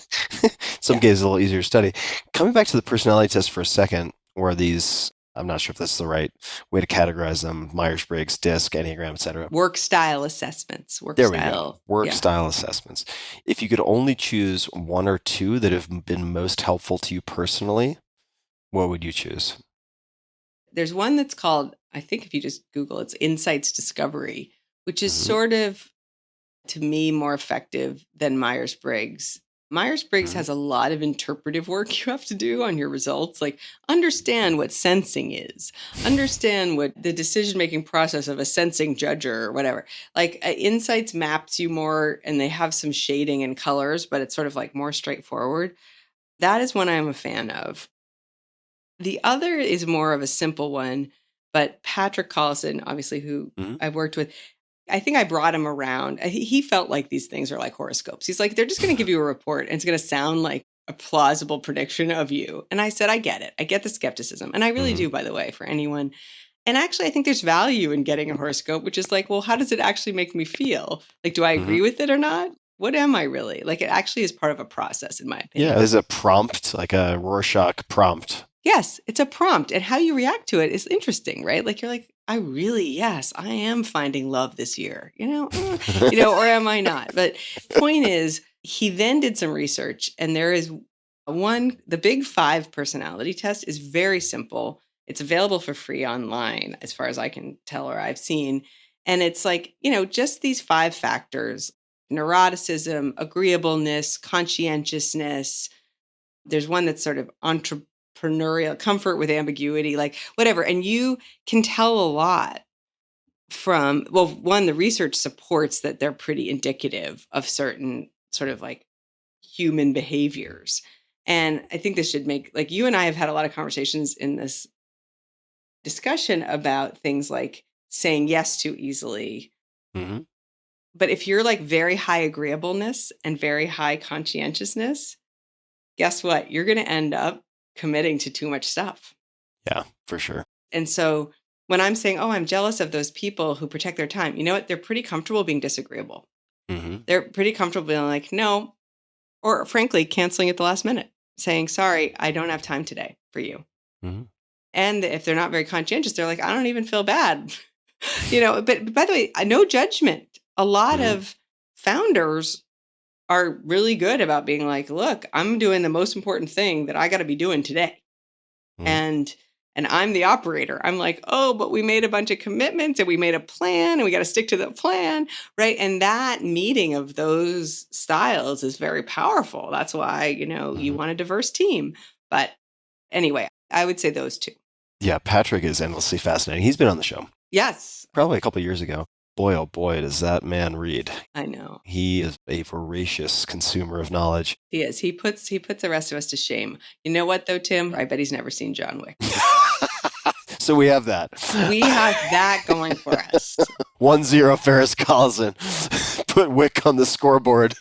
some cases, a little easier to study. Coming back to the personality test for a second, or these, I'm not sure if that's the right way to categorize them, Myers-Briggs, DISC, Enneagram, etc.
Work style assessments.
Work style assessments. If you could only choose one or two that have been most helpful to you personally, what would you choose?
There's one that's called, I think if you just Google, it's Insights Discovery, which is sort of, to me, more effective than Myers-Briggs. Myers-Briggs has a lot of interpretive work you have to do on your results, like understand what sensing is, understand what the decision-making process of a sensing judger or whatever. Like Insights maps you more and they have some shading and colors, but it's sort of like more straightforward. That is one I'm a fan of. The other is more of a simple one, but Patrick Collison, obviously, who I've worked with, I think I brought him around. He felt like these things are like horoscopes. He's like, they're just going to give you a report and it's going to sound like a plausible prediction of you. And I said, I get it. I get the skepticism. And I really do, by the way, for anyone. And actually, I think there's value in getting a horoscope, which is like, well, how does it actually make me feel? Like, do I agree with it or not? What am I really? Like, it actually is part of a process, in my opinion.
Yeah, there's a prompt, like a Rorschach prompt.
Yes, it's a prompt. And how you react to it is interesting, right? Like, you're like, I am finding love this year, or am I not? But point is, he then did some research and there is the Big Five personality test is very simple. It's available for free online, as far as I can tell or I've seen. And it's like, just these 5 factors: neuroticism, agreeableness, conscientiousness. There's one that's sort of entrepreneurial, comfort with ambiguity, like whatever. And you can tell a lot from, well, one, the research supports that they're pretty indicative of certain sort of like human behaviors. And I think this should make, like, you and I have had a lot of conversations in this discussion about things like saying yes too easily. But if you're like very high agreeableness and very high conscientiousness, guess what? You're going to end up committing to too much stuff.
Yeah, for sure.
And so when I'm saying, oh, I'm jealous of those people who protect their time, you know what? They're pretty comfortable being disagreeable. They're pretty comfortable being like, no, or frankly, canceling at the last minute, saying, sorry, I don't have time today for you. And if they're not very conscientious, they're like, I don't even feel bad. But by the way, no judgment. A lot of founders are really good about being like, look, I'm doing the most important thing that I got to be doing today. And I'm the operator. I'm like, oh, but we made a bunch of commitments and we made a plan and we got to stick to the plan, right? And that meeting of those styles is very powerful. That's why, you want a diverse team. But anyway, I would say those two.
Yeah, Patrick is endlessly fascinating. He's been on the show
Yes.
probably a couple of years ago. Boy, oh boy, does that man read.
I know.
He is a voracious consumer of knowledge.
He is. He puts the rest of us to shame. You know what, though, Tim? I bet he's never seen John Wick.
So we have that.
We have that going for us.
1-0 Ferriss Collison. Put Wick on the scoreboard.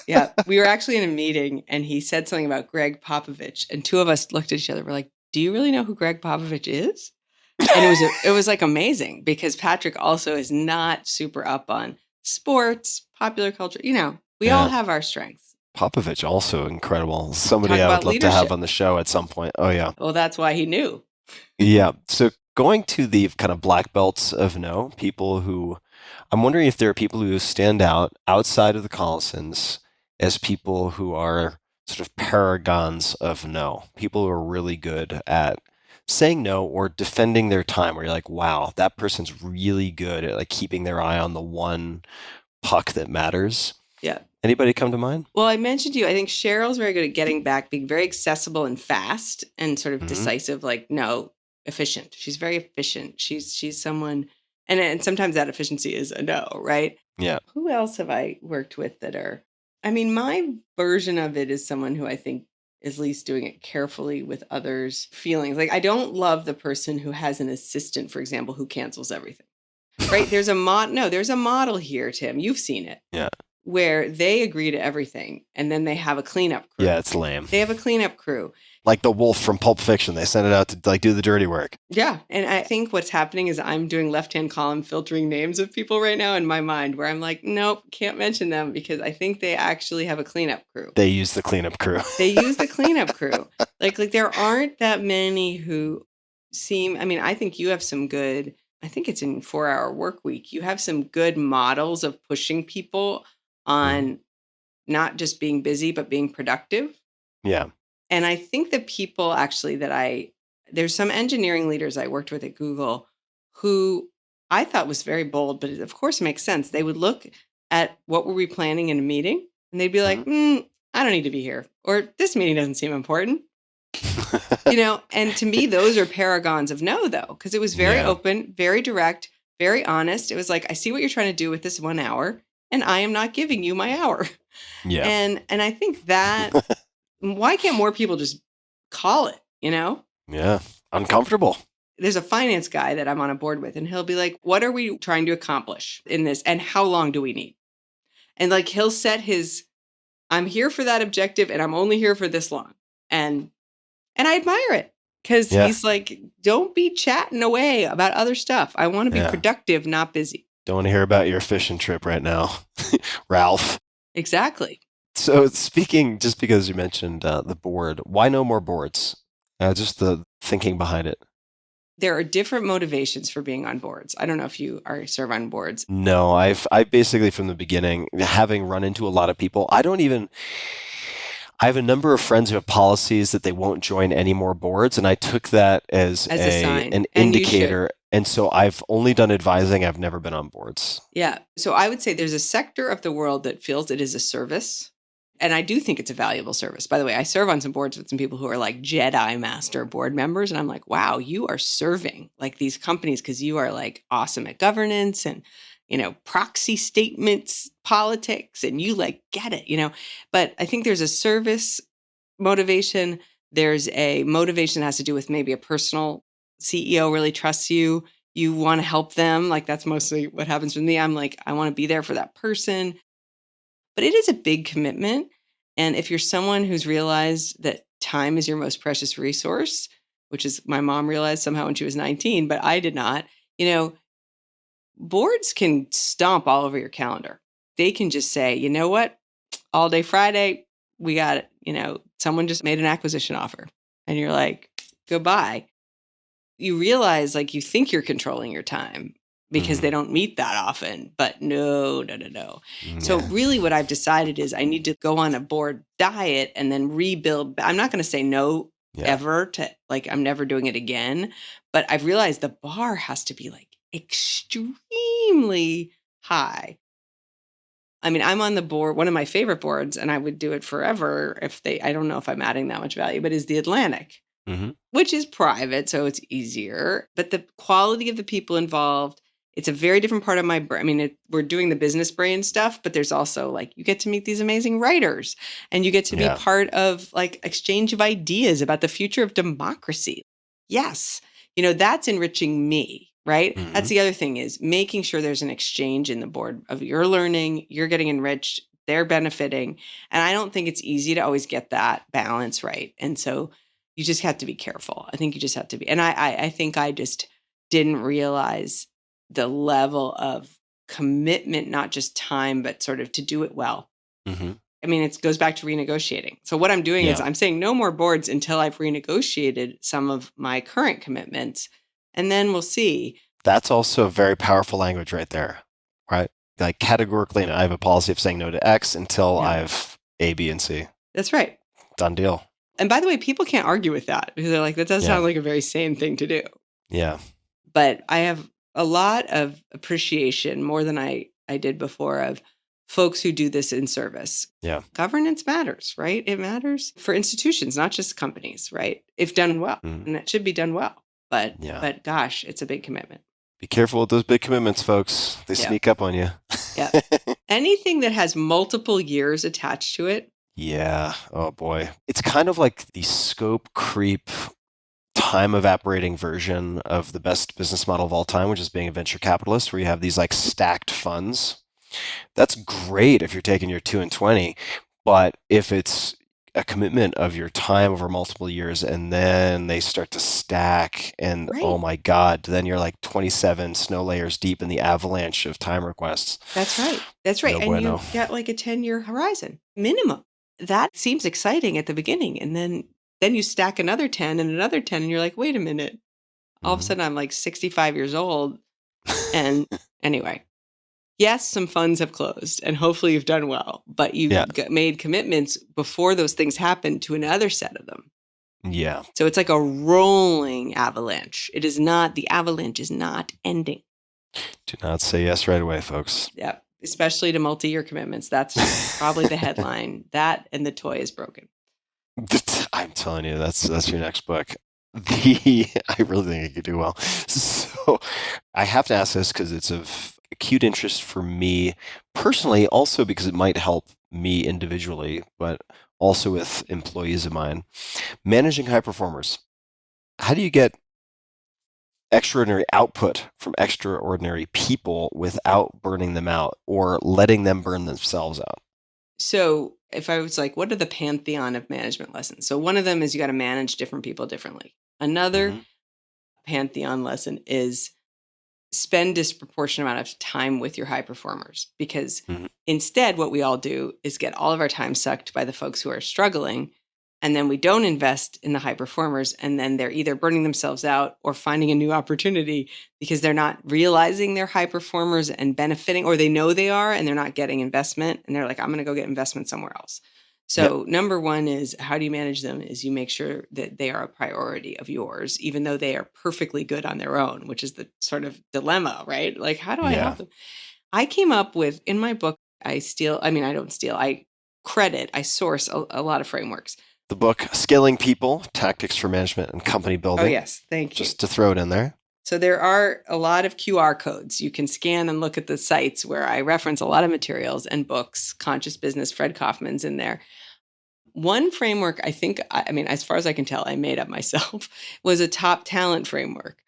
Yeah. We were actually in a meeting and he said something about Greg Popovich. And two of us looked at each other. We're like, do you really know who Greg Popovich is? And it was like amazing because Patrick also is not super up on sports, popular culture. We all have our strengths.
Popovich also incredible. Somebody
Talk
I would
about
love
leadership.
to have on the show at some point. Oh yeah.
Well, that's why he knew.
Yeah. So going to the kind of black belts of no, people who I'm wondering if there are people who stand out outside of the Collisons as people who are sort of paragons of no, people who are really good at saying no or defending their time, where you're like, wow, that person's really good at like keeping their eye on the one puck that matters.
Yeah.
Anybody come to mind?
Well, I mentioned to you, I think Cheryl's very good at getting back, being very accessible and fast and sort of decisive, like, no, efficient. She's very efficient. She's someone, and sometimes that efficiency is a no, right?
Yeah.
Who else have I worked with that are, my version of it is someone who I think is at least doing it carefully with others' feelings. Like, I don't love the person who has an assistant, for example, who cancels everything, right? There's a model here, Tim. You've seen it.
Yeah.
Where they agree to everything and then they have a cleanup crew.
Yeah, it's lame.
They have a cleanup crew.
Like the wolf from Pulp Fiction. They send it out to like do the dirty work.
Yeah. And I think what's happening is I'm doing left-hand column filtering names of people right now in my mind where I'm like, nope, can't mention them because I think they actually have a cleanup crew.
They use the cleanup crew.
They use the cleanup crew. Like there aren't that many who seem, I think you have some good, I think it's in 4-Hour Work Week. You have some good models of pushing people on not just being busy, but being productive.
Yeah.
And I think the people actually there's some engineering leaders I worked with at Google who I thought was very bold, but it of course makes sense. They would look at what were we planning in a meeting and they'd be like, I don't need to be here. Or this meeting doesn't seem important. And to me, those are paragons of no, though, because it was very open, very direct, very honest. It was like, I see what you're trying to do with this 1 hour. And I am not giving you my hour.
Yeah.
And I think that, why can't more people just call it,
Yeah. Uncomfortable.
There's a finance guy that I'm on a board with, and he'll be like, what are we trying to accomplish in this? And how long do we need? And like, he'll set I'm here for that objective and I'm only here for this long. And I admire it because he's like, don't be chatting away about other stuff. I want to be productive, not busy.
Don't want to hear about your fishing trip right now, Ralph.
Exactly.
So speaking, just because you mentioned the board, why no more boards? Just the thinking behind it.
There are different motivations for being on boards. I don't know if you serve on boards.
No, I basically from the beginning, having run into a lot of people, I have a number of friends who have policies that they won't join any more boards, and I took that as
a sign.
An indicator. And so I've only done advising. I've never been on boards.
Yeah. So I would say there's a sector of the world that feels it is a service. And I do think it's a valuable service. By the way, I serve on some boards with some people who are like Jedi Master board members. And I'm like, wow, you are serving like these companies because you are like awesome at governance and, proxy statements, politics, and you like get it, But I think there's a service motivation. There's a motivation that has to do with maybe a personal CEO really trusts you. You want to help them. Like that's mostly what happens with me. I'm like, I want to be there for that person. But it is a big commitment. And if you're someone who's realized that time is your most precious resource, which is my mom realized somehow when she was 19, but I did not, boards can stomp all over your calendar. They can just say, you know what? All day Friday, we got it. Someone just made an acquisition offer. And you're like, goodbye. You realize like you think you're controlling your time, because they don't meet that often. But no. So really what I've decided is I need to go on a board diet and then rebuild. I'm not going to say no ever to like, I'm never doing it again. But I've realized the bar has to be like extremely high. I mean, I'm on the board, one of my favorite boards, and I would do it forever I don't know if I'm adding that much value, but is the Atlantic, which is private, so it's easier. But the quality of the people involved, it's a very different part of my brain. I mean, we're doing the business brain stuff, but there's also like, you get to meet these amazing writers and you get to be part of like exchange of ideas about the future of democracy. Yes. That's enriching me. Right? That's the other thing is making sure there's an exchange in the board of you're learning, you're getting enriched, they're benefiting. And I don't think it's easy to always get that balance right. And so you just have to be careful. I think you just have to be. And I think I just didn't realize the level of commitment, not just time, but sort of to do it well. I mean, it goes back to renegotiating. So what I'm doing is I'm saying no more boards until I've renegotiated some of my current commitments. And then we'll see.
That's also very powerful language right there, right? Like categorically, I have a policy of saying no to X until I've A, B, and C.
That's right.
Done deal.
And by the way, people can't argue with that because they're like, that does sound like a very sane thing to do.
Yeah.
But I have a lot of appreciation, more than I did before, of folks who do this in service.
Yeah.
Governance matters, right? It matters for institutions, not just companies, right? If done well. And it should be done well. But gosh, it's a big commitment.
Be careful with those big commitments, folks. They sneak up on you.
Yeah. Anything that has multiple years attached to it.
Yeah. Oh, boy. It's kind of like the scope creep, time evaporating version of the best business model of all time, which is being a venture capitalist, where you have these like stacked funds. That's great if you're taking your 2 and 20. But if it's a commitment of your time over multiple years and then they start to stack and oh my God, then you're like 27 snow layers deep in the avalanche of time requests.
That's right.
No
and
bueno.
You get like a 10-year horizon minimum. That seems exciting at the beginning. And then you stack another 10 and another 10 and you're like, wait a minute. All of a sudden I'm like 65 years old. And anyway. Yes, some funds have closed and hopefully you've done well, but you've made commitments before those things happen to another set of them.
Yeah.
So it's like a rolling avalanche. The avalanche is not ending.
Do not say yes right away, folks.
Yeah, especially to multi-year commitments. That's probably the headline. That and the toy is broken.
I'm telling you, that's your next book. I really think it could do well. So I have to ask this because it's of acute interest for me personally, also because it might help me individually, but also with employees of mine. Managing high performers. How do you get extraordinary output from extraordinary people without burning them out or letting them burn themselves out?
So if I was like, what are the pantheon of management lessons? So one of them is you got to manage different people differently. Another pantheon lesson is spend disproportionate amount of time with your high performers, because instead what we all do is get all of our time sucked by the folks who are struggling. And then we don't invest in the high performers. And then they're either burning themselves out or finding a new opportunity because they're not realizing they're high performers and benefiting, or they know they are and they're not getting investment. And they're like, I'm going to go get investment somewhere else. So number one is, how do you manage them? Is you make sure that they are a priority of yours, even though they are perfectly good on their own, which is the sort of dilemma, right? Like, how do I help them? I came up with, in my book, I don't steal, I source a lot of frameworks.
The book, Scaling People, Tactics for Management and Company Building.
Oh, yes. Thank you.
Just to throw it in there.
So there are a lot of QR codes. You can scan and look at the sites where I reference a lot of materials and books. Conscious Business, Fred Kaufman's in there. One framework, I think, as far as I can tell, I made up myself, was a top talent framework,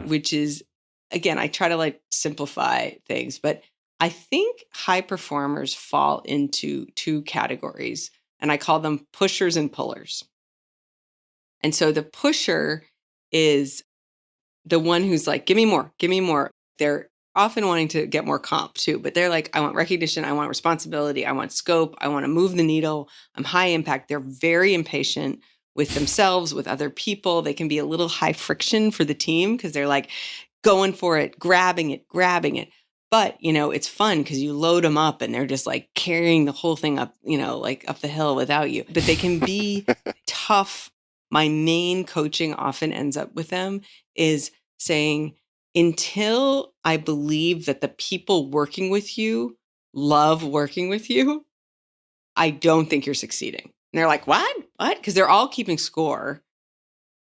which is, again, I try to like simplify things, but I think high performers fall into two categories, and I call them pushers and pullers. And so the pusher is the one who's like, give me more, give me more. They're often wanting to get more comp too, but they're like, I want recognition, I want responsibility, I want scope, I want to move the needle. I'm high impact. They're very impatient with themselves, with other people. They can be a little high friction for the team because they're like, going for it, grabbing it. But, it's fun because you load them up and they're just like carrying the whole thing up, like up the hill without you. But they can be tough. My main coaching often ends up with them is saying, until I believe that the people working with you love working with you, I don't think you're succeeding. And they're like, what? Because they're all keeping score,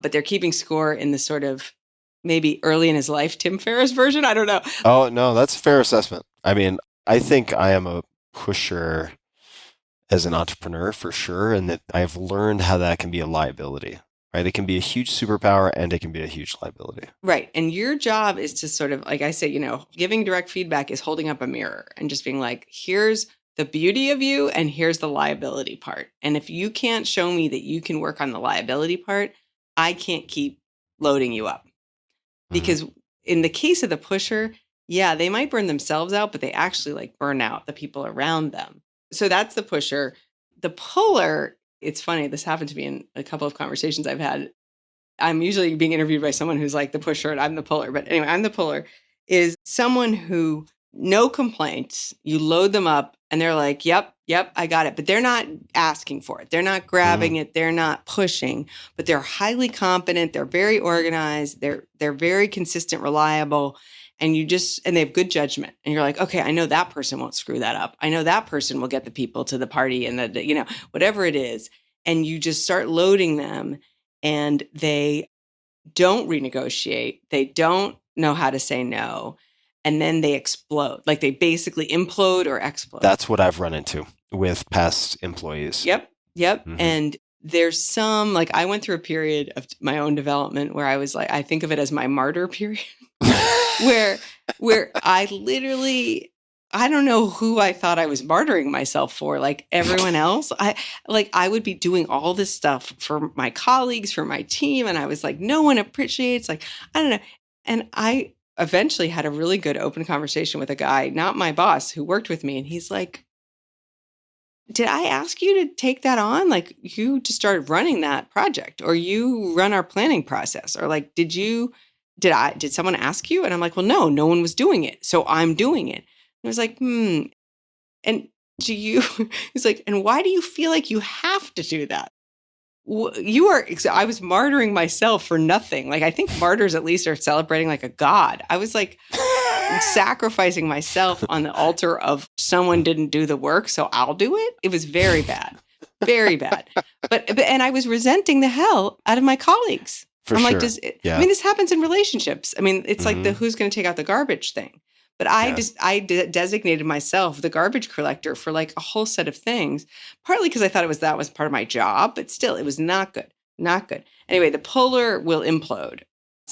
but they're keeping score in the sort of maybe early in his life, Tim Ferriss version. I don't know.
Oh, no, that's a fair assessment. I mean, I think I am a pusher as an entrepreneur for sure, and that I've learned how that can be a liability, right? It can be a huge superpower and it can be a huge liability.
Right. And your job is to sort of, like I say, giving direct feedback is holding up a mirror and just being like, here's the beauty of you and here's the liability part. And if you can't show me that you can work on the liability part, I can't keep loading you up. Because in the case of the pusher, yeah, they might burn themselves out, but they actually like burn out the people around them. So that's the pusher. The puller, it's funny, this happened to me in a couple of conversations I've had. I'm usually being interviewed by someone who's like the pusher and I'm the puller. But anyway, I'm the puller, is someone who, no complaints, you load them up and they're like, yep, I got it. But they're not asking for it. They're not grabbing it. They're not pushing, but they're highly competent. They're very organized. They're very consistent, reliable. And they have good judgment. And you're like, okay, I know that person won't screw that up. I know that person will get the people to the party and whatever it is. And you just start loading them and they don't renegotiate. They don't know how to say no. And then they explode. Like they basically implode or explode.
That's what I've run into with past employees.
Yep. And there's some, like I went through a period of my own development where I was like, I think of it as my martyr period, where I literally, I don't know who I thought I was martyring myself for, like everyone else. I would be doing all this stuff for my colleagues, for my team. And I was like, no one appreciates, like, I don't know. And I eventually had a really good open conversation with a guy, not my boss, who worked with me. And he's like, did I ask you to take that on? Like you just started running that project, or you run our planning process, or like, did someone ask you? And I'm like, well, no one was doing it. So I'm doing it. I was like, And he's like, and why do you feel like you have to do that? I was martyring myself for nothing. Like, I think martyrs at least are celebrating like a god. I was like sacrificing myself on the altar of someone didn't do the work, so I'll do it. It was very bad, very bad. And I was resenting the hell out of my colleagues. I'm like, I mean, this happens in relationships. I mean, it's like the who's going to take out the garbage thing. But I designated myself the garbage collector for like a whole set of things, partly because I thought that was part of my job, but still it was not good, not good. Anyway, the puller will implode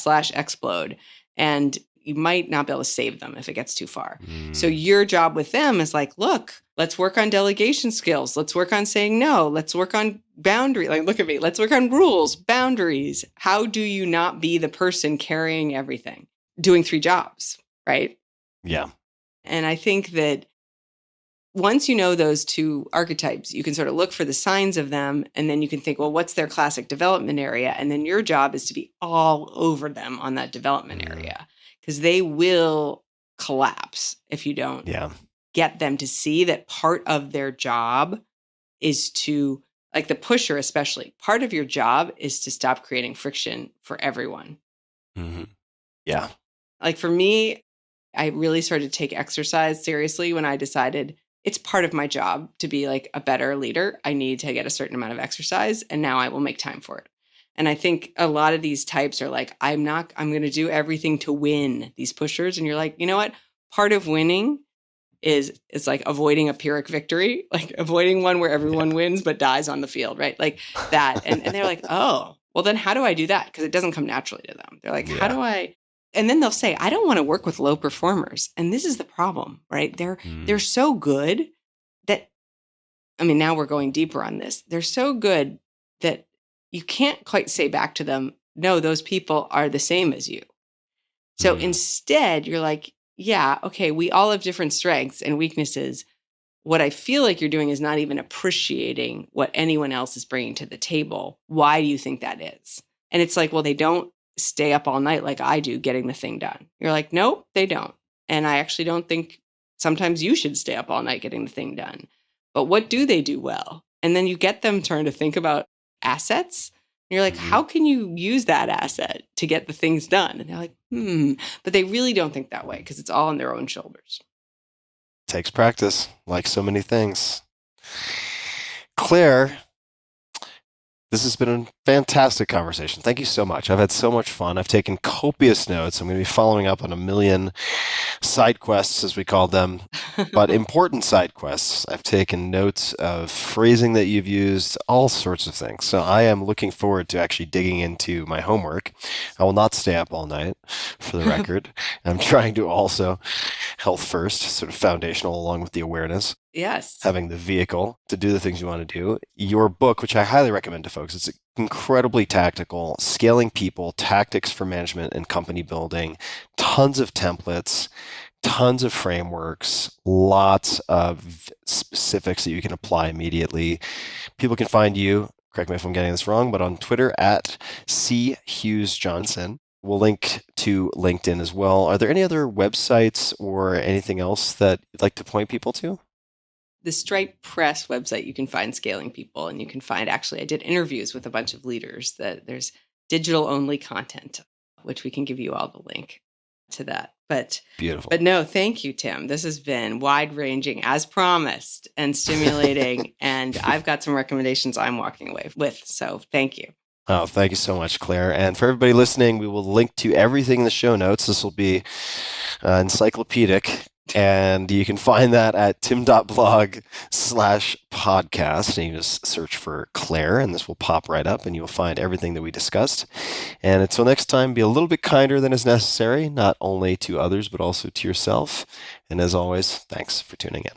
/ explode, and you might not be able to save them if it gets too far. So your job with them is like, look, let's work on delegation skills. Let's work on saying no. Let's work on boundary. Like, look at me. Let's work on rules, boundaries. How do you not be the person carrying everything, doing 3 jobs, right?
Yeah.
And I think that once you know those 2 archetypes, you can sort of look for the signs of them. And then you can think, well, what's their classic development area? And then your job is to be all over them on that development area, because they will collapse if you don't get them to see that part of their job is to, like the pusher especially, part of your job is to stop creating friction for everyone.
Yeah.
Like for me, I really started to take exercise seriously when I decided it's part of my job to be like a better leader. I need to get a certain amount of exercise, and now I will make time for it. And I think a lot of these types are like, I'm going to do everything to win, these pushers. And you're like, you know what? Part of winning is like avoiding a Pyrrhic victory, like avoiding one where everyone wins but dies on the field, right? Like that. And they're like, oh, well, then how do I do that? Because it doesn't come naturally to them. They're like, how do I? And then they'll say, I don't want to work with low performers. And this is the problem, right? They're so good that, I mean, now we're going deeper on this. They're so good that you can't quite say back to them, no, those people are the same as you. So instead, you're like, yeah, okay, we all have different strengths and weaknesses. What I feel like you're doing is not even appreciating what anyone else is bringing to the table. Why do you think that is? And it's like, well, they don't stay up all night like I do getting the thing done. You're like, nope, they don't. And I actually don't think sometimes you should stay up all night getting the thing done. But what do they do well? And then you get them trying to think about assets. And you're like, how can you use that asset to get the things done? And they're like, But they really don't think that way because it's all on their own shoulders.
Takes practice, like so many things. Claire, this has been a fantastic conversation. Thank you so much. I've had so much fun. I've taken copious notes. I'm going to be following up on a million side quests, as we call them, but important side quests. I've taken notes of phrasing that you've used, all sorts of things. So I am looking forward to actually digging into my homework. I will not stay up all night, for the record. I'm trying to also health first, sort of foundational along with the awareness.
Yes.
Having the vehicle to do the things you want to do. Your book, which I highly recommend to folks, it's incredibly tactical, scaling people, tactics for management and company building, tons of templates, tons of frameworks, lots of specifics that you can apply immediately. People can find you, correct me if I'm getting this wrong, but on Twitter at @CHughesJohnson. We'll link to LinkedIn as well. Are there any other websites or anything else that you'd like to point people to?
The Stripe Press website, you can find Scaling People, and you can find, actually, I did interviews with a bunch of leaders. That there's digital only content, which we can give you all the link to that. But
beautiful.
But no, thank you, Tim. This has been wide ranging as promised and stimulating. And I've got some recommendations I'm walking away with. So thank you.
Oh, thank you so much, Claire. And for everybody listening, we will link to everything in the show notes. This will be encyclopedic. And you can find that at tim.blog/podcast. And you just search for Claire, and this will pop right up, and you'll find everything that we discussed. And until next time, be a little bit kinder than is necessary, not only to others, but also to yourself. And as always, thanks for tuning in.